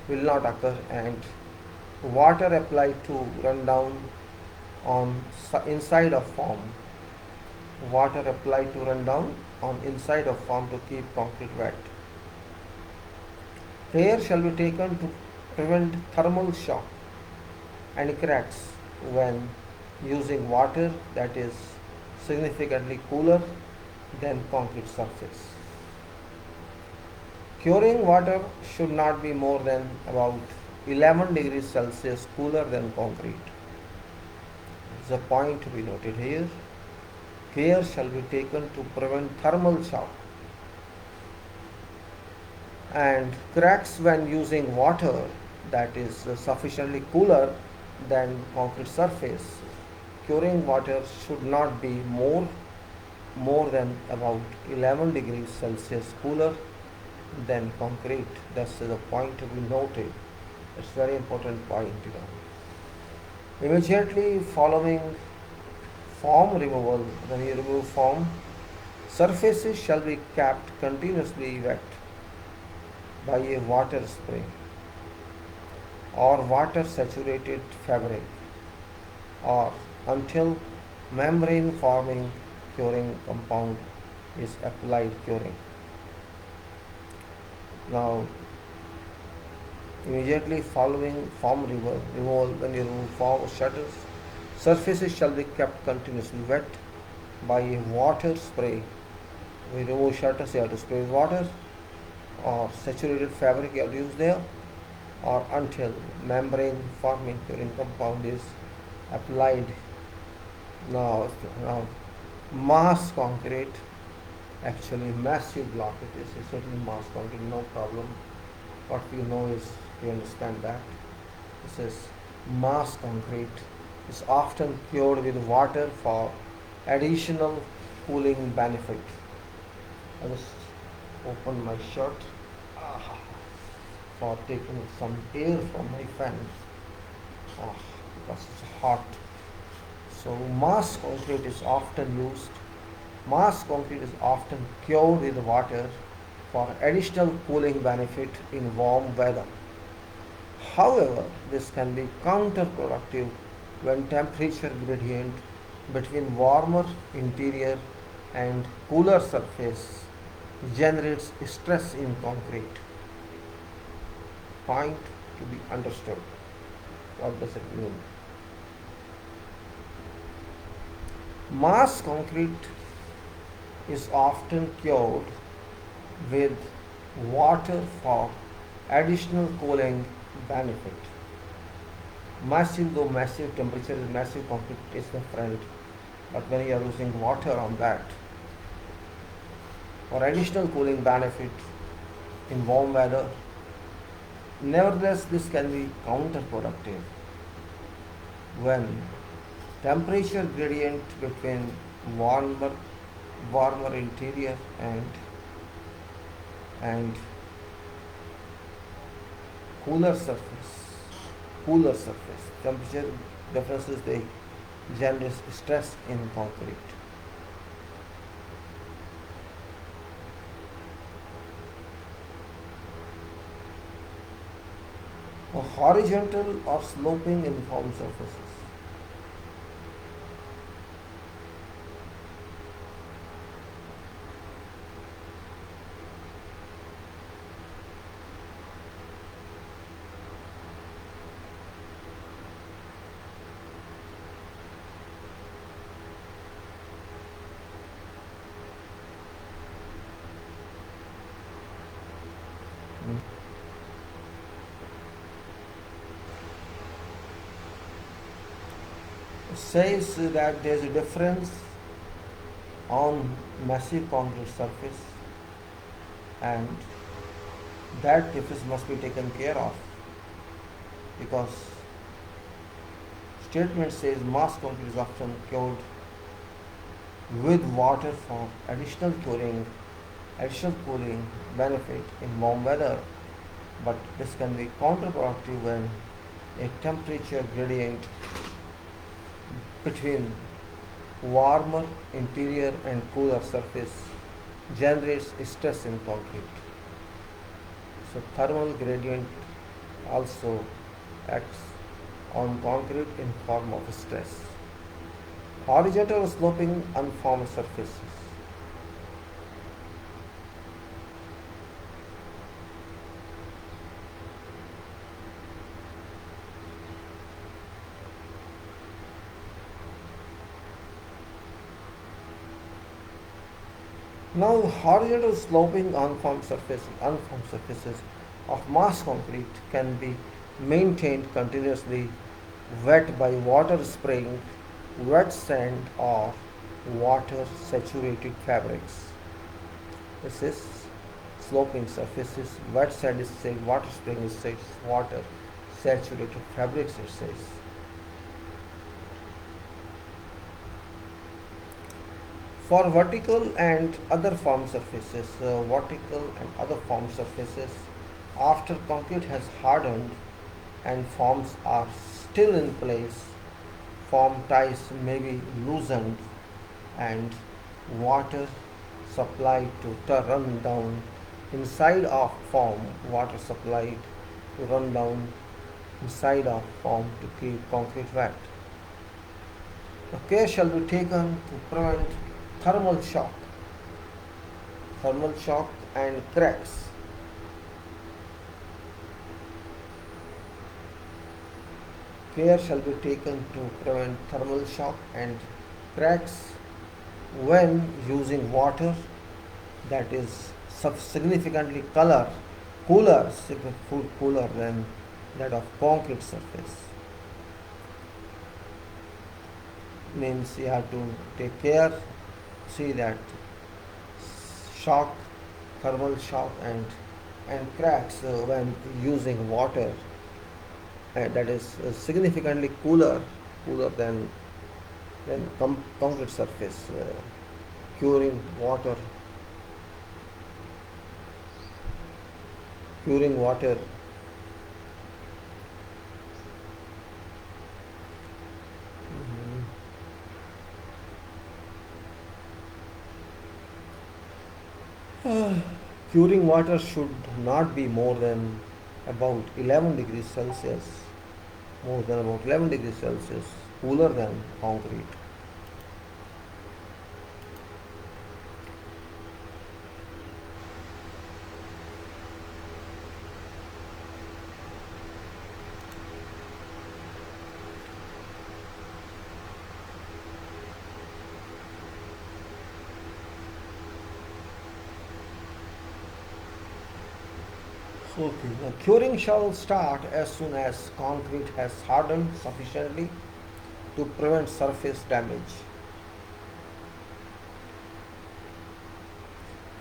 Speaker 1: will not occur and water applied to run down on inside of form. Water applied to run down on inside of form to keep concrete wet. Care shall be taken to prevent thermal shock and cracks when using water that is significantly cooler than concrete surface. Curing water should not be more than about 11 degrees Celsius cooler than concrete. It's a point to be noted here. Care shall be taken to prevent thermal shock and cracks when using water that is sufficiently cooler than concrete surface. Curing water should not be more than about 11 degrees Celsius cooler than concrete. That's the point to be noted. It's very important point. Immediately following form removal, when you remove form, surfaces shall be kept continuously wet by a water spray or water saturated fabric or until membrane forming curing compound is applied curing. Now, immediately following form removal, when you remove form shutters, surfaces shall be kept continuously wet by a water spray. We remove shutters, you have to spray with water or saturated fabric you have to use there or until membrane forming curing compound is applied. Now mass concrete, actually massive block it is certainly mass concrete, no problem. What we know is we understand that this is mass concrete is often cured with water for additional cooling benefit. I just open my shirt for taking some air from my fan because it's hot. So mass concrete is often used. Mass concrete is often cured with water for additional cooling benefit in warm weather. However, this can be counterproductive when temperature gradient between warmer interior and cooler surface generates stress in concrete. Point to be understood. What does it mean? Mass concrete is often cured with water for additional cooling benefit. Massive, though massive temperature is massive concrete is different, but when you are using water on that for additional cooling benefit in warm weather, nevertheless this can be counterproductive when temperature gradient between warmer interior and cooler surface temperature differences, they generate stress in concrete. Horizontal or sloping uniform surfaces. says that there is a difference on massive concrete surface, and that difference must be taken care of, because statement says mass concrete is often cured with water for additional cooling benefit in warm weather, but this can be counterproductive when a temperature gradient between warmer interior and cooler surface generates stress in concrete. So thermal gradient also acts on concrete in form of stress. Horizontal sloping unformed surfaces. Now, horizontal sloping unformed surfaces of mass concrete can be maintained continuously wet by water spraying, wet sand, or water saturated fabrics. This is sloping surfaces. Wet sand is said, water spraying is said, water saturated fabrics it says. For vertical and other formed surfaces, after concrete has hardened and forms are still in place, form ties may be loosened and water supplied to run down inside of form, water supplied to run down inside of form to keep concrete wet. The care shall be taken to prevent thermal shock, and cracks. Care shall be taken to prevent thermal shock and cracks when using water that is significantly cooler than that of concrete surface. Means you have to take care, see that thermal shock and cracks when using water that is significantly cooler than concrete surface, curing water curing water should not be more than about 11 degrees Celsius, cooler than concrete. Okay. Now, curing shall start as soon as concrete has hardened sufficiently to prevent surface damage.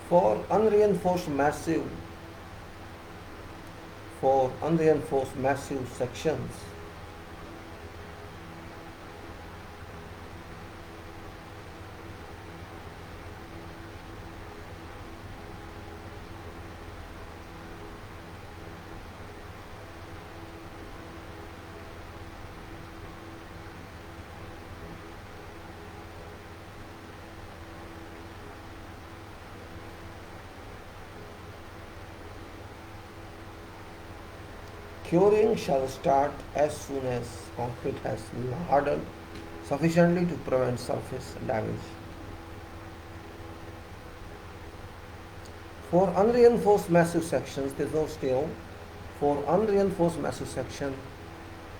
Speaker 1: For unreinforced massive sections, curing shall start as soon as concrete has hardened sufficiently to prevent surface damage. For unreinforced massive sections, there is no steel. For unreinforced massive section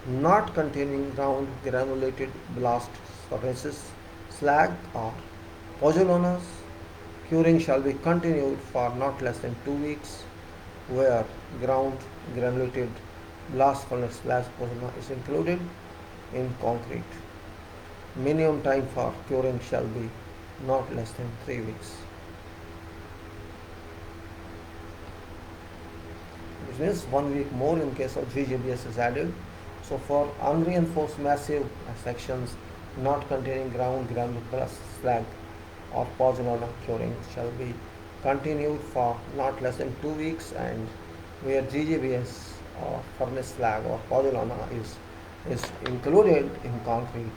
Speaker 1: not containing round granulated blast furnaces, slag or pozzolas, curing shall be continued for not less than 2 weeks, where ground granulated blast furnace slag pozzola is included in concrete. Minimum time for curing shall be not less than 3 weeks. Which means 1 week more in case of GGBS is added. So for unreinforced massive sections not containing ground granule slag or pozzolana, curing shall be continued for not less than 2 weeks, and where GGBS or furnace slag or pozzolana is included in concrete,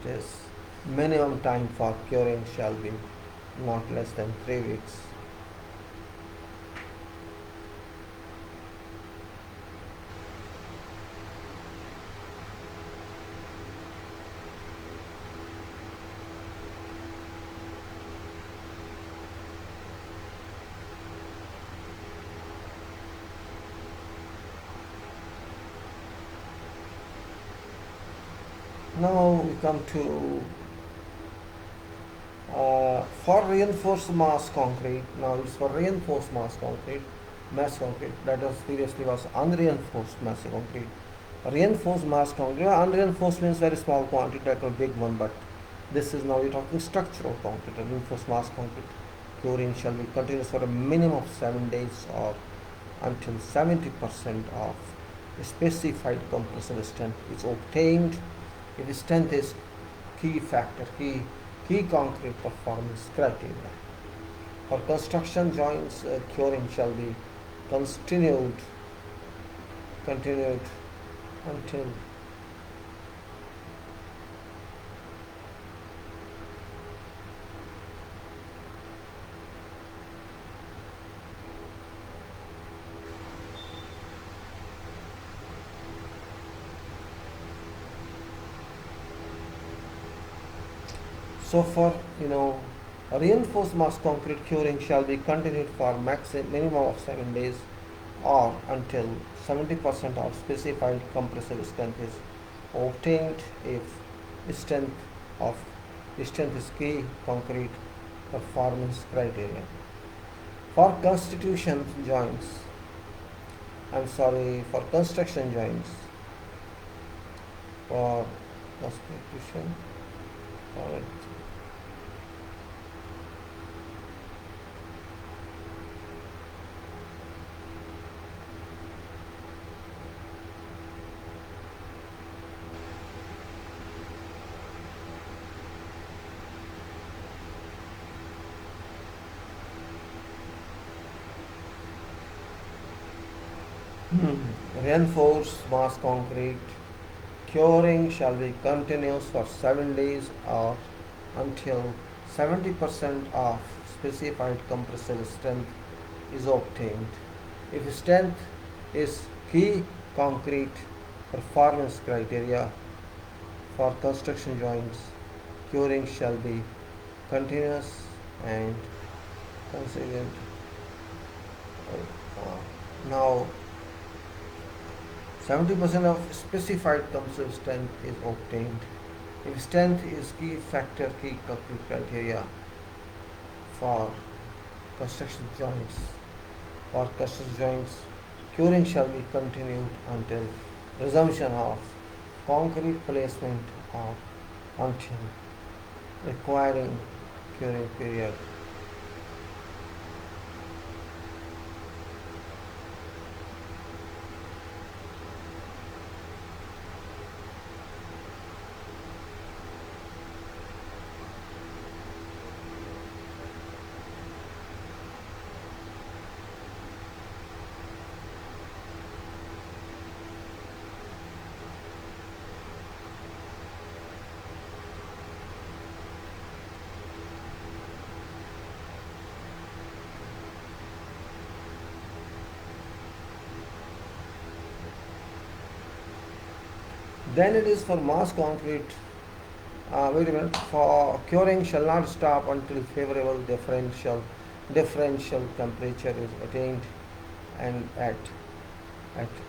Speaker 1: this minimum time for curing shall be not less than 3 weeks. Now we come to for reinforced mass concrete. Now it's for reinforced mass concrete. That was previously was unreinforced mass concrete. Reinforced mass concrete. Unreinforced means very small quantity, like a big one, but this is now we're talking structural concrete. Reinforced mass concrete curing shall be continuous for a minimum of 7 days or until 70% of specified compressive strength is obtained. If strength is key factor, key concrete performance criteria. For construction joints, curing shall be continued until so for reinforced mass concrete curing shall be continued for minimum of 7 days or until 70% of specified compressive strength is obtained if strength is key concrete performance criteria. For construction joints, for construction joints, for construction, alright. Reinforced mass concrete curing shall be continuous for 7 days or until 70% of specified compressive strength is obtained. If strength is key concrete performance criteria for construction joints, curing shall be continuous and consistent. Now 70% of specified compressive strength is obtained. If strength is key factor, key concrete criteria for construction joints, curing shall be continued until resumption of concrete placement or until requiring curing period. Then it is for mass concrete. Wait a minute. For curing shall not stop until favorable differential temperature is attained and at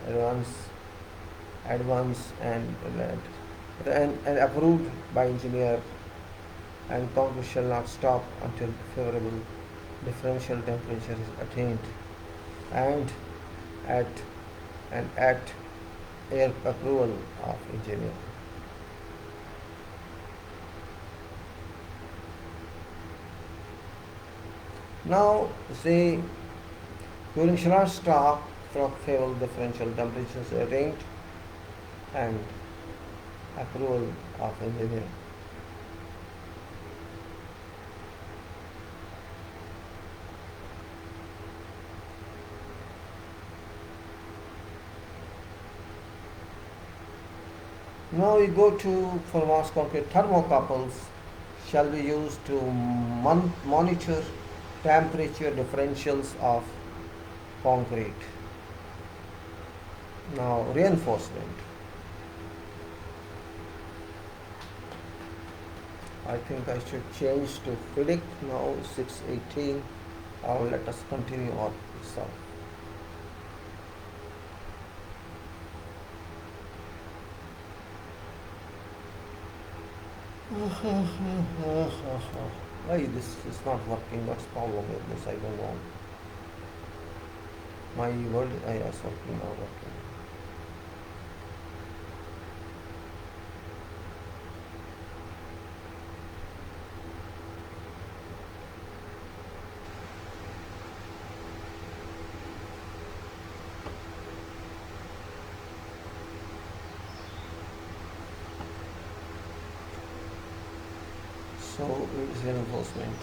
Speaker 1: advance and approved by engineer, and concrete shall not stop until favorable differential temperature is attained and at air approval of engineer. Now, say during Shiraz stop, truck fuel differential temperatures arranged and approval of engineer. Now we go to for mass concrete thermocouples shall be used to monitor temperature differentials of concrete. Now reinforcement. I think I should change to FIDIC now 618. Let us continue on itself. Why this is not working? What's problem with this? I don't know. My word is working now. Working. So it is reinforcement.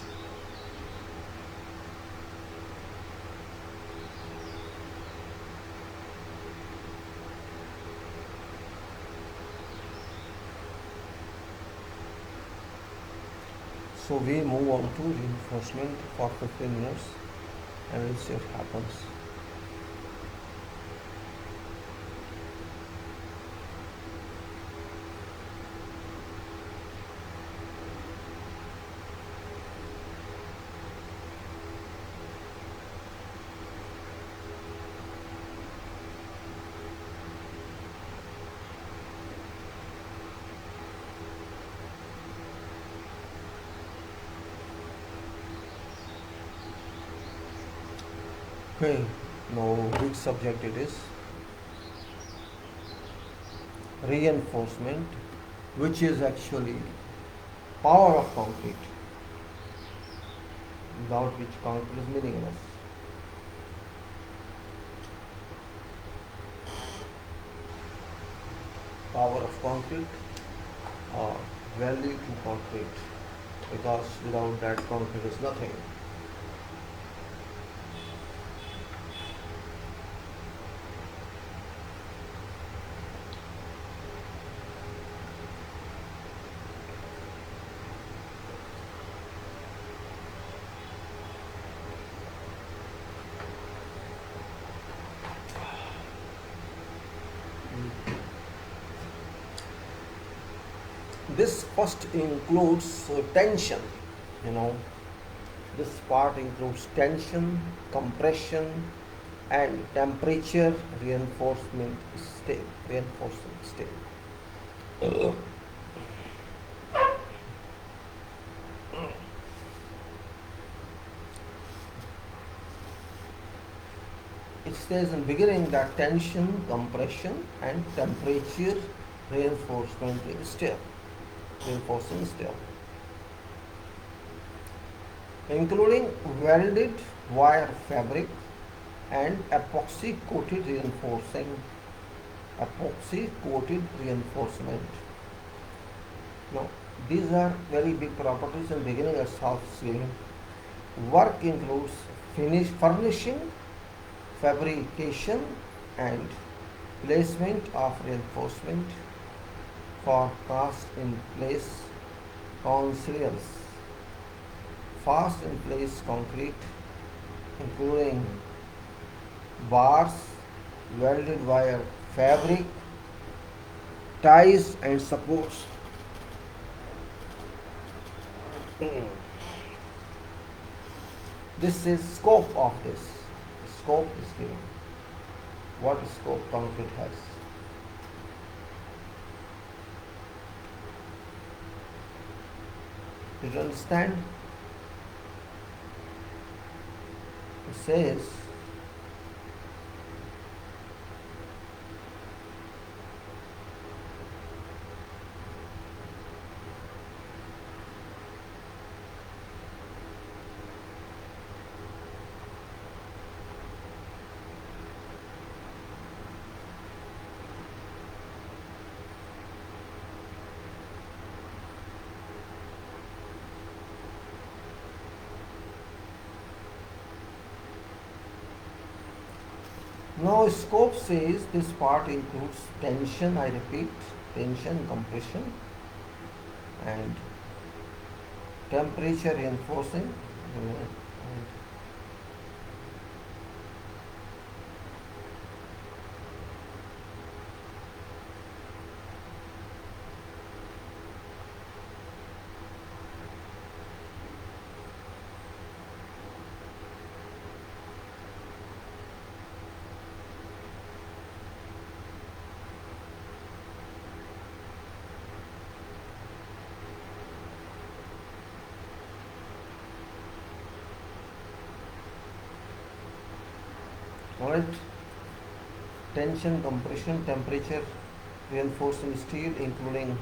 Speaker 1: So we move on to reinforcement for 15 minutes and we'll see what happens. Okay, now which subject it is? Reinforcement, which is actually power of concrete, without which concrete is meaningless. Power of concrete or value to concrete, because without that concrete is nothing. This first includes tension, you know. This part includes tension, compression, and temperature reinforcement state. Reinforcement state. It says in beginning that tension, compression, and temperature reinforcement step. Reinforcing step, including welded wire fabric and epoxy coated reinforcement. Now, these are very big properties in beginning as soft ceiling. Work includes furnishing, fabrication, and placement of reinforcement for cast in place concealers, fast in place concrete, including bars, welded wire fabric, ties and supports. This is scope of this. The scope is given. What scope concrete has? Did you understand? It says Now scope says this part includes tension, I repeat, tension, compression and temperature reinforcing. Alright, tension, compression, temperature reinforcing steel including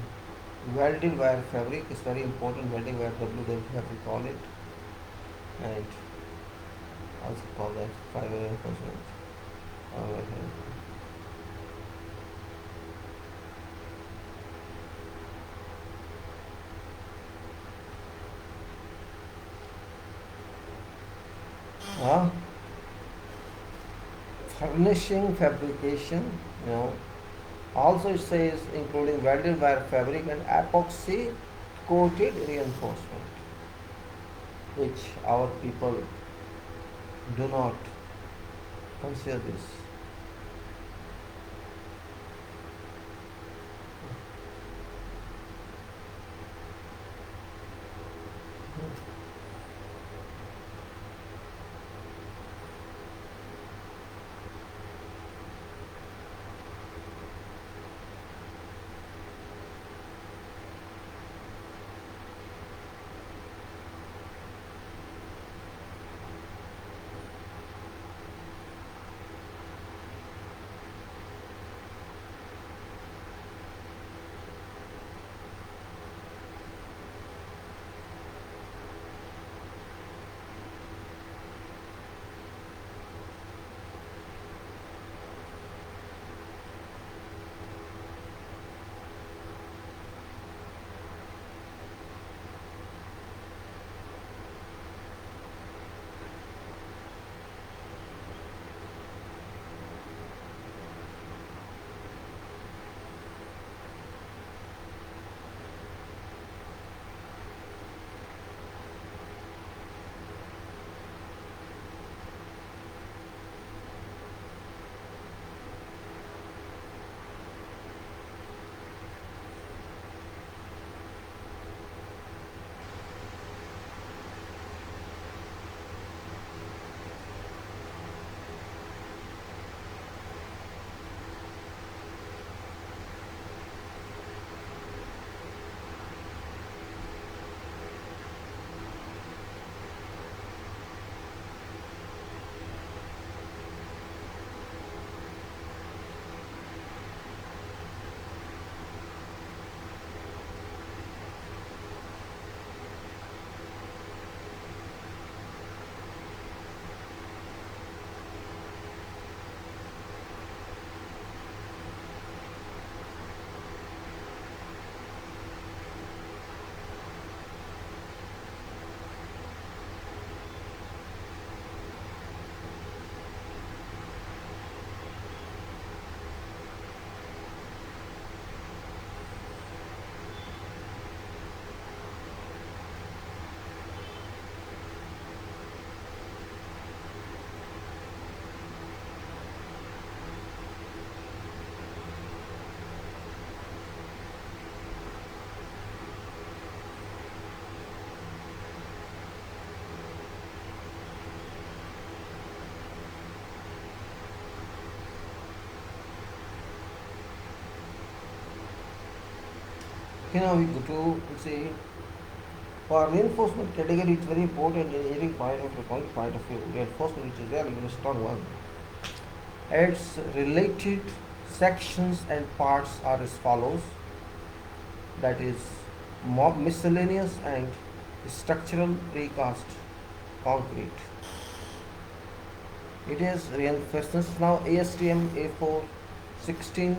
Speaker 1: welded wire fabric is very important, welding wire WWF we call it, and also call that fiber reinforcement. Uh, Furnishing fabrication, also it says including welded wire fabric and epoxy coated reinforcement, which our people do not consider this. Okay, now we go to see for reinforcement category, it's very important in engineering point of view. Reinforcement, which is really very strong one. Its related sections and parts are as follows. That is miscellaneous and structural precast concrete. It is reinforcements now ASTM A416,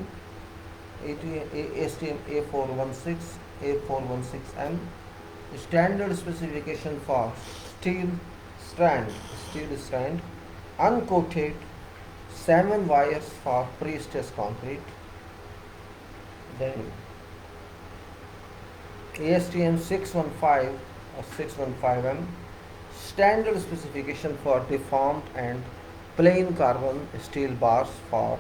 Speaker 1: ASTM A416, A416M. Standard specification for steel strand, uncoated 7 wires for pre-stressed concrete. Then ASTM 615 or 615M, standard specification for deformed and plain carbon steel bars for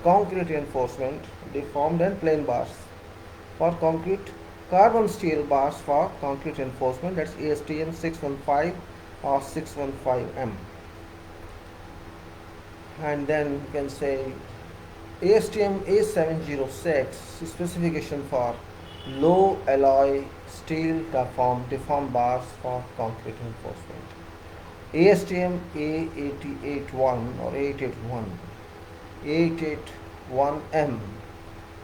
Speaker 1: concrete reinforcement, deformed and plain bars for concrete, carbon steel bars for concrete reinforcement, that's ASTM 615 or 615M. And then you can say ASTM A706 specification for low alloy steel deformed bars for concrete reinforcement. ASTM A881 or 881M,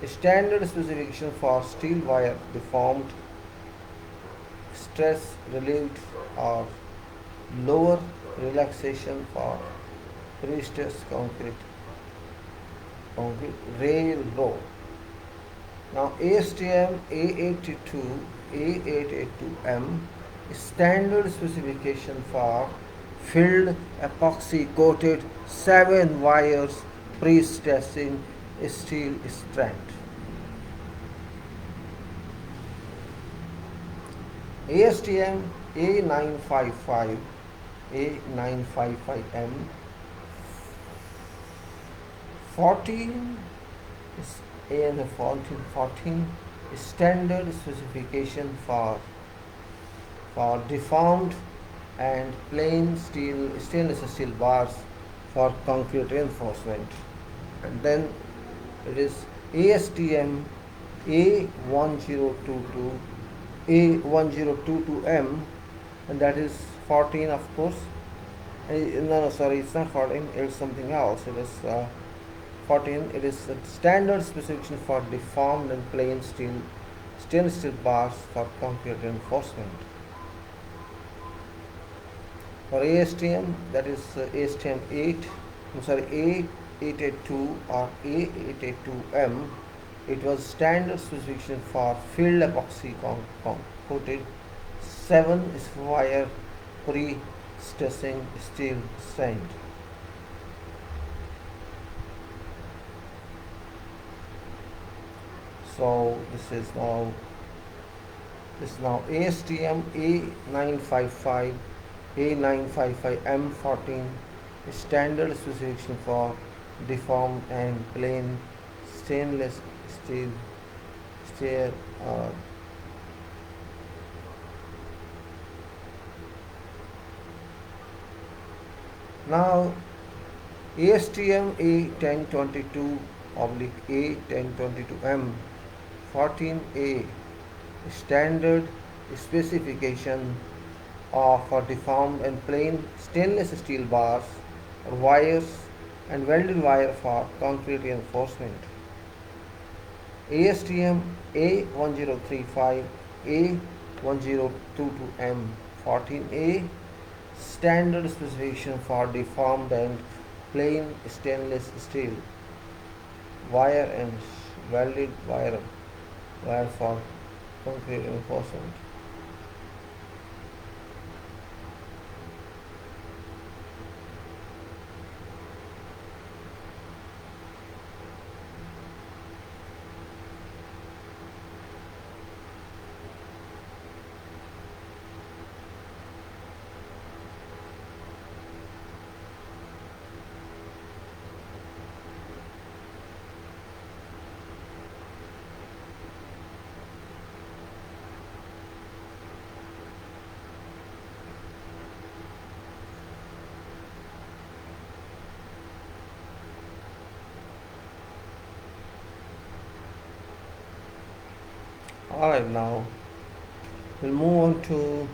Speaker 1: standard specification for steel wire deformed, stress relieved or lower relaxation for pre-stressed concrete railroad. Now ASTM A882M, standard specification for filled epoxy coated 7 wires pre-stressing steel strand. ASTM A955M 14 is AN 14 standard specification for deformed and plain stainless steel bars for concrete reinforcement. And then it is ASTM A1022M, and that is 14, of course. No, sorry, it's not 14, it's something else. It is 14. It is a standard specification for deformed and plain stainless steel bars for concrete reinforcement. For ASTM, that is ASTM A882 or A882M, it was standard specification for filled epoxy coated 7 wire pre-stressing steel strand. So this is now ASTM A955M14, standard specification for deformed and plain stainless steel stair. Now ASTM A1022/A1022M 14A, standard specification for deformed and plain stainless steel bars or wires and welded wire for concrete reinforcement. ASTM A1035/A1022M 14A, standard specification for deformed and plain stainless steel wire and welded wire for concrete reinforcement. Alright, now we'll move on to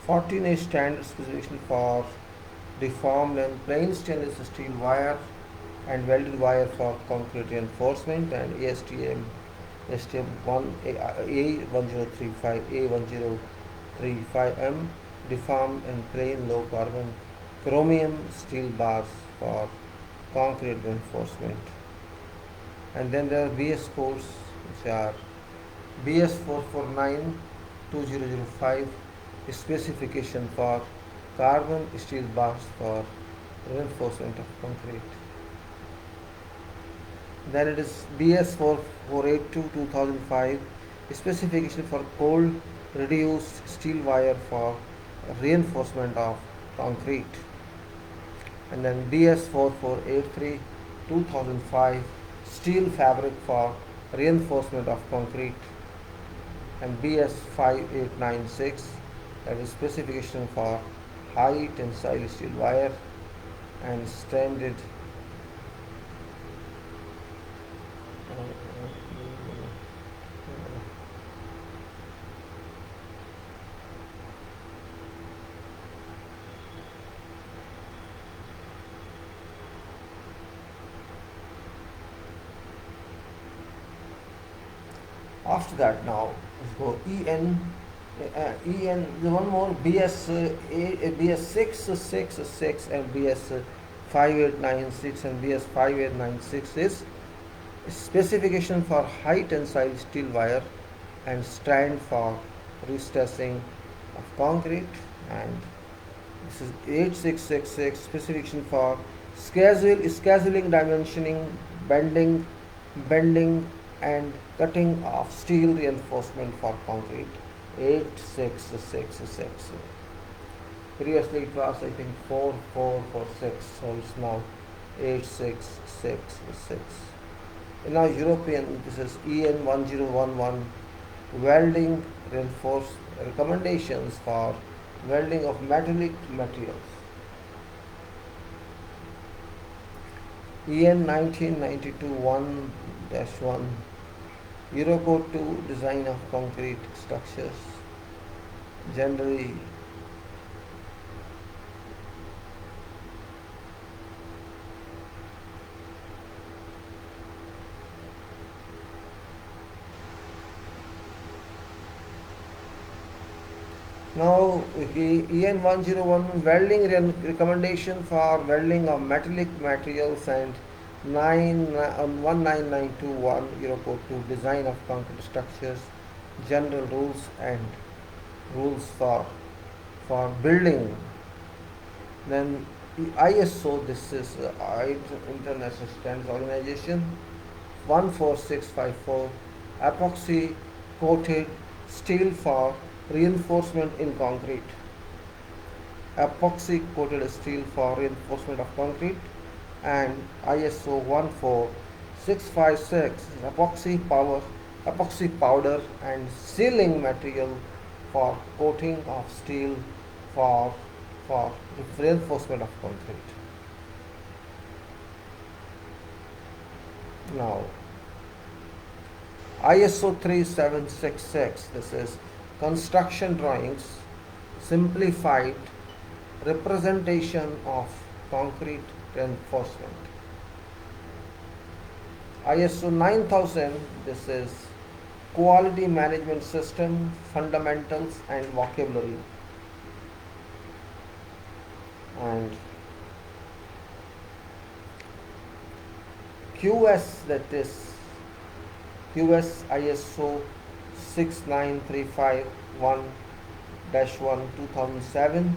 Speaker 1: 14A, standard specification for deformed and plain stainless steel wire and welded wire for concrete reinforcement, and ASTM A1035/A1035M, deformed and plain low carbon chromium steel bars for concrete reinforcement. And then there are BS codes, which are BS 449-2005, specification for carbon steel bars for reinforcement of concrete. Then it is BS 4482 2005 specification for cold reduced steel wire for reinforcement of concrete. And then BS 4483 2005 steel fabric for reinforcement of concrete. And BS 5896, that is specification for high tensile steel wire and stranded after that. Now let's go the one more BS 666 and BS 5896 and BS 5896 is specification for high tensile steel wire and strand for restressing of concrete. And this is 8666 specification for scheduling, dimensioning, bending and cutting of steel reinforcement for concrete. 8666. Previously it was, I think, 4446, so it's now 8666. In our European, this is EN 1011 welding reinforced recommendations for welding of metallic materials. EN 1992 1-1 Eurocode 2 design of concrete structures. Generally now EN 101 welding recommendation for welding of metallic materials and 19921 Eurocode 2 design of concrete structures, general rules and rules for building. Then ISO, this is International Standards Organization 14654 epoxy coated steel for reinforcement in concrete. Epoxy coated steel for reinforcement of concrete. And ISO 14656 epoxy powder and sealing material for coating of steel for reinforcement of concrete. Now ISO 3766, this is construction drawings, simplified representation of concrete reinforcement. ISO 9000, this is quality management system, fundamentals and vocabulary. And QS, that is QS ISO 69351-1 2007,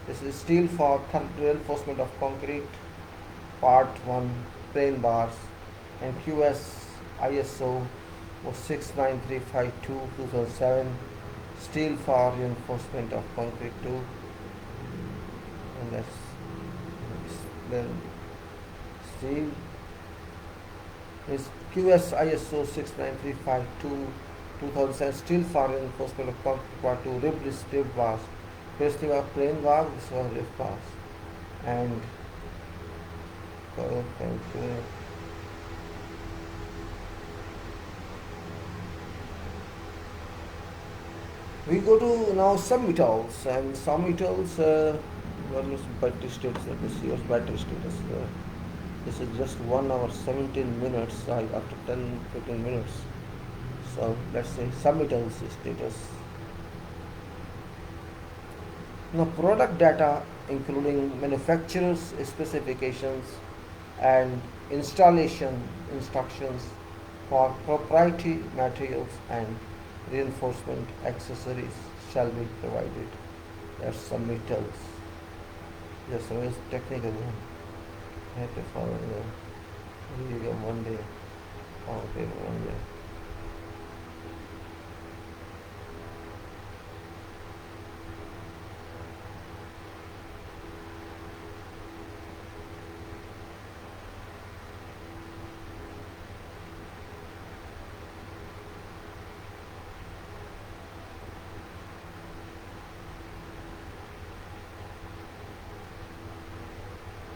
Speaker 1: this is steel for reinforcement of concrete, part 1 plain bars. And QS ISO 69352 2007, steel for reinforcement of concrete 2. And that's then steel is QS ISO 69352 2007, steel for reinforcement of concrete part 2, ribbed bars. First was plain bar, this was ribbed bars. And we go to now some metals, and some metals one is battery status. Let me see what's battery status. This is just 1 hour 17 minutes after 10-15 minutes. So let's say some metals status. Now product data including manufacturer's specifications and installation instructions for proprietary materials and reinforcement accessories shall be provided. That's some metals. Just so it's technical. I have to follow the video Monday. Okay, Monday.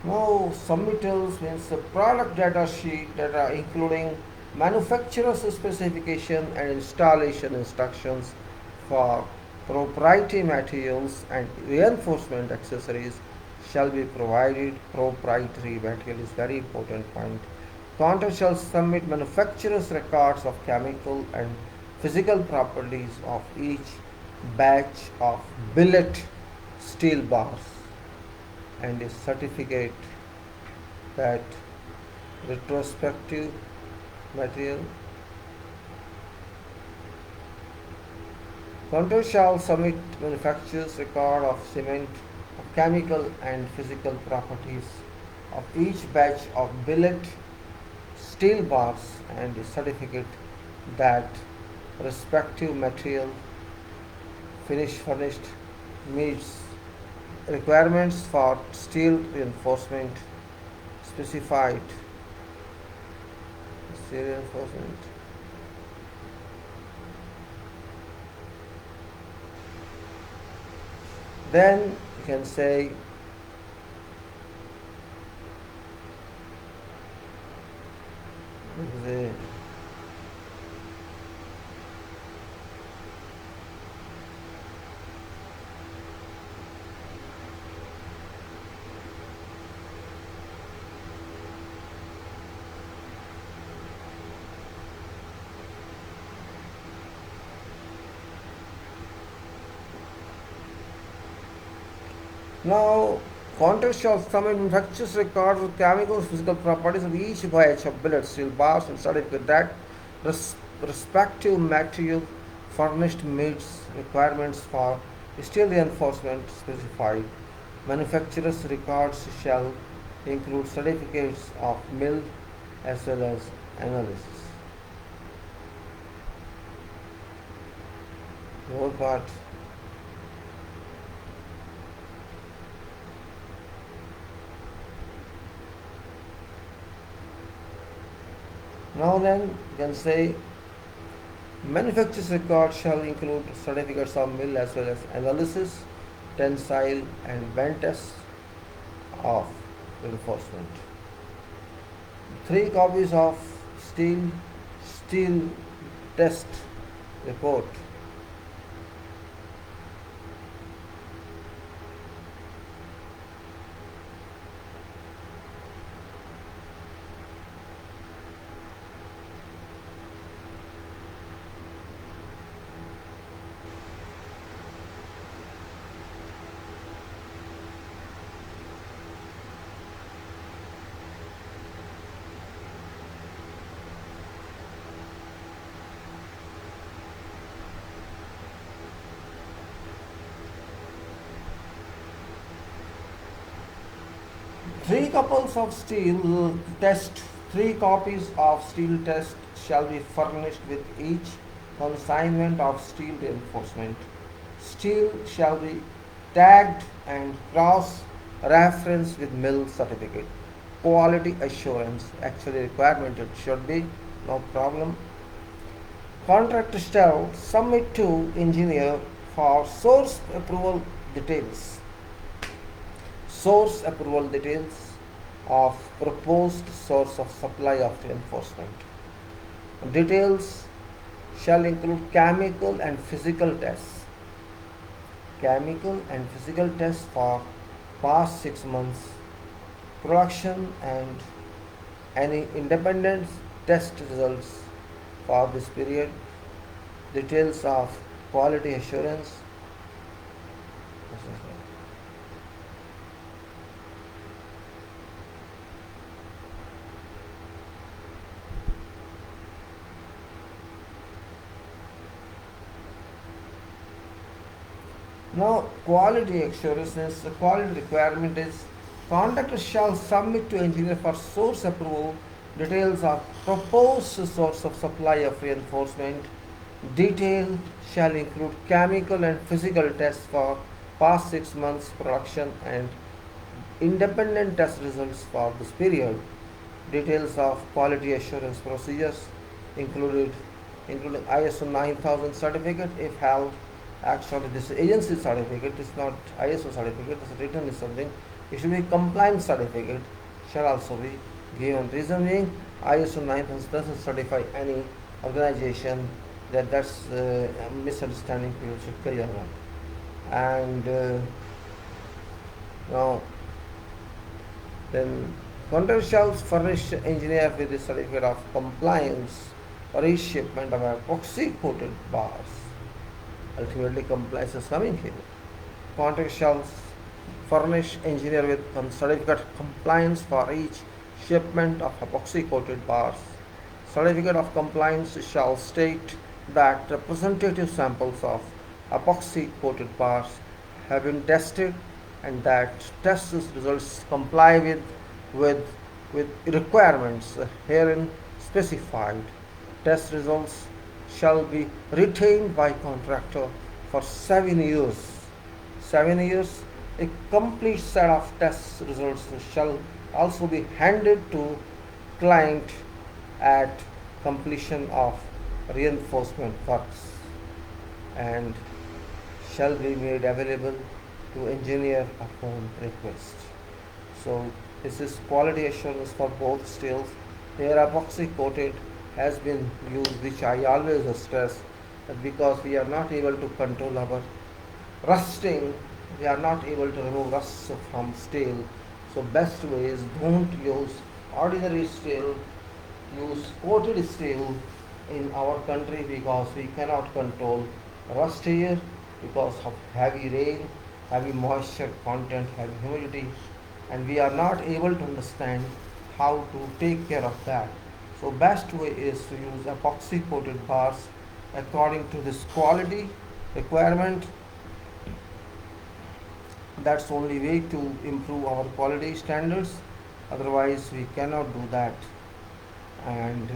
Speaker 1: Now, submittals means the product data sheet data including manufacturer's specification and installation instructions for proprietary materials and reinforcement accessories shall be provided. Proprietary material is very important point. Contract shall submit manufacturer's records of chemical and physical properties of each batch of billet steel bars and a certificate that retrospective material. Contract shall submit manufacturer's record of cement, of chemical and physical properties of each batch of billet steel bars and a certificate that respective material furnished meets requirements for steel reinforcement specified. Steel reinforcement. Then you can say the now, contract shall submit manufacturer's records with chemical and physical properties of each batch of billet steel bars and certificate that respective material furnished meets requirements for steel reinforcement specified. Manufacturer's records shall include certificates of mill as well as analysis. More part. Now then, you can say manufacturer's record shall include certificates of mill as well as analysis, tensile and bend tests of reinforcement. 3 copies of steel test report. Three couples of steel test, 3 copies of steel test shall be furnished with each consignment of steel reinforcement. Steel shall be tagged and cross-referenced with mill certificate. Quality assurance, actually requirement it should be, no problem. Contractor shall submit to engineer for source approval details. Source approval details of proposed source of supply of reinforcement. Details shall include chemical and physical tests. Chemical and physical tests for past 6 months, production and any independent test results for this period, details of quality assurance. Now, quality assurance is the quality requirement is contractor shall submit to engineer for source approval details of proposed source of supply of reinforcement. Detail shall include chemical and physical tests for past 6 months production and independent test results for this period. Details of quality assurance procedures included including ISO 9000 certificate if held. Actually, this agency certificate is not ISO certificate, this written is something. It should be compliance certificate, shall also be given. Reason being, ISO 9000 doesn't certify any organization. That's a misunderstanding people should clear on. And now, then contractor shall furnish engineer with the certificate of compliance for each shipment of epoxy coated bars. Ultimately, compliance is coming here. Contractor shall furnish engineer with certificate of compliance for each shipment of epoxy coated bars. Certificate of compliance shall state that representative samples of epoxy coated bars have been tested and that test results comply with, with requirements herein specified. Test results shall be retained by contractor for 7 years. 7 years, a complete set of test results shall also be handed to client at completion of reinforcement works and shall be made available to engineer upon request. So this is quality assurance for both steels. Here epoxy coated has been used, which I always stress that because we are not able to control our rusting, we are not able to remove rust from steel. So best way is don't use ordinary steel, use coated steel in our country because we cannot control rust here because of heavy rain, heavy moisture content, heavy humidity, and we are not able to understand how to take care of that. So best way is to use epoxy coated bars according to this quality requirement. That's only way to improve our quality standards. Otherwise, we cannot do that. And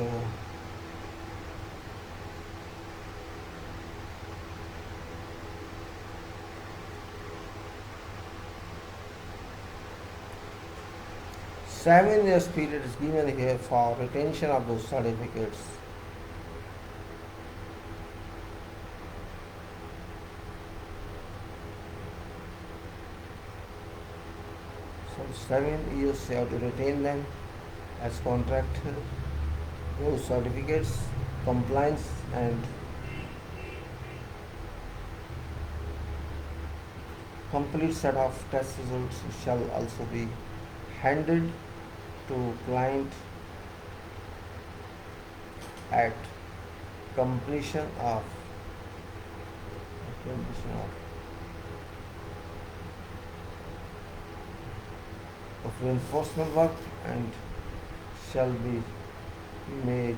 Speaker 1: 7 years period is given here for retention of those certificates. So 7 years you have to retain them as contractor, those certificates, compliance and complete set of test results shall also be handed to client at completion of reinforcement work and shall be made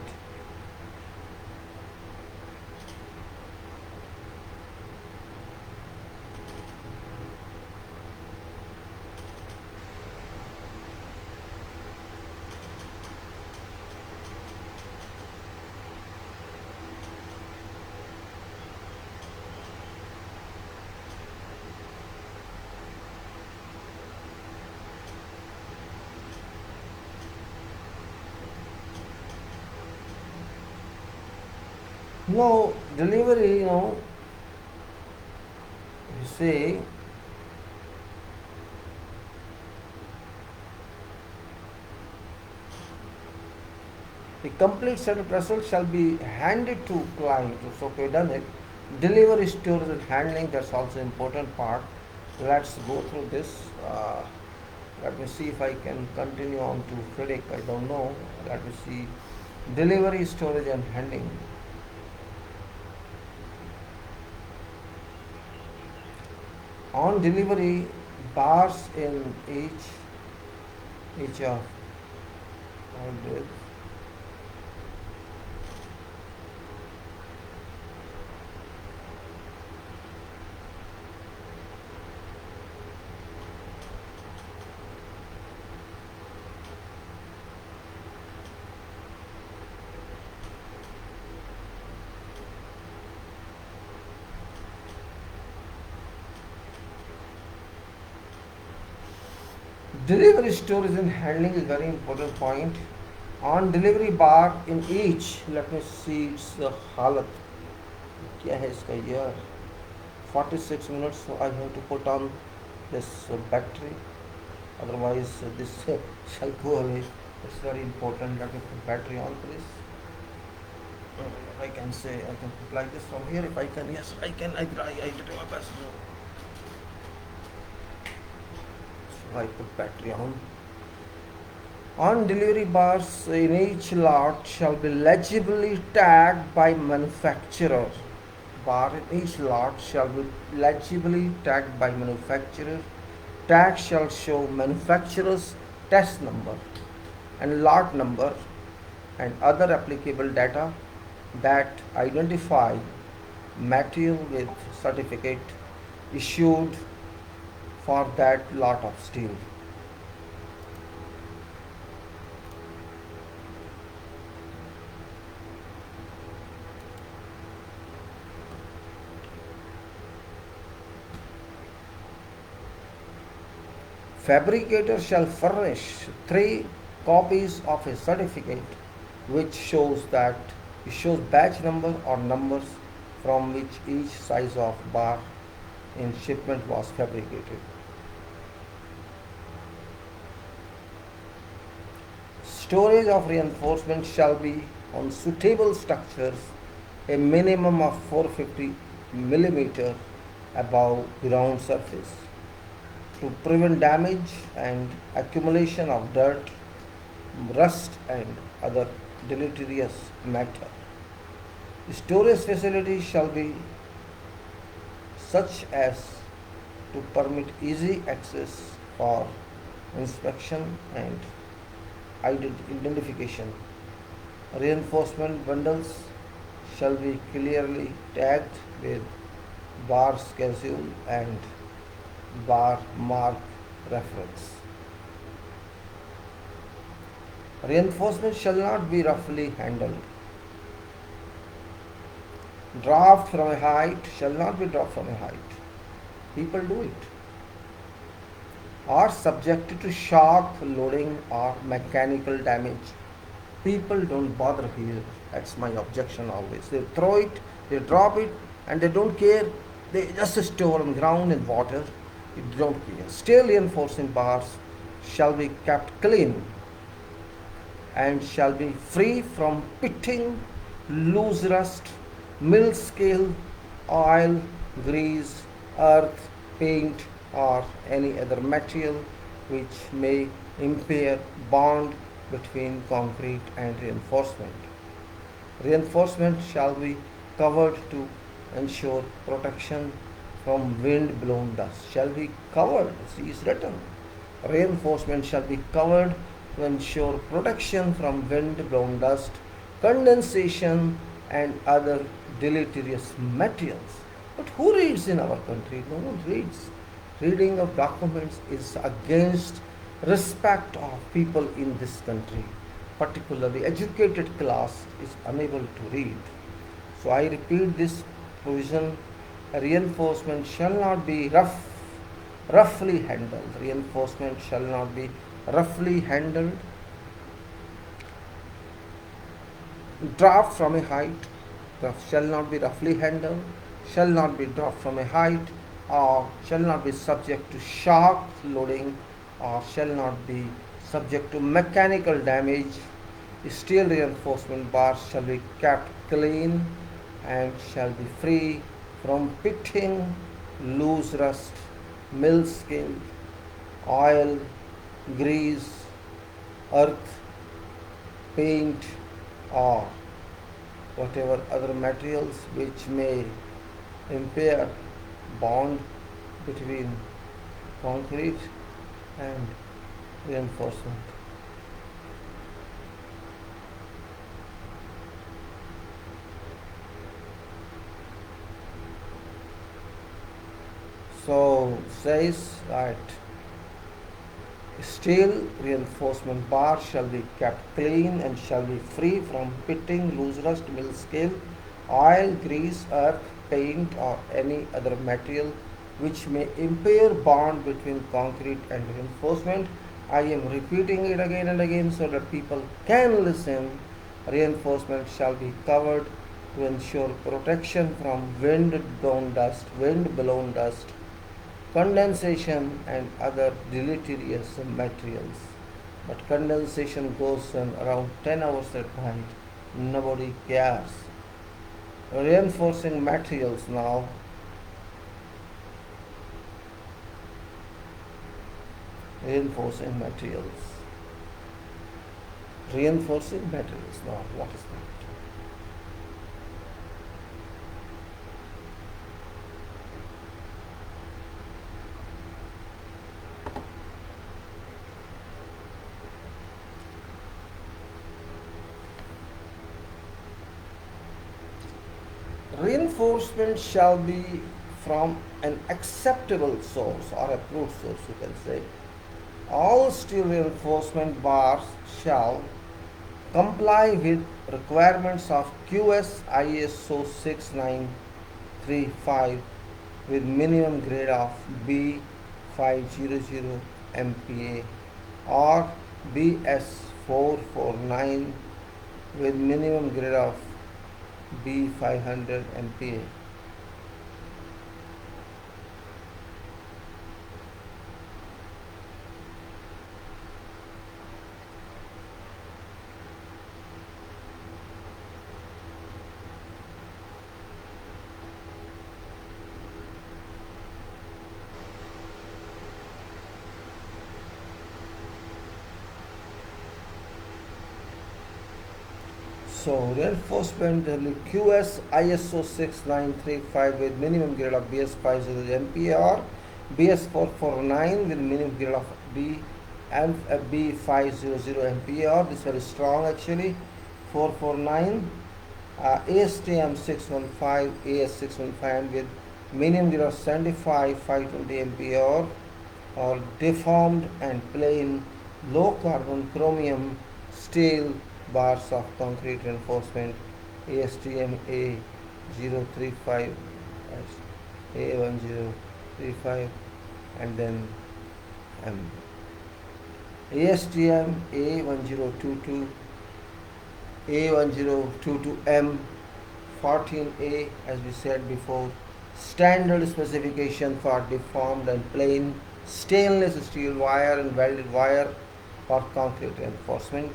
Speaker 1: no delivery, you say the complete set of results shall be handed to client. So okay, done it. Delivery, storage and handling, that's also important part. Let's go through this. Let me see if I can continue on to FIDIC. I don't know. Let me see. Delivery, storage and handling. On delivery, bars in each of all this. Delivery storage and handling is very important point. On delivery bar in each, let me see its halat. क्या है इसका year? 46 minutes, so I have to put on this battery, otherwise this shall go away. It's very important. Let me put battery on, please. I can say I can put like this from here if I can. Yes, I can. I did my best. So I put battery on. On delivery bars in each lot shall be legibly tagged by manufacturer. Bar in each lot shall be legibly tagged by manufacturer. Tag shall show manufacturer's test number and lot number and other applicable data that identify material with certificate issued for that lot of steel. Fabricator shall furnish 3 copies of a certificate which shows batch number or numbers from which each size of bar in shipment was fabricated. Storage of reinforcement shall be on suitable structures a minimum of 450 millimeter above ground surface to prevent damage and accumulation of dirt, rust and other deleterious matter. Storage facility shall be such as to permit easy access for inspection and identification. Reinforcement bundles shall be clearly tagged with bar schedule and bar mark reference. Reinforcement shall not be roughly handled. Draft from a height shall not be dropped from a height. People do it. Are subjected to shock, loading or mechanical damage. People don't bother here. That's my objection always. They throw it, they drop it, and they don't care. They just store on ground and water. They don't care. Steel reinforcing bars shall be kept clean and shall be free from pitting, loose rust, mill scale, oil, grease, earth, paint, or any other material which may impair bond between concrete and reinforcement. Reinforcement shall be covered to ensure protection from wind blown dust. Shall be covered, see is written. Reinforcement shall be covered to ensure protection from wind blown dust, condensation, and other deleterious materials. But who reads in our country? No one reads. Reading of documents is against respect of people in this country. Particularly educated class is unable to read. So I repeat this provision. Reinforcement shall not be roughly handled. Reinforcement shall not be roughly handled. Draft from a height shall not be roughly handled, shall not be dropped from a height, or shall not be subject to shock loading, or shall not be subject to mechanical damage. Steel reinforcement bars shall be kept clean and shall be free from pitting, loose rust, mill skin, oil, grease, earth, paint, or whatever other materials which may impair bond between concrete and reinforcement. So says that steel reinforcement bar shall be kept clean and shall be free from pitting, loose rust, mill scale, oil, grease, earth, paint, or any other material which may impair bond between concrete and reinforcement. I am repeating it again and again so that people can listen. Reinforcement shall be covered to ensure protection from wind blown dust, condensation, and other deleterious materials. But condensation goes on around 10 hours at night. Nobody cares. Reinforcing materials now. Reinforcing materials. Reinforcing materials now. What is that? Reinforcement shall be from an acceptable source or approved source, you can say. All steel reinforcement bars shall comply with requirements of QS ISO 6935 with minimum grade of B500 MPa or BS449 with minimum grade of B500 MPa. So reinforcement QS ISO 6935 with minimum grade of BS50 MPa or BS449 with minimum grade of B500 MPa or this is very strong actually 449 ASTM 615 AS615 with minimum grade of 75 520 MPa or deformed and plain low carbon chromium steel bars of concrete reinforcement ASTM A035 A1035 and then ASTM A1022 A1022M 14A as we said before, standard specification for deformed and plain stainless steel wire and welded wire for concrete reinforcement.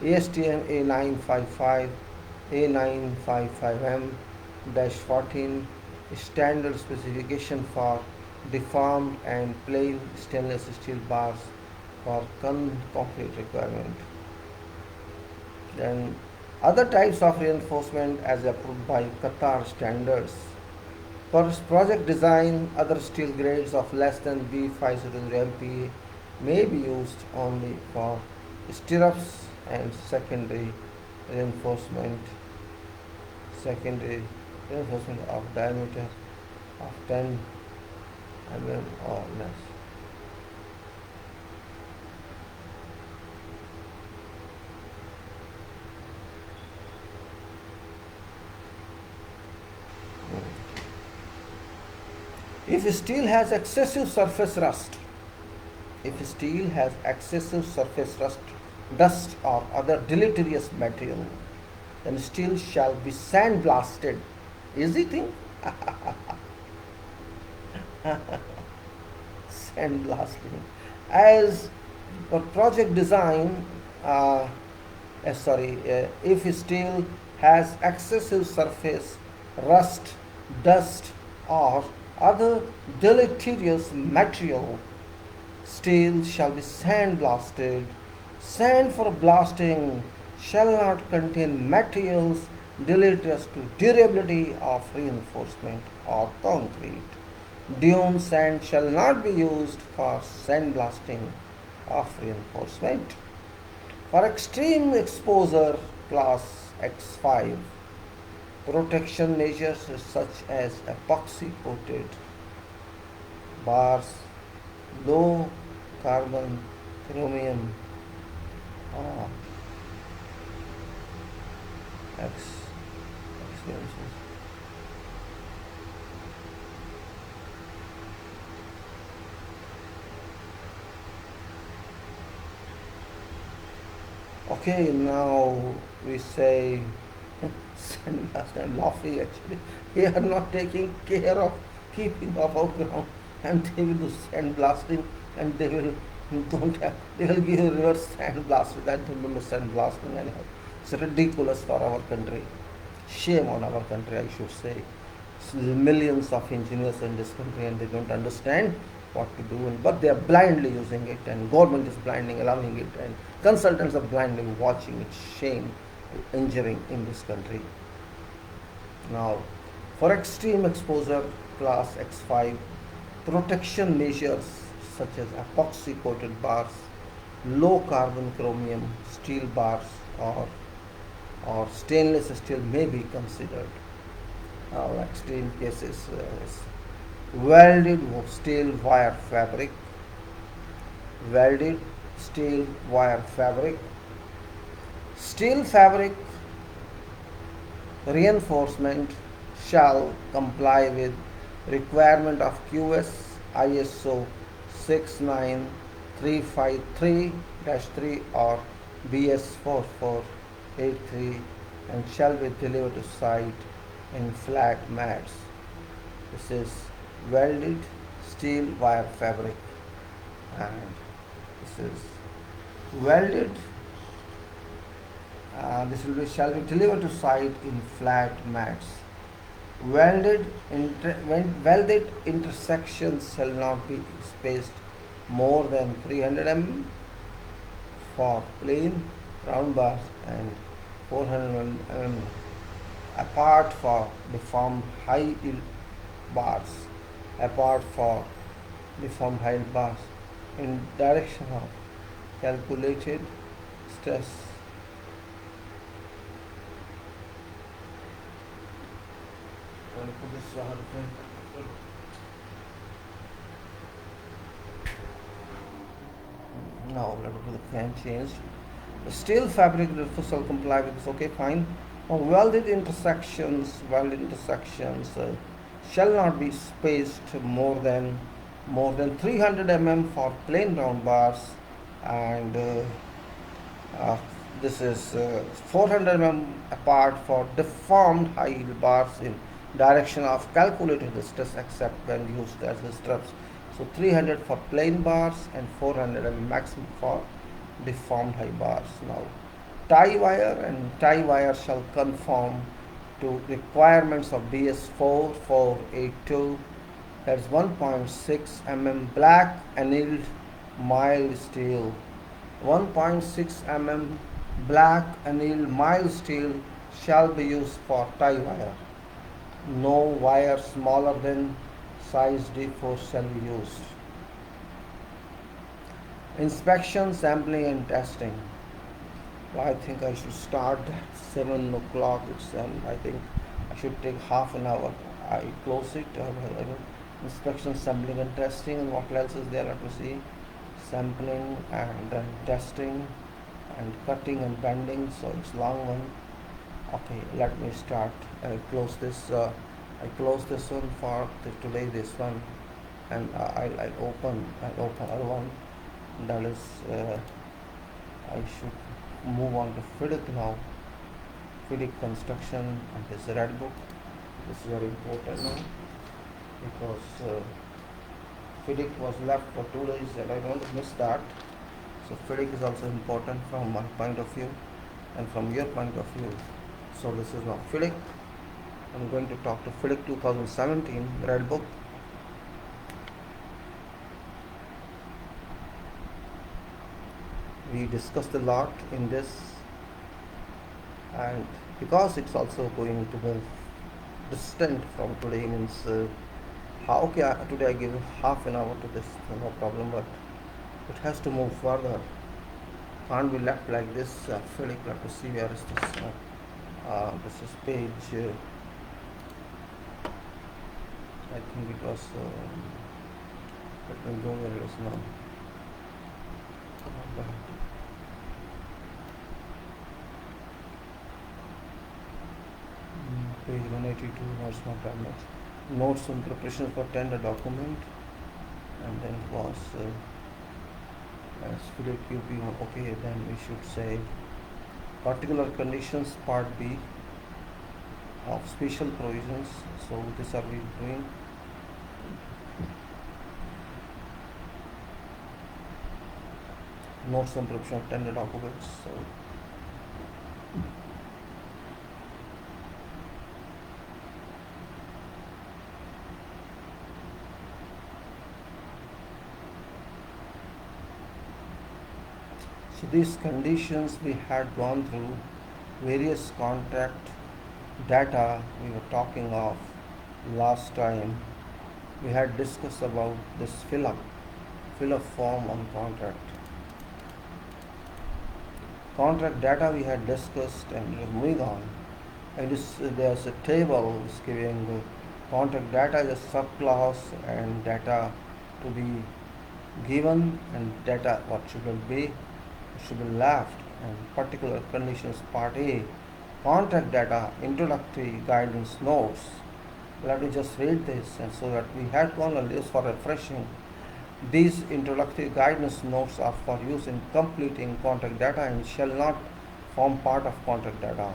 Speaker 1: ASTM A955 A955M-14 standard specification for deformed and plain stainless steel bars for concrete requirement. Then other types of reinforcement as approved by Qatar standards. For project design, other steel grades of less than B500 MPa may be used only for stirrups and secondary reinforcement of diameter of 10 mm or less. If steel has excessive surface rust, dust or other deleterious material, then steel shall be sandblasted. Easy thing? Sandblasting. As for project design, if steel has excessive surface rust, dust, or other deleterious material, steel shall be sandblasted. Sand for blasting shall not contain materials deleterious to durability of reinforcement or concrete. Dune sand shall not be used for sandblasting of reinforcement. For extreme exposure, class X5, protection measures such as epoxy coated bars, low carbon chromium experiences. Okay, now we say sandblast. I'm laughing actually. We are not taking care of keeping above ground, and they will do sandblasting, and they will don't have, they will give reverse sandblast. That they will do sandblasting anyhow. It's ridiculous for our country. Shame on our country, I should say. Millions of engineers in this country, and they don't understand what to do, but they are blindly using it, and government is blindly allowing it, and consultants are blindly watching it. Shame, injuring in this country. Now, for extreme exposure class X5, protection measures such as epoxy coated bars, low carbon chromium steel bars, or stainless steel may be considered. Extreme cases is welded steel wire fabric, welded steel wire fabric, steel fabric reinforcement shall comply with requirement of QS ISO 69353-3 or BS 4483 and shall be delivered to site in flat mats. This is welded steel wire fabric, and this is welded. This will be shall be delivered to site in flat mats. Welded intersections shall not be spaced more than 300 mm for plain round bars and 400 mm apart for deformed high yield bars. In direction of calculated stress. Now let us do the fan change. The steel fabric shall comply with this. Okay, fine. Now, welded intersections shall not be spaced more than 300 mm for plain round bars, and this is 400 mm apart for deformed high yield bars in direction of calculated stress except when used as straps. So 300 for plain bars and 400 mm maximum for deformed high bars. Now tie wire shall conform to requirements of BS 4482, that's 1.6 mm black annealed mild steel. 1.6 mm black annealed mild steel shall be used for tie wire. No wire smaller than size D4 shall be used. Inspection, sampling and testing. Well, I think I should start at 7 o'clock. I think I should take half an hour. I close it. Inspection, sampling and testing. And what else is there? Let me see. Sampling and then testing and cutting and bending. So it's long one. Okay, let me start. I close this one for today. This one, and I'll open other one. That is, I should move on to FIDIC now. FIDIC construction and this red book. This is very important now because FIDIC was left for 2 days and I don't miss that. So FIDIC is also important from my point of view and from your point of view. So this is now FIDIC. I'm going to talk to FIDIC 2017 red book. We discussed a lot in this, and because it's also going to move distant from today, means today I give half an hour to this, no problem, but it has to move further. Can't be left like this. FIDIC, let me see where is this. This is page. I think it was. Let me go where it is now. Page 182, notes not damage. Notes on preparation for tender document, and then it was as FIDIC QP. Okay, then we should say particular conditions part B of special provisions. So this are we doing. Notes on preparation of tender documents. So these conditions we had gone through, various contract data we were talking of last time. We had discussed about this fill up form on contract. Contract data we had discussed, and moving on. And there's a table giving the contract data as a subclass and data to be given and data what should be left, and particular conditions part A. Contract data introductory guidance notes. Let me just read this, and so that we had gone on this for refreshing. These introductory guidance notes are for use in completing contract data and shall not form part of contract data.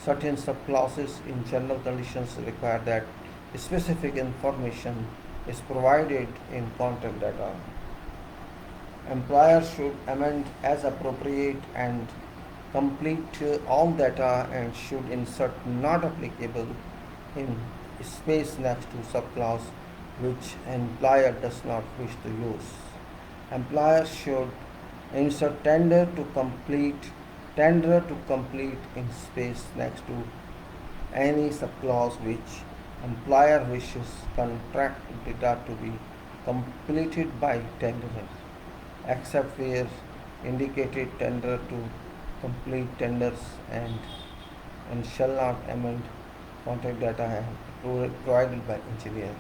Speaker 1: Certain subclasses in general conditions require that specific information is provided in contract data. Employer should amend as appropriate and complete all data and should insert not applicable in space next to subclass which employer does not wish to use. Employer should insert tender to complete in space next to any subclause which employer wishes contract data to be completed by tenderer, except where indicated tender to complete tenders and shall not amend contract data provided by engineer.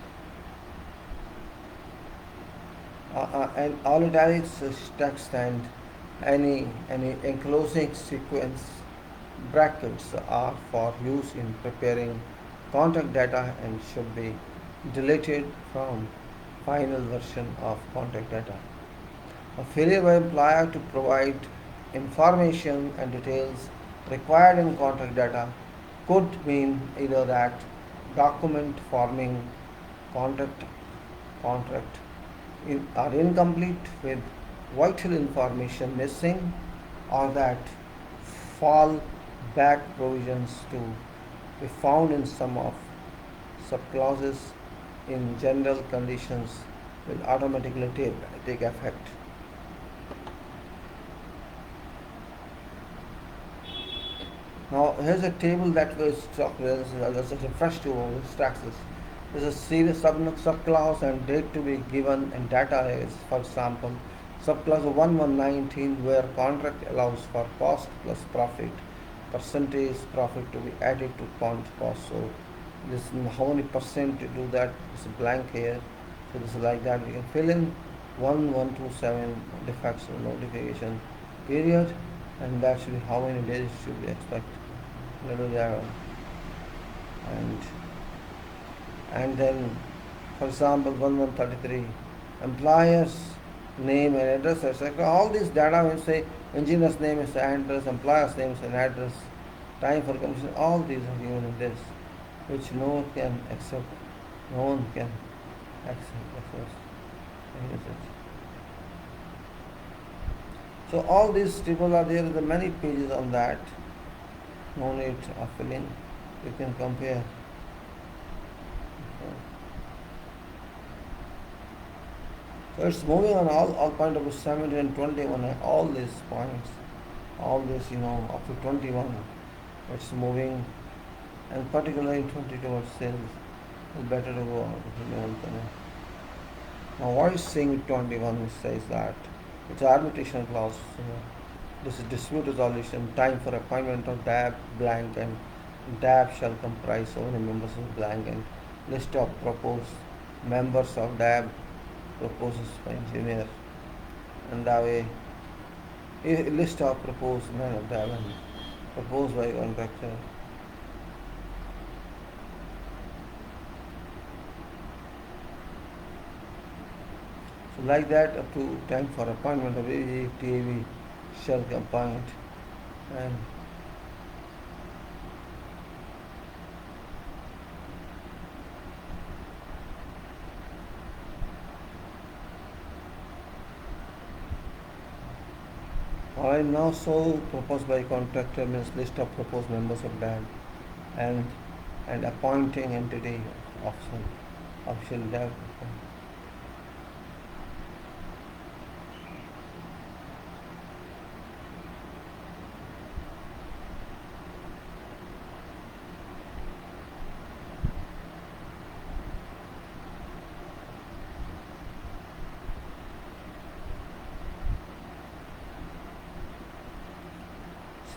Speaker 1: And all italics text and any enclosing sequence brackets are for use in preparing contract data and should be deleted from final version of contract data. A failure by employer to provide information and details required in contract data could mean either that document forming contract are incomplete with vital information missing, or that fall back provisions to be found in some of subclauses in general conditions will automatically take effect. Now here's a table that was let's refresh to this taxes. There's a series subclass and date to be given, and data is, for example, subclass 1119 where contract allows for cost plus profit, percentage profit to be added to cost. So this how many percent to do that is blank here. So this is like that. We can fill in 1127 defects notification period, and that should be how many days should we expect. Little arrow. And then, for example, 1133 employer's name and address, etc. All these data will say engineer's name is an address, employer's name is an address, time for completion, all these are given in this, which no one can accept. No one can accept. So all these tables are there. There are many pages on that. No need of filling. You can compare. So it's moving on all point of 17 and 21, all these points, all this, up to 21, it's moving, and particularly in 22 it says it's better to go out. Now what is saying with 21? It says that it's arbitration clause. This is dispute resolution, time for appointment of DAB blank, and DAB shall comprise so many members of blank, and list of proposed members of DAB proposes by engineer, and that way a list of proposed men of DAB and proposed by contractor. So like that, up to time for appointment of AV, TAV shall appoint, and Alright, now so proposed by contractor means list of proposed members of DAG and appointing entity option DAG.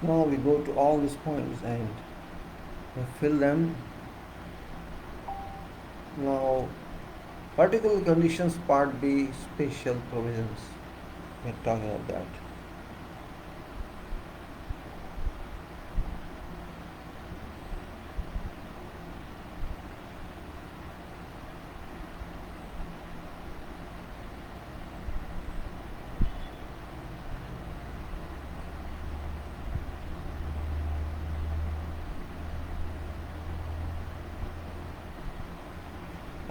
Speaker 1: So now we go to all these points and we fill them. Now, particular conditions part B, special provisions. We're talking about that.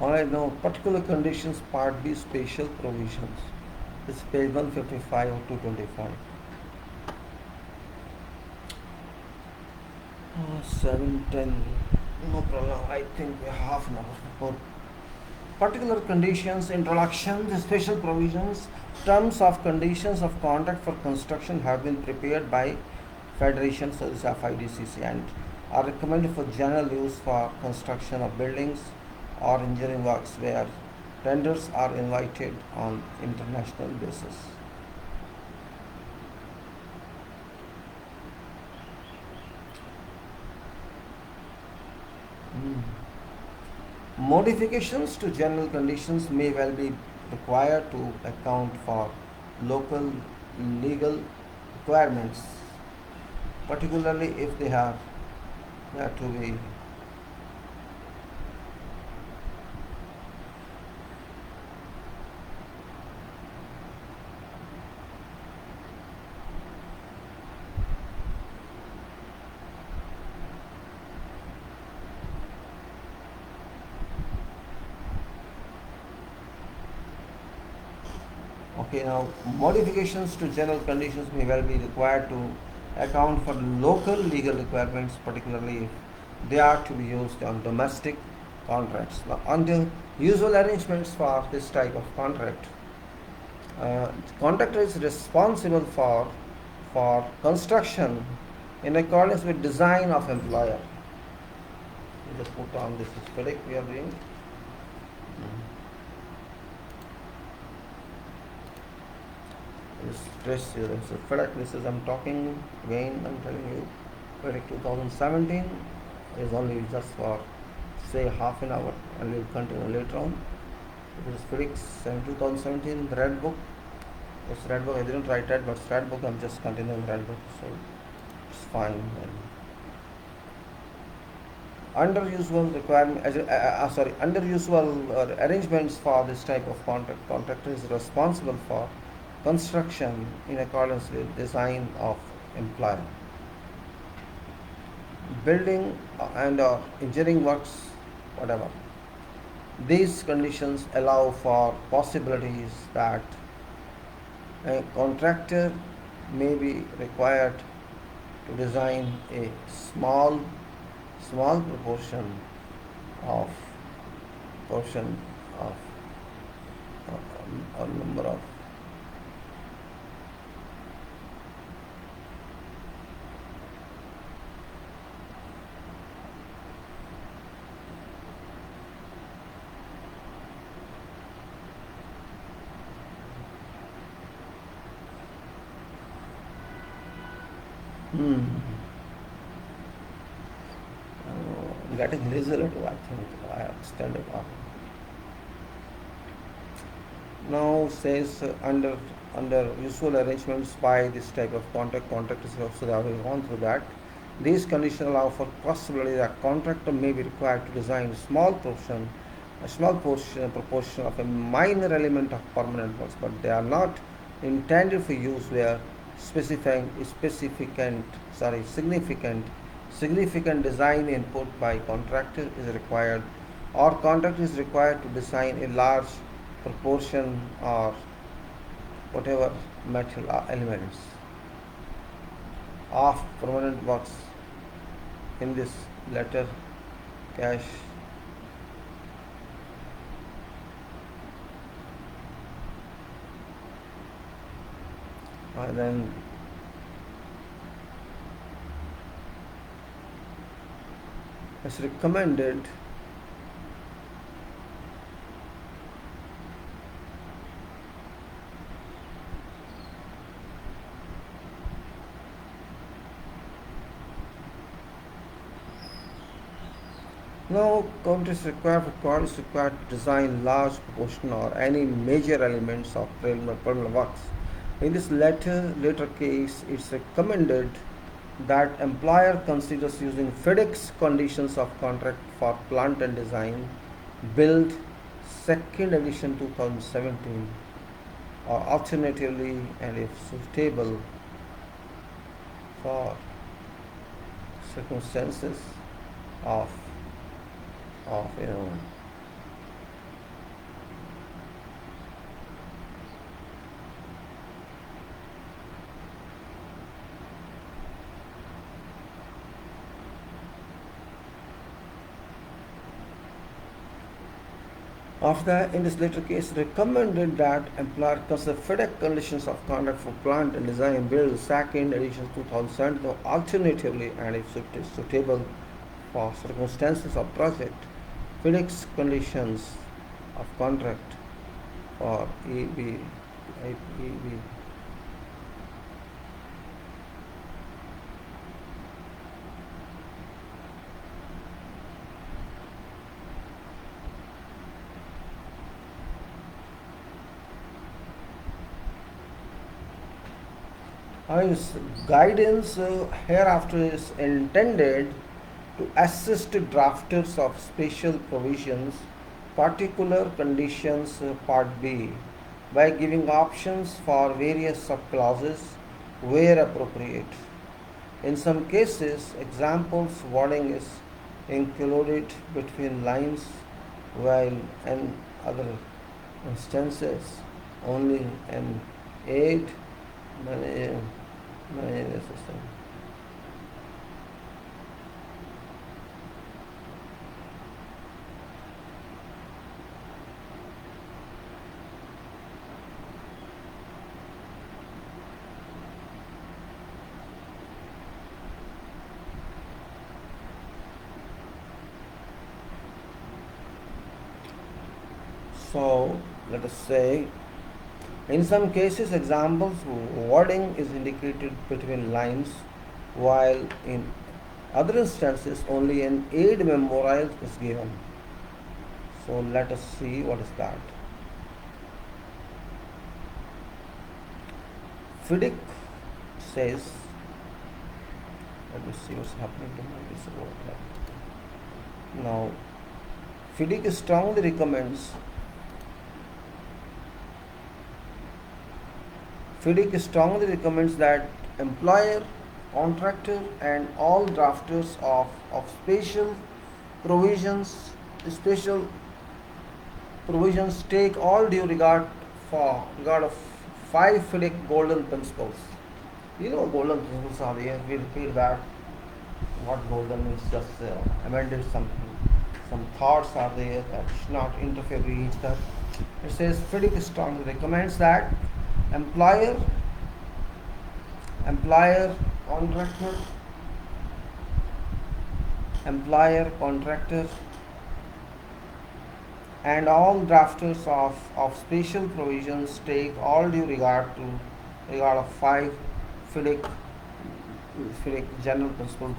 Speaker 1: Alright, now particular conditions part B, special provisions. It's page 155 or 225. 7:10. No problem. I think we have half an hour before. Particular conditions, introduction, the special provisions, terms of conditions of contract for construction have been prepared by Federation, so this is FIDC, and are recommended for general use for construction of buildings or engineering works where tenders are invited on international basis. Modifications to general conditions may well be required to account for local legal requirements, particularly if they have to be okay. Now, modifications to general conditions may well be required to account for local legal requirements, particularly if they are to be used on domestic contracts. Now, under usual arrangements for this type of contract, contractor is responsible for construction in accordance with design of employer. We just put on this is FIDIC we are doing. Stress here. So FIDIC, this is I'm talking again, I'm telling you, FIDIC 2017 is only just for say half an hour and we'll continue later on. This is FIDIC 2017, the red book. It's red book, I didn't write that, but it's red book, I'm just continuing red book, so it's fine. Under usual requirement, under usual arrangements for this type of contract, contractor is responsible for construction in accordance with design of employer. Building and engineering works, whatever. These conditions allow for possibilities that a contractor may be required to design a small proportion of a number of getting lazy too, I think. I understand it. Now says under usual arrangements by this type of contract is also they have gone through that. These conditions allow for possibility that contractor may be required to design a small proportion of a minor element of permanent works, but they are not intended for use where significant design input by contractor is required, or contractor is required to design a large proportion or whatever material elements. of permanent works in this letter cash then it's recommended now code is required for code is required to design large proportion or any major elements of preliminary works. In this later case, it's recommended that employer considers using FIDIC conditions of contract for plant and design, build, second edition 2017, or alternatively, and if suitable, for circumstances of you know after that, in this later case, recommended that employer consider FIDIC conditions of conduct for plant and design build second edition 2007, or alternatively, and if suitable for circumstances of project, FIDIC conditions of contract for EB. Guidance hereafter is intended to assist drafters of special provisions, particular conditions Part B, by giving options for various subclauses where appropriate. In some cases, examples wording is included between lines, while in other instances only an aid managing the system. So let us say, in some cases, examples wording is indicated between lines, while in other instances only an aid memorial is given. So let us see what is that. FIDIC says, let me see what's happening to my disorder. Now, FIDIC strongly recommends that employer, contractor, and all drafters of special provisions take all due regard of 5 FIDIC golden principles. You know, golden principles are there. We repeat that. What golden is just amended something. Some thoughts are there that should not interfere with each other. It says FIDIC strongly recommends that employer, contractor, and all drafters of special provisions take all due regard of 5 FIDIC general principles,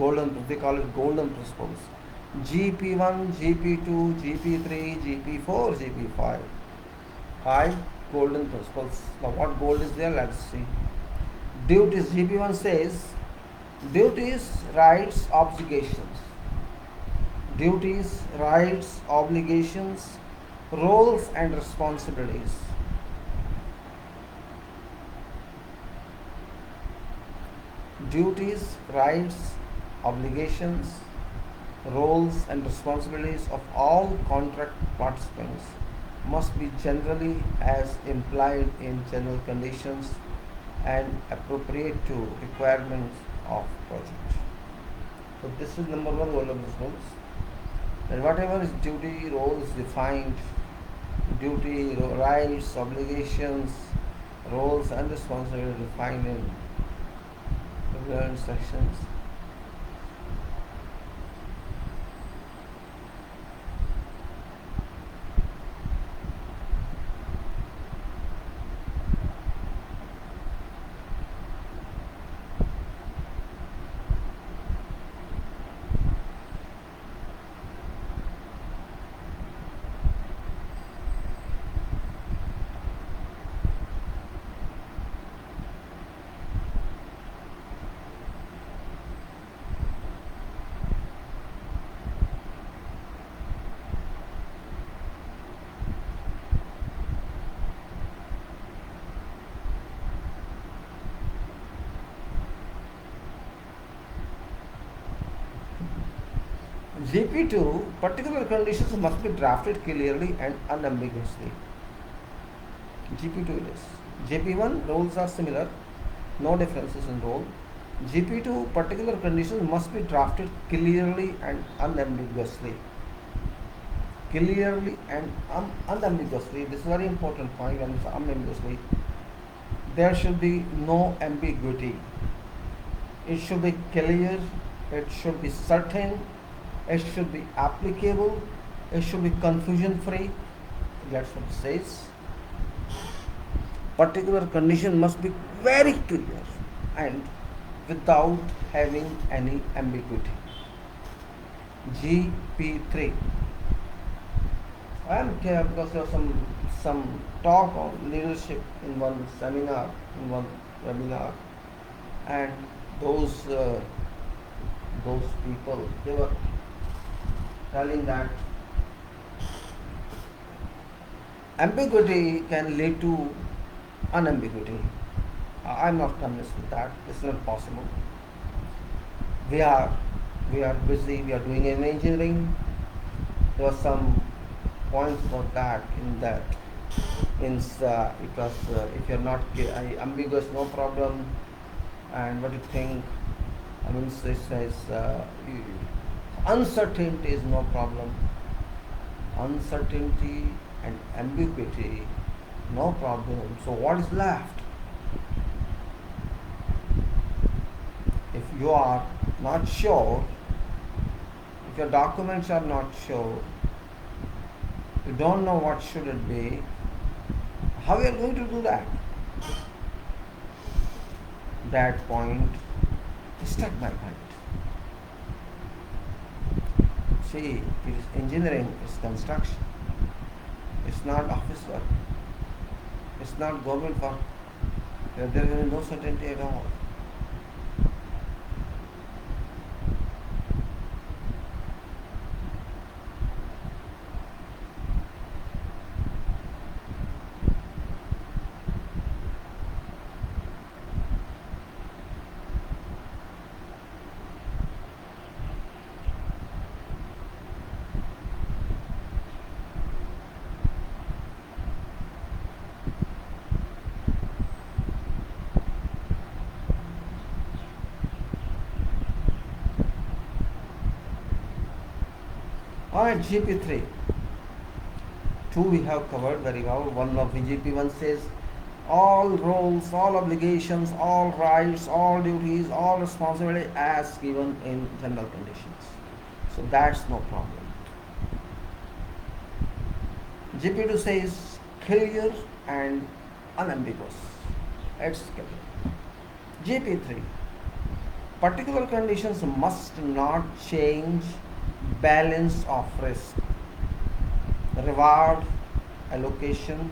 Speaker 1: they call it golden principles. GP1, GP2, GP3, GP4, GP5. 5 golden principles. Now what gold is there? Let's see. Duties. GP1 says duties, rights, obligations. Duties, rights, obligations, roles and responsibilities. Duties, rights, obligations, roles and responsibilities of all contract participants must be generally as implied in general conditions and appropriate to requirements of project. So this is number one goal of this rules. And whatever is duty, roles defined, duty, rights, obligations, roles and responsibilities defined in relevant sections. GP2, particular conditions must be drafted clearly and unambiguously. GP2 it is. GP1, roles are similar, no differences in role. GP2, particular conditions must be drafted clearly and unambiguously. Clearly and unambiguously, this is a very important point, and unambiguously. There should be no ambiguity. It should be clear, it should be certain, it should be applicable, it should be confusion free. That's what it says. Particular condition must be very clear and without having any ambiguity. GP3. I am here because there was some talk on leadership in one seminar, in one webinar, and those people, they were telling that ambiguity can lead to unambiguity. I'm not convinced with that. It's not possible. We are busy. We are doing an engineering. There was some points for that. In that means it was if you're not ambiguous, no problem. And what do you think? I mean, it says uncertainty is no problem. Uncertainty and ambiguity, no problem. So what is left? If you are not sure, if your documents are not sure, you don't know what should it be, how are you going to do that? That point struck my mind. See, it is engineering, it's construction. It's not office work. It's not government work. There is no certainty at all. Alright, GP3. 2 we have covered very well. One of the GP1 says all roles, all obligations, all rights, all duties, all responsibility as given in general conditions. So that's no problem. GP2 says clear and unambiguous. It's clear. GP3. Particular conditions must not change balance of risk, reward allocation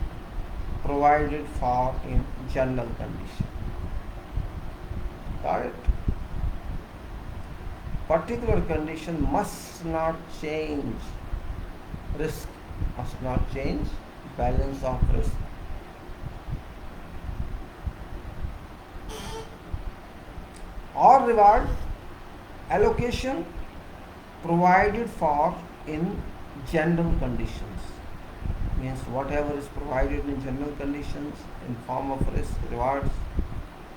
Speaker 1: provided for in general condition. Got it? Particular condition must not change risk, must not change balance of risk. Or reward allocation provided for in general conditions. Means whatever is provided in general conditions in form of risk, rewards,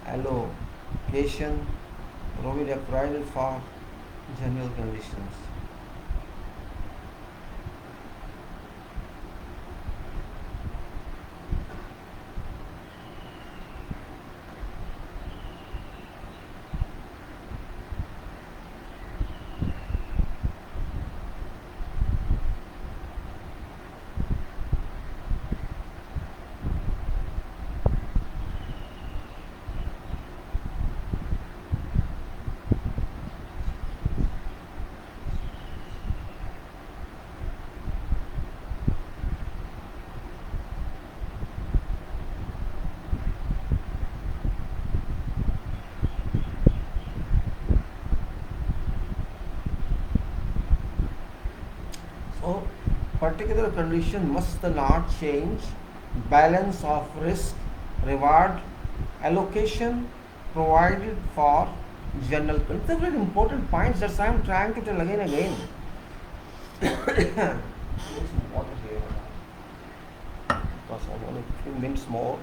Speaker 1: allocation provided for general conditions. So, particular condition must not change balance of risk reward allocation provided for general. It's a very important point that I am trying to tell again and again. Some water here because I only a few minutes more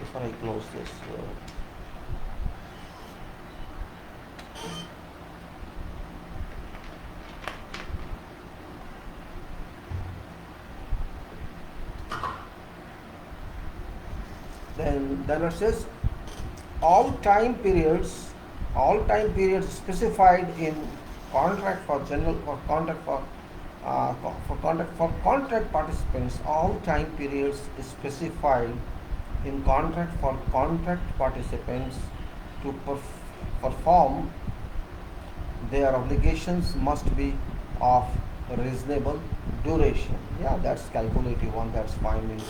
Speaker 1: before I close this. Then it says all time periods specified in contract for general or contract for contract participants. All time periods specified in contract for contract participants to perform their obligations must be of reasonable duration. Yeah, that's calculative one. That's fine. Means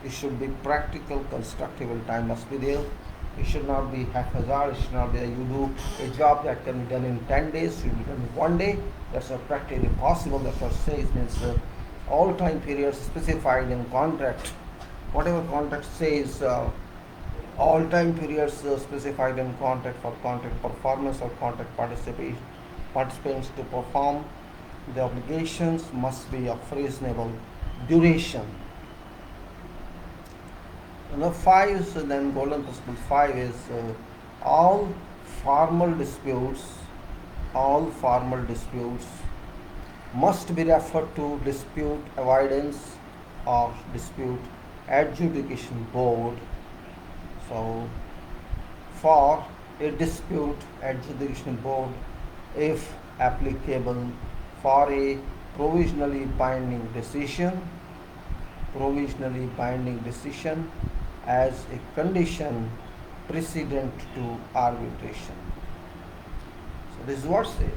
Speaker 1: it should be practical, constructive, and time must be there. It should not be haphazard. It should not be that you do a job that can be done in 10 days, should be done in 1 day. That's not practically possible. That's what says. Means all time periods specified in contract. Whatever contract says, all time periods specified in contract for contract performance or contract participants to perform the obligations must be of reasonable duration. Now 5 is then golden principle 5 is all formal disputes must be referred to dispute avoidance or dispute adjudication board. So for a dispute adjudication board, if applicable, for a provisionally binding decision as a condition precedent to arbitration. So this is what says.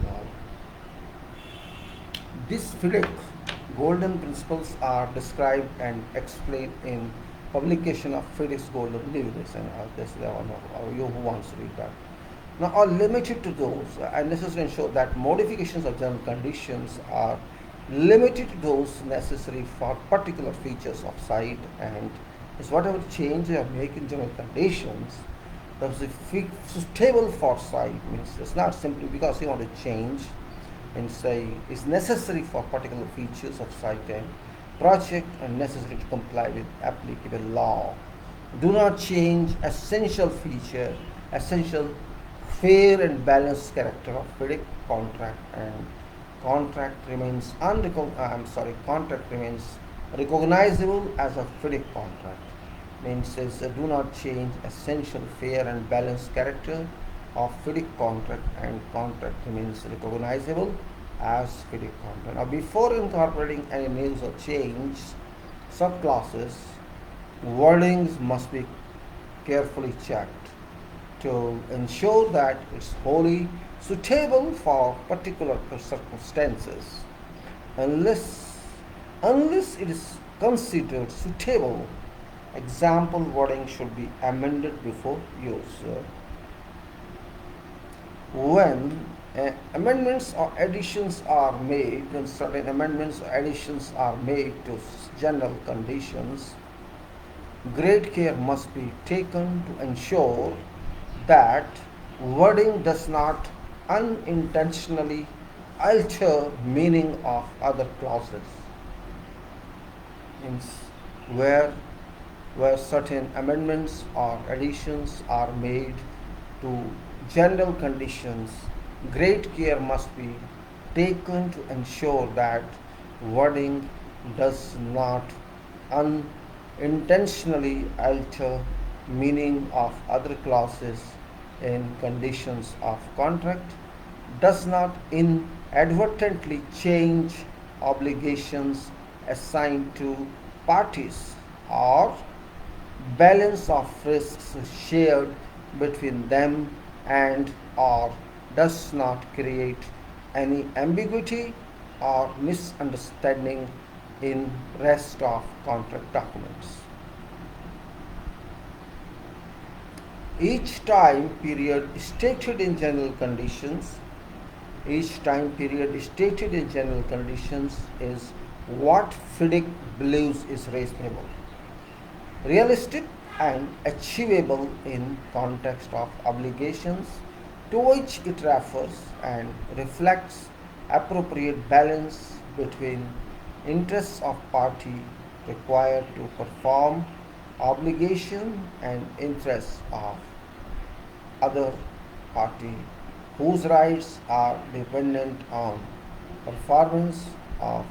Speaker 1: This FIDIC golden principles are described and explained in publication of FIDIC's golden leaves, and this is one of you who wants to read that. Now, are limited to those, and necessary to ensure that modifications of general conditions are limited to those necessary for particular features of site, and is whatever change they are making general conditions that is suitable for site. Means it's not simply because you want to change and say is necessary for particular features of site and project and necessary to comply with applicable law. Do not change essential feature, essential fair and balanced character of FIDIC contract, and contract remains recognizable as a FIDIC contract. Means says do not change essential fair and balanced character of FIDIC contract, and contract remains recognizable as FIDIC contract. Now, before incorporating any names or change subclasses, wordings must be carefully checked to ensure that it's wholly suitable for particular circumstances. Unless it is considered suitable, example wording should be amended before use. When amendments or additions are made, when certain amendments or additions are made to general conditions, great care must be taken to ensure that wording does not unintentionally alter meaning of other clauses. Means where certain amendments or additions are made to general conditions, great care must be taken to ensure that wording does not unintentionally alter meaning of other clauses in conditions of contract, does not inadvertently change obligations assigned to parties, or balance of risks shared between them, and or does not create any ambiguity or misunderstanding in rest of contract documents. Each time period stated in general conditions, each time period stated in general conditions is what FIDIC believes is reasonable, realistic and achievable in context of obligations to which it refers, and reflects appropriate balance between interests of party required to perform obligation and interests of other party whose rights are dependent on performance of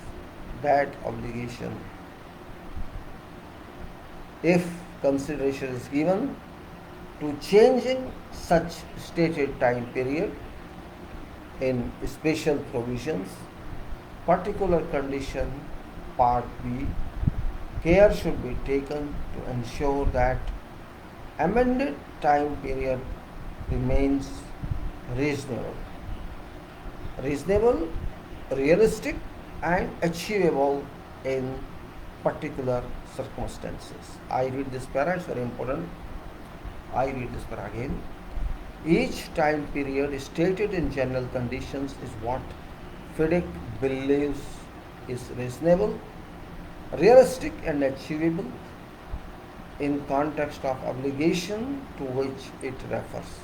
Speaker 1: that obligation. If consideration is given to changing such stated time period in special provisions, particular condition part B, care should be taken to ensure that amended time period remains reasonable, reasonable, realistic and achievable in particular circumstances. I read this para, it's very important. I read this para again. Each time period stated in general conditions is what FIDIC believes is reasonable, realistic and achievable in context of obligation to which it refers.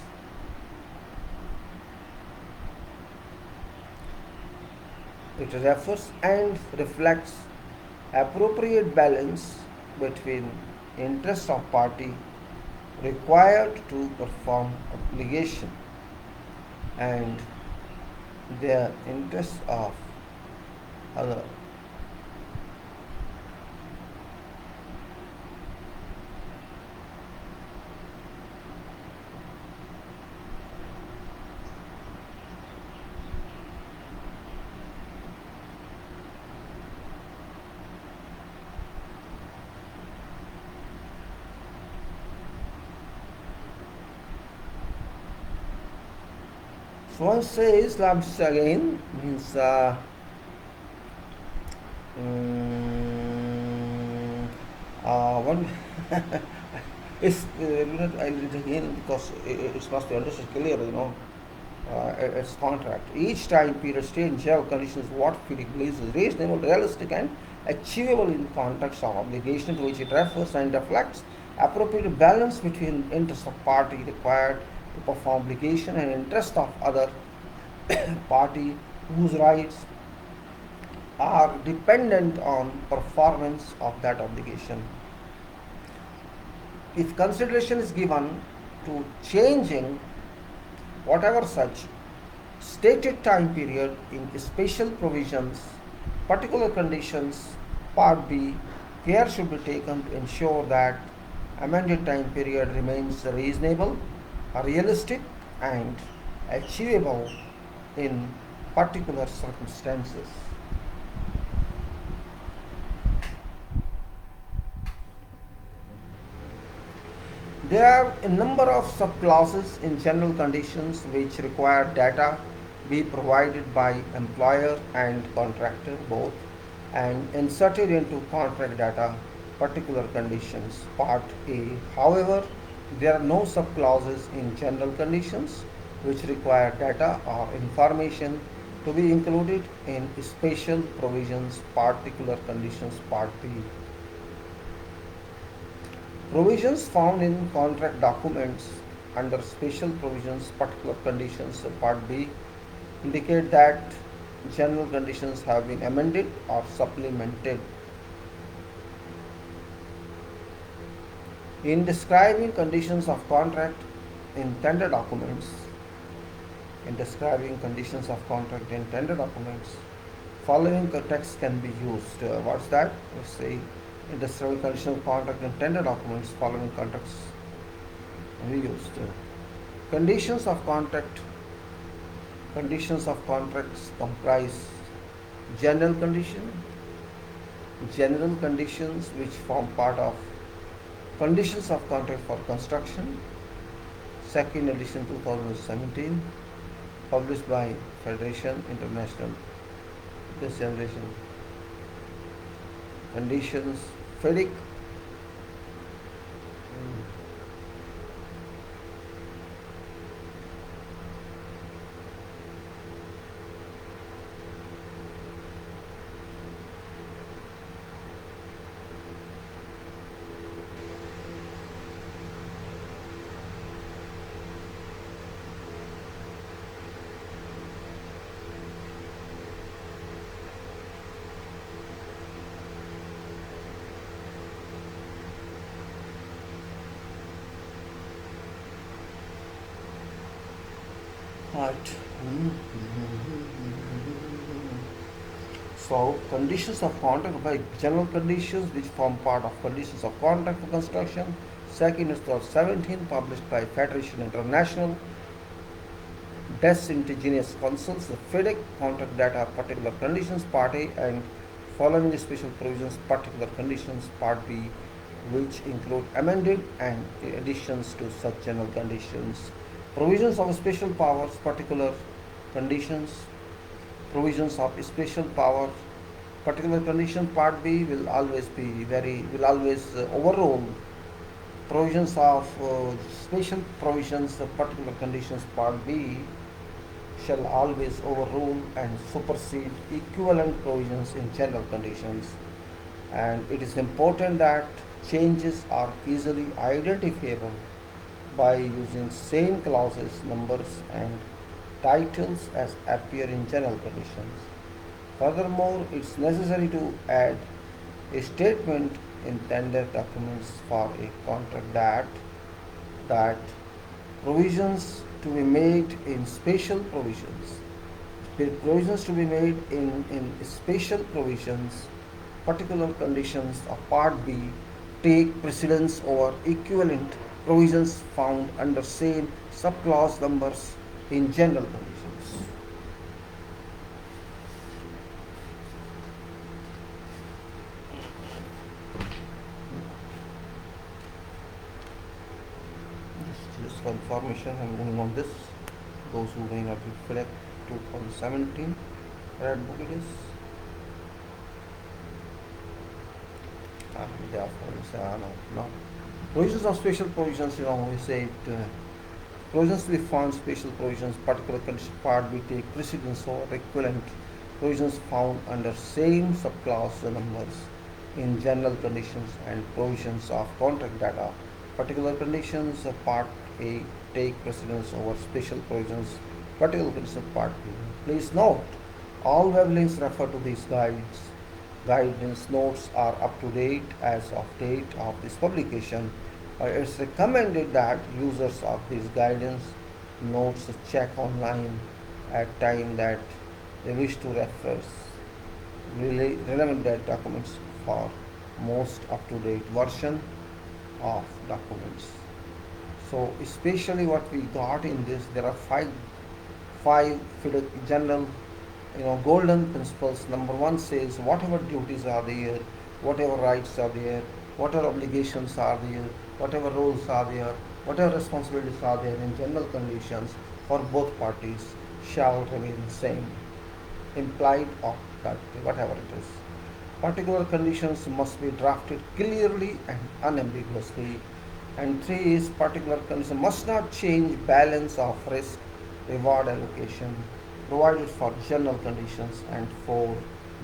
Speaker 1: It refers and reflects appropriate balance between interests of party required to perform obligation and their interests of other. So one says, let's again means one is I read again because it must be understood clear, its contract. Each time period state in general conditions what FIDIC believes is reasonable, realistic and achievable in context of obligation to which it refers, and reflects appropriate balance between interests of party required to perform obligation and interest of other party whose rights are dependent on performance of that obligation. If consideration is given to changing whatever such stated time period in special provisions, particular conditions, part B, care should be taken to ensure that amended time period remains reasonable, realistic and achievable in particular circumstances. There are a number of subclauses in general conditions which require data be provided by employer and contractor both and inserted into contract data particular conditions part A. However, there are no subclauses in general conditions which require data or information to be included in special provisions particular conditions part B. Provisions found in contract documents under special provisions particular conditions part B indicate that general conditions have been amended or supplemented. In describing conditions of contract in tender documents, In describing conditions of contract in tender documents, following text can be used. What's that? We say in describing conditions of contract in tender documents, following context can be used. Conditions of contract. Conditions of contracts comprise general condition, general conditions which form part of conditions of contract for construction, second edition 2017, published by Federation International. This generation conditions, FIDIC. Right. So, conditions of contract by general conditions which form part of conditions of contract for construction. Second is 17, published by Federation International Des Indigenous Councils, the FIDIC, contract data, particular conditions, Part A, and following the special provisions, particular conditions, Part B, which include amended and additions to such general conditions. Provisions of special powers, particular conditions, provisions of special power, particular condition, Part B will always overrule provisions of special provisions, the particular conditions, Part B shall always overrule and supersede equivalent provisions in general conditions. And it is important that changes are easily identifiable by using same clauses, numbers, and titles as appear in general conditions. Furthermore, it's necessary to add a statement in tender documents for a contract that provisions to be made in special provisions. The provisions to be made in special provisions, particular conditions of Part B take precedence over equivalent provisions found under same subclause numbers in general conditions. Just for information, I'm moving on this. Those who may not be FIDIC 2017 red book it is. No. Provisions of special provisions, we say it, provisions to be found special provisions, particular condition, Part B take precedence over equivalent provisions found under same subclause numbers in general conditions, and provisions of contract data, particular conditions of Part A take precedence over special provisions, particular conditions of Part B. Please note, all web links refer to these guides. Guidance notes are up to date as of date of this publication. It's recommended that users of these guidance notes check online at time that they wish to refer relevant documents for most up-to-date version of documents. So especially what we got in this, there are five general golden principles. Number one says whatever duties are there, whatever rights are there, whatever obligations are there, whatever roles are there, whatever responsibilities are there in general conditions for both parties shall remain same, implied or directly, whatever it is. Particular conditions must be drafted clearly and unambiguously. And three is particular condition must not change balance of risk reward allocation provided for general conditions. And 4,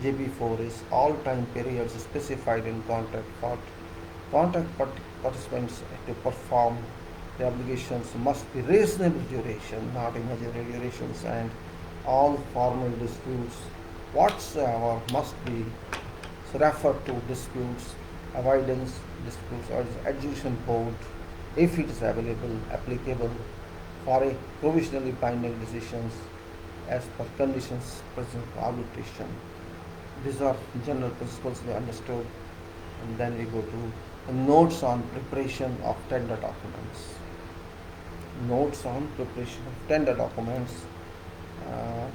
Speaker 1: JB4 is all time periods specified in contract for contract participants to perform the obligations must be reasonable duration, not imaginary durations, and all formal disputes whatsoever must be referred to disputes, avoidance disputes, or adjudication board if it is available, applicable for a provisionally binding decisions as per conditions present for arbitration. These are general principles we understood, and then we go to notes on preparation of tender documents. Notes on preparation of tender documents. Uh,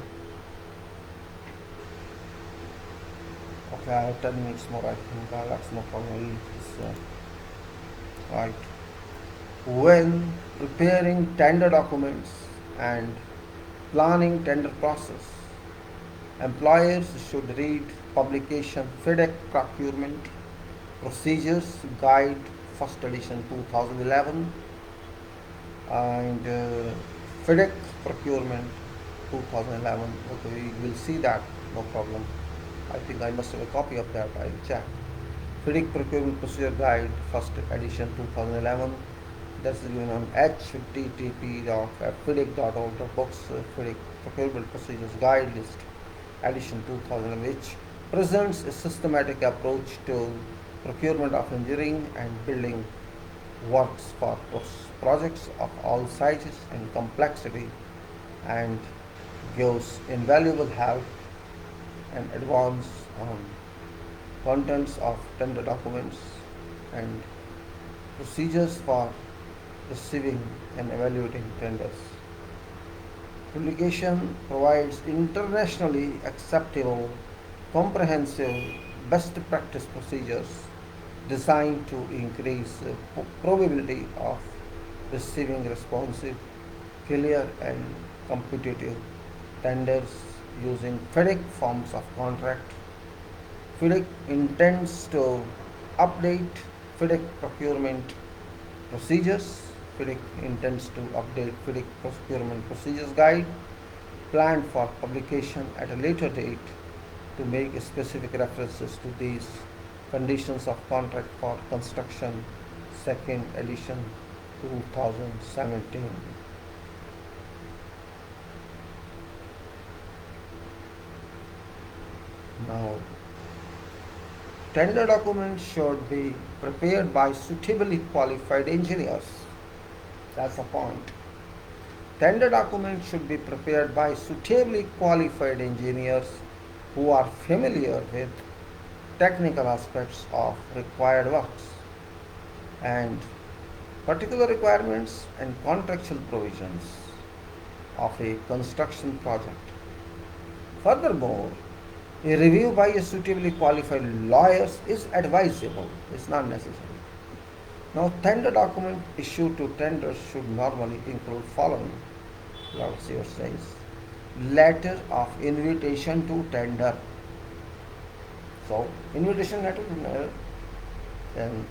Speaker 1: okay, I have 10 minutes more, I think. That's no problem. Right. When preparing tender documents and planning tender process, employers should read publication FIDIC Procurement Procedures Guide, first edition 2011, and FIDIC Procurement 2011. Okay, we will see that, no problem. I think I must have a copy of that, I will check. FIDIC Procurement Procedure Guide, first edition 2011. That's given on http://fidic.org.books, FIDIC Procurement Procedures Guide list, edition 2000, which presents a systematic approach to procurement of engineering and building works for projects of all sizes and complexity, and gives invaluable help and advance on contents of tender documents and procedures for receiving and evaluating tenders. Publication provides internationally acceptable, comprehensive best practice procedures designed to increase the probability of receiving responsive, clear and competitive tenders using FIDIC forms of contract. FIDIC intends to update FIDIC procurement procedures. FIDIC intends to update FIDIC Procurement Procedures Guide, planned for publication at a later date, to make specific references to these conditions of contract for construction, second edition 2017. Now, tender documents should be prepared by suitably qualified engineers. That's the point. Tender documents should be prepared by suitably qualified engineers who are familiar with technical aspects of required works and particular requirements and contractual provisions of a construction project. Furthermore, a review by a suitably qualified lawyer is advisable, it's not necessary. Now, tender document issued to tenders should normally include following. Let's see what it says. Letter of invitation to tender. So, invitation letter to tender, then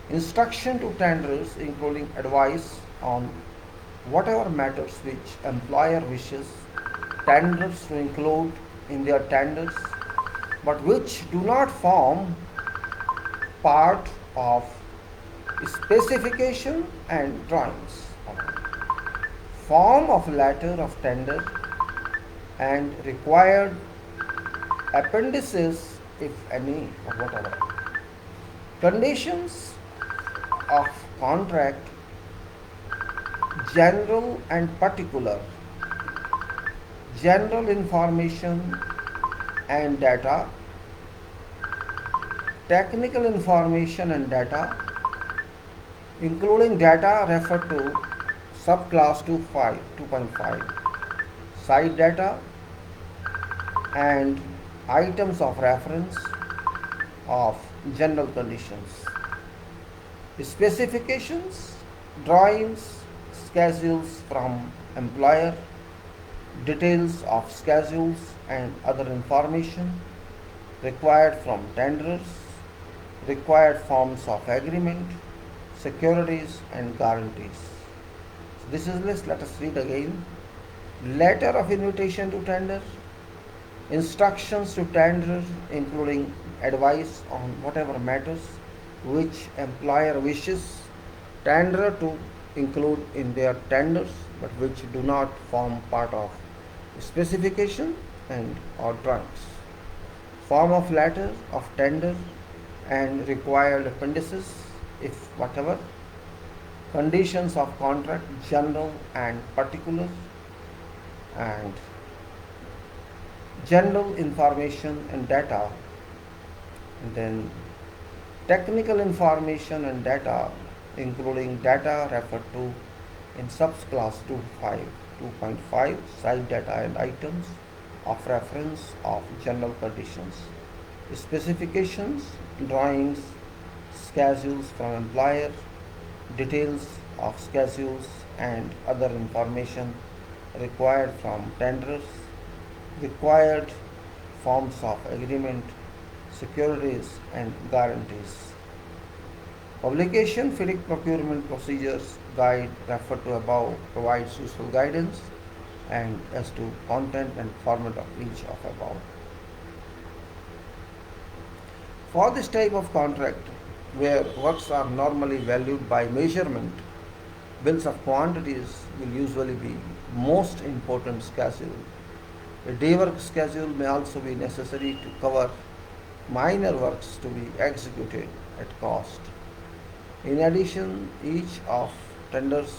Speaker 1: instruction to tenders including advice on whatever matters which employer wishes tenders to include in their tenders, but which do not form part of specification and drawings. Form of letter of tender and required appendices, if any, or whatever. Conditions of contract, general and particular, general information and data, technical information and data, including data referred to subclass 2.5, site data and items of reference of general conditions, specifications, drawings, schedules from employer, details of schedules and other information required from tenders, required forms of agreement, securities and guarantees. So this is list. Let us read again. Letter of invitation to tender, instructions to tender including advice on whatever matters which employer wishes tenderer to include in their tenders but which do not form part of specification and or drawings. Form of letter of tender and required appendices, if whatever. conditions of contract, general and particular, and general information and data, and then technical information and data, including data referred to in subclass 2.5 site data and items of reference of general conditions, specifications, drawings, schedules from employer, details of schedules and other information required from tenders, required forms of agreement, securities and guarantees. Publication FIDIC procurement procedures guide referred to above provides useful guidance and as to content and format of each of above. For this type of contract, where works are normally valued by measurement, bills of quantities will usually be most important schedule. A day work schedule may also be necessary to cover minor works to be executed at cost. In addition, each of tenders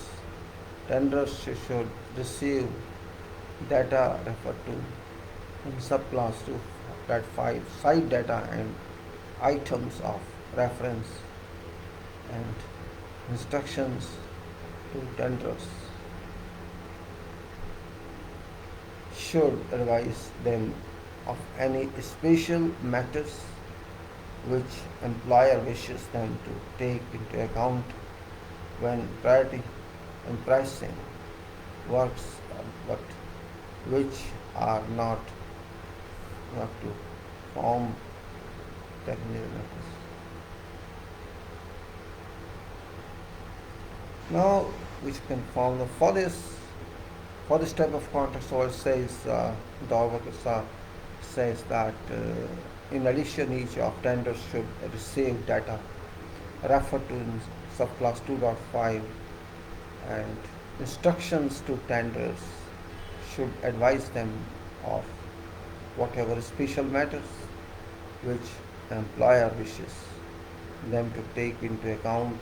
Speaker 1: should receive data referred to in subclass 2.5 site data and items of reference and instructions to tenders should advise them of any special matters which employer wishes them to take into account when pricing works, but which are not to form technical matters. Now, which can form for this type of contract, so it says the worker says that in addition, each of tenders should receive data referred to in subclass 2.5 and instructions to tenders should advise them of whatever special matters which the employer wishes them to take into account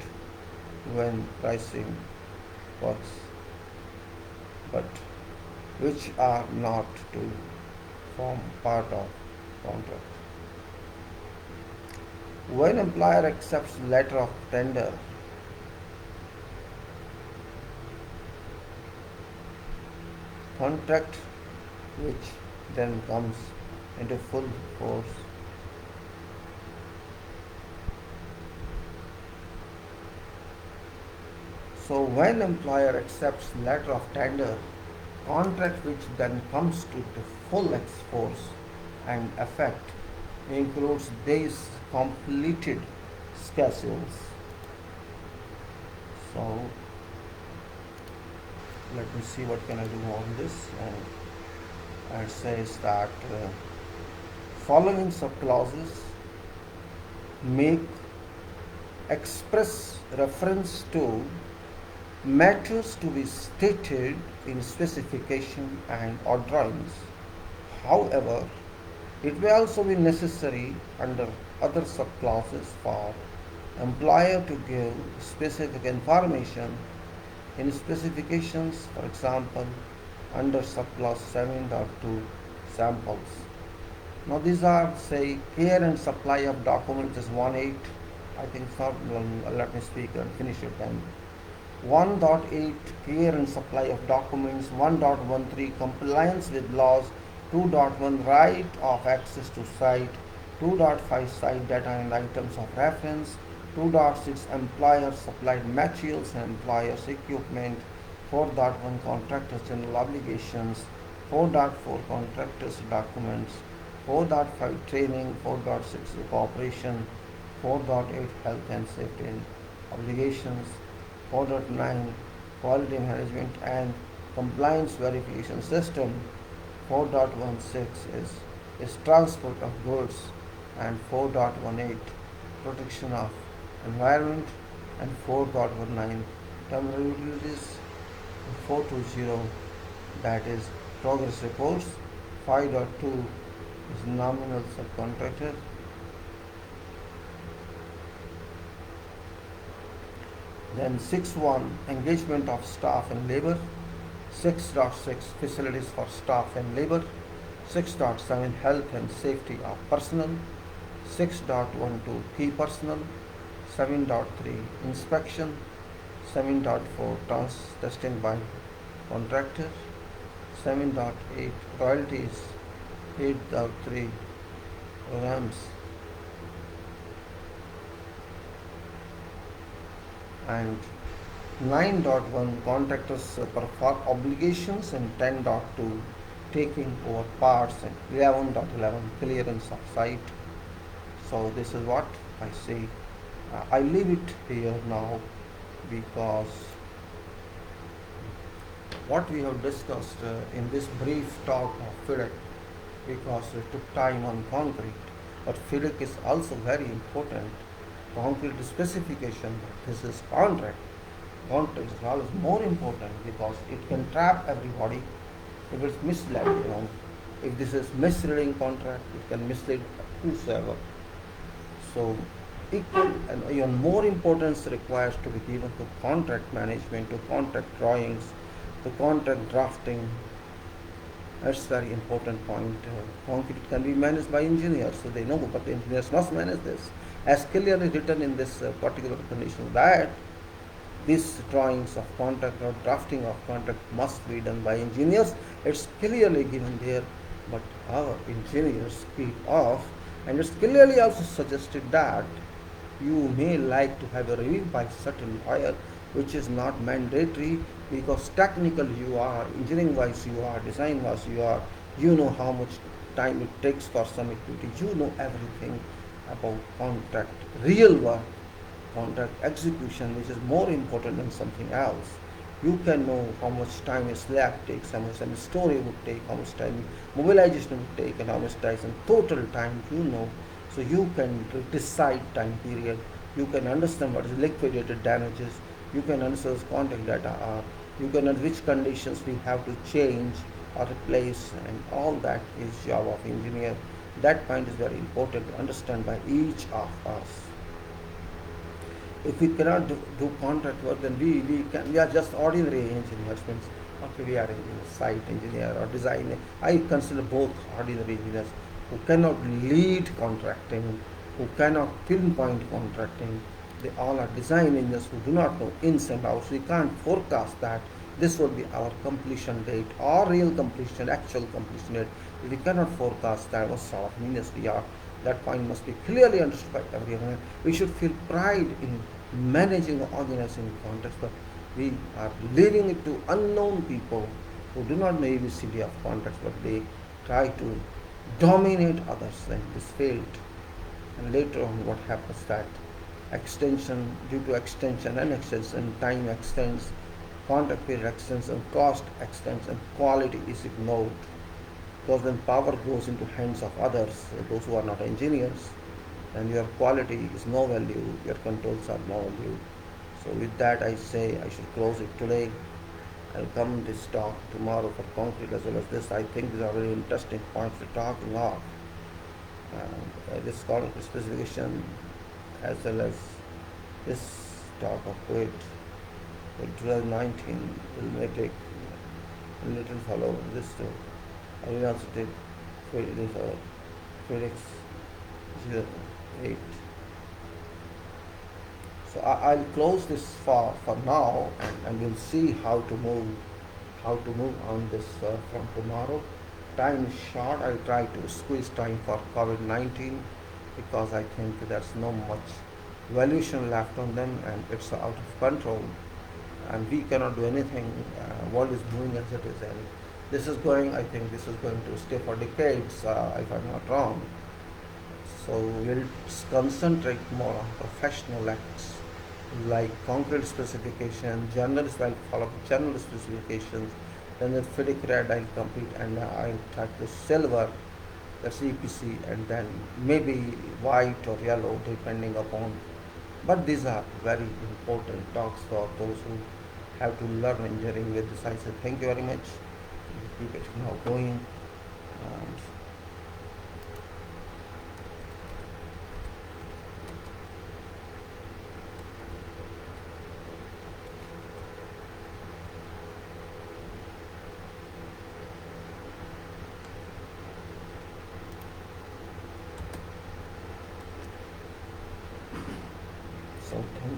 Speaker 1: when pricing works, but which are not to form part of contract. When employer accepts letter of tender, contract which then comes into full force. So when employer accepts letter of tender, contract which then comes to the full force and effect includes these completed schedules. So let me see what can I do on this, and it says that following subclauses make express reference to matters to be stated in specification and or drawings. However, it may also be necessary under other subclauses for employer to give specific information in specifications, for example, under subclass 7.2 samples. Now these are, say, care and supply of documents is 1.8. I think so. Let me speak and finish it then. 1.8 care and supply of documents, 1.13 compliance with laws, 2.1 right of access to site, 2.5 site data and items of reference, 2.6 employer supplied materials and employers equipment, 4.1 contractors general obligations, 4.4 contractors documents, 4.5 training, 4.6 cooperation, 4.8 health and safety and obligations, 4.9 quality management and compliance verification system, 4.16 is transport of goods, and 4.18 protection of environment, and 4.19 terminal utilities, 420 that is progress reports, 5.2 is nominal subcontractor, Then 6.1 engagement of staff and labor. 6.6 facilities for staff and labor. 6.7 health and safety of personnel. 6.12 key personnel. 7.3 inspection. 7.4 testing by contractor. 7.8 royalties. 8.3 programs, and 9.1 contractors perform obligations, and 10.2 taking over parts, and 11.11 clearance of site. So this is what I say. I leave it here now because what we have discussed in this brief talk of FIDIC, because it took time on concrete, but FIDIC is also very important. Concrete specification, this is contract. Contract is always more important because it can trap everybody if it's misled. If this is misleading contract, it can mislead whosoever. So equal and even more importance requires to be given to contract management, to contract drawings, to contract drafting. That's very important point. Concrete can be managed by engineers, so they know, but the engineers must manage this. As clearly written in this particular condition that these drawings of contract or drafting of contract must be done by engineers. It's clearly given there, but our engineers keep off, and it's clearly also suggested that you may like to have a review by certain lawyer, which is not mandatory, because technical you are, engineering wise you are, design wise you are, you know how much time it takes for some activity, you know everything about contract, real work, contract execution, which is more important than something else. You can know how much time a slab takes, how much time a story would take, how much time mobilization would take, and how much time and total time you know. So you can decide time period, you can understand what is liquidated damages, you can understand what contract data are, you can know which conditions we have to change or replace, and all that is job of engineer. That point is very important to understand by each of us. If we cannot do contract work, then we are just ordinary engineers. Means, okay, we are a site engineer or designer. I consider both ordinary engineers who cannot lead contracting, who cannot pinpoint contracting. They all are design engineers who do not know ins and outs. We can't forecast that this will be our completion date or real completion, actual completion date. If we cannot forecast that, what sort of engineers we are, that point must be clearly understood by everyone. We should feel pride in managing or organizing contracts, but we are leaving it to unknown people who do not know ABCD of contracts, but they try to dominate others, and this failed. And later on, what happens that extension, due to extension and extension, time extends, contract period extends, and cost extends, and quality is ignored. Because when power goes into hands of others, those who are not engineers, then your quality is no value, your controls are no value. So with that I say I should close it today. I'll come this talk tomorrow for concrete as well as this. I think these are very interesting points we're talking of. This concrete specification as well as this talk of it for 2019 will take a little follow this too. I will also take this FIDIC 08. So I'll close this for now, and we'll see how to move on this from tomorrow. Time is short. I'll try to squeeze time for COVID-19 because I think there's no much valuation left on them, and it's out of control, and we cannot do anything. World is moving as it is, and this is going. I think this is going to stay for decades, if I'm not wrong. So we'll concentrate more on professional acts like concrete specification, journalists will follow general specifications, then the FIDIC red I'll complete, and I'll try to silver, that's EPC, and then maybe white or yellow depending upon. But these are very important talks for those who have to learn engineering with this. I say thank you very much. Keep it now going.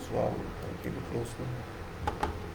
Speaker 1: So I'll keep it close to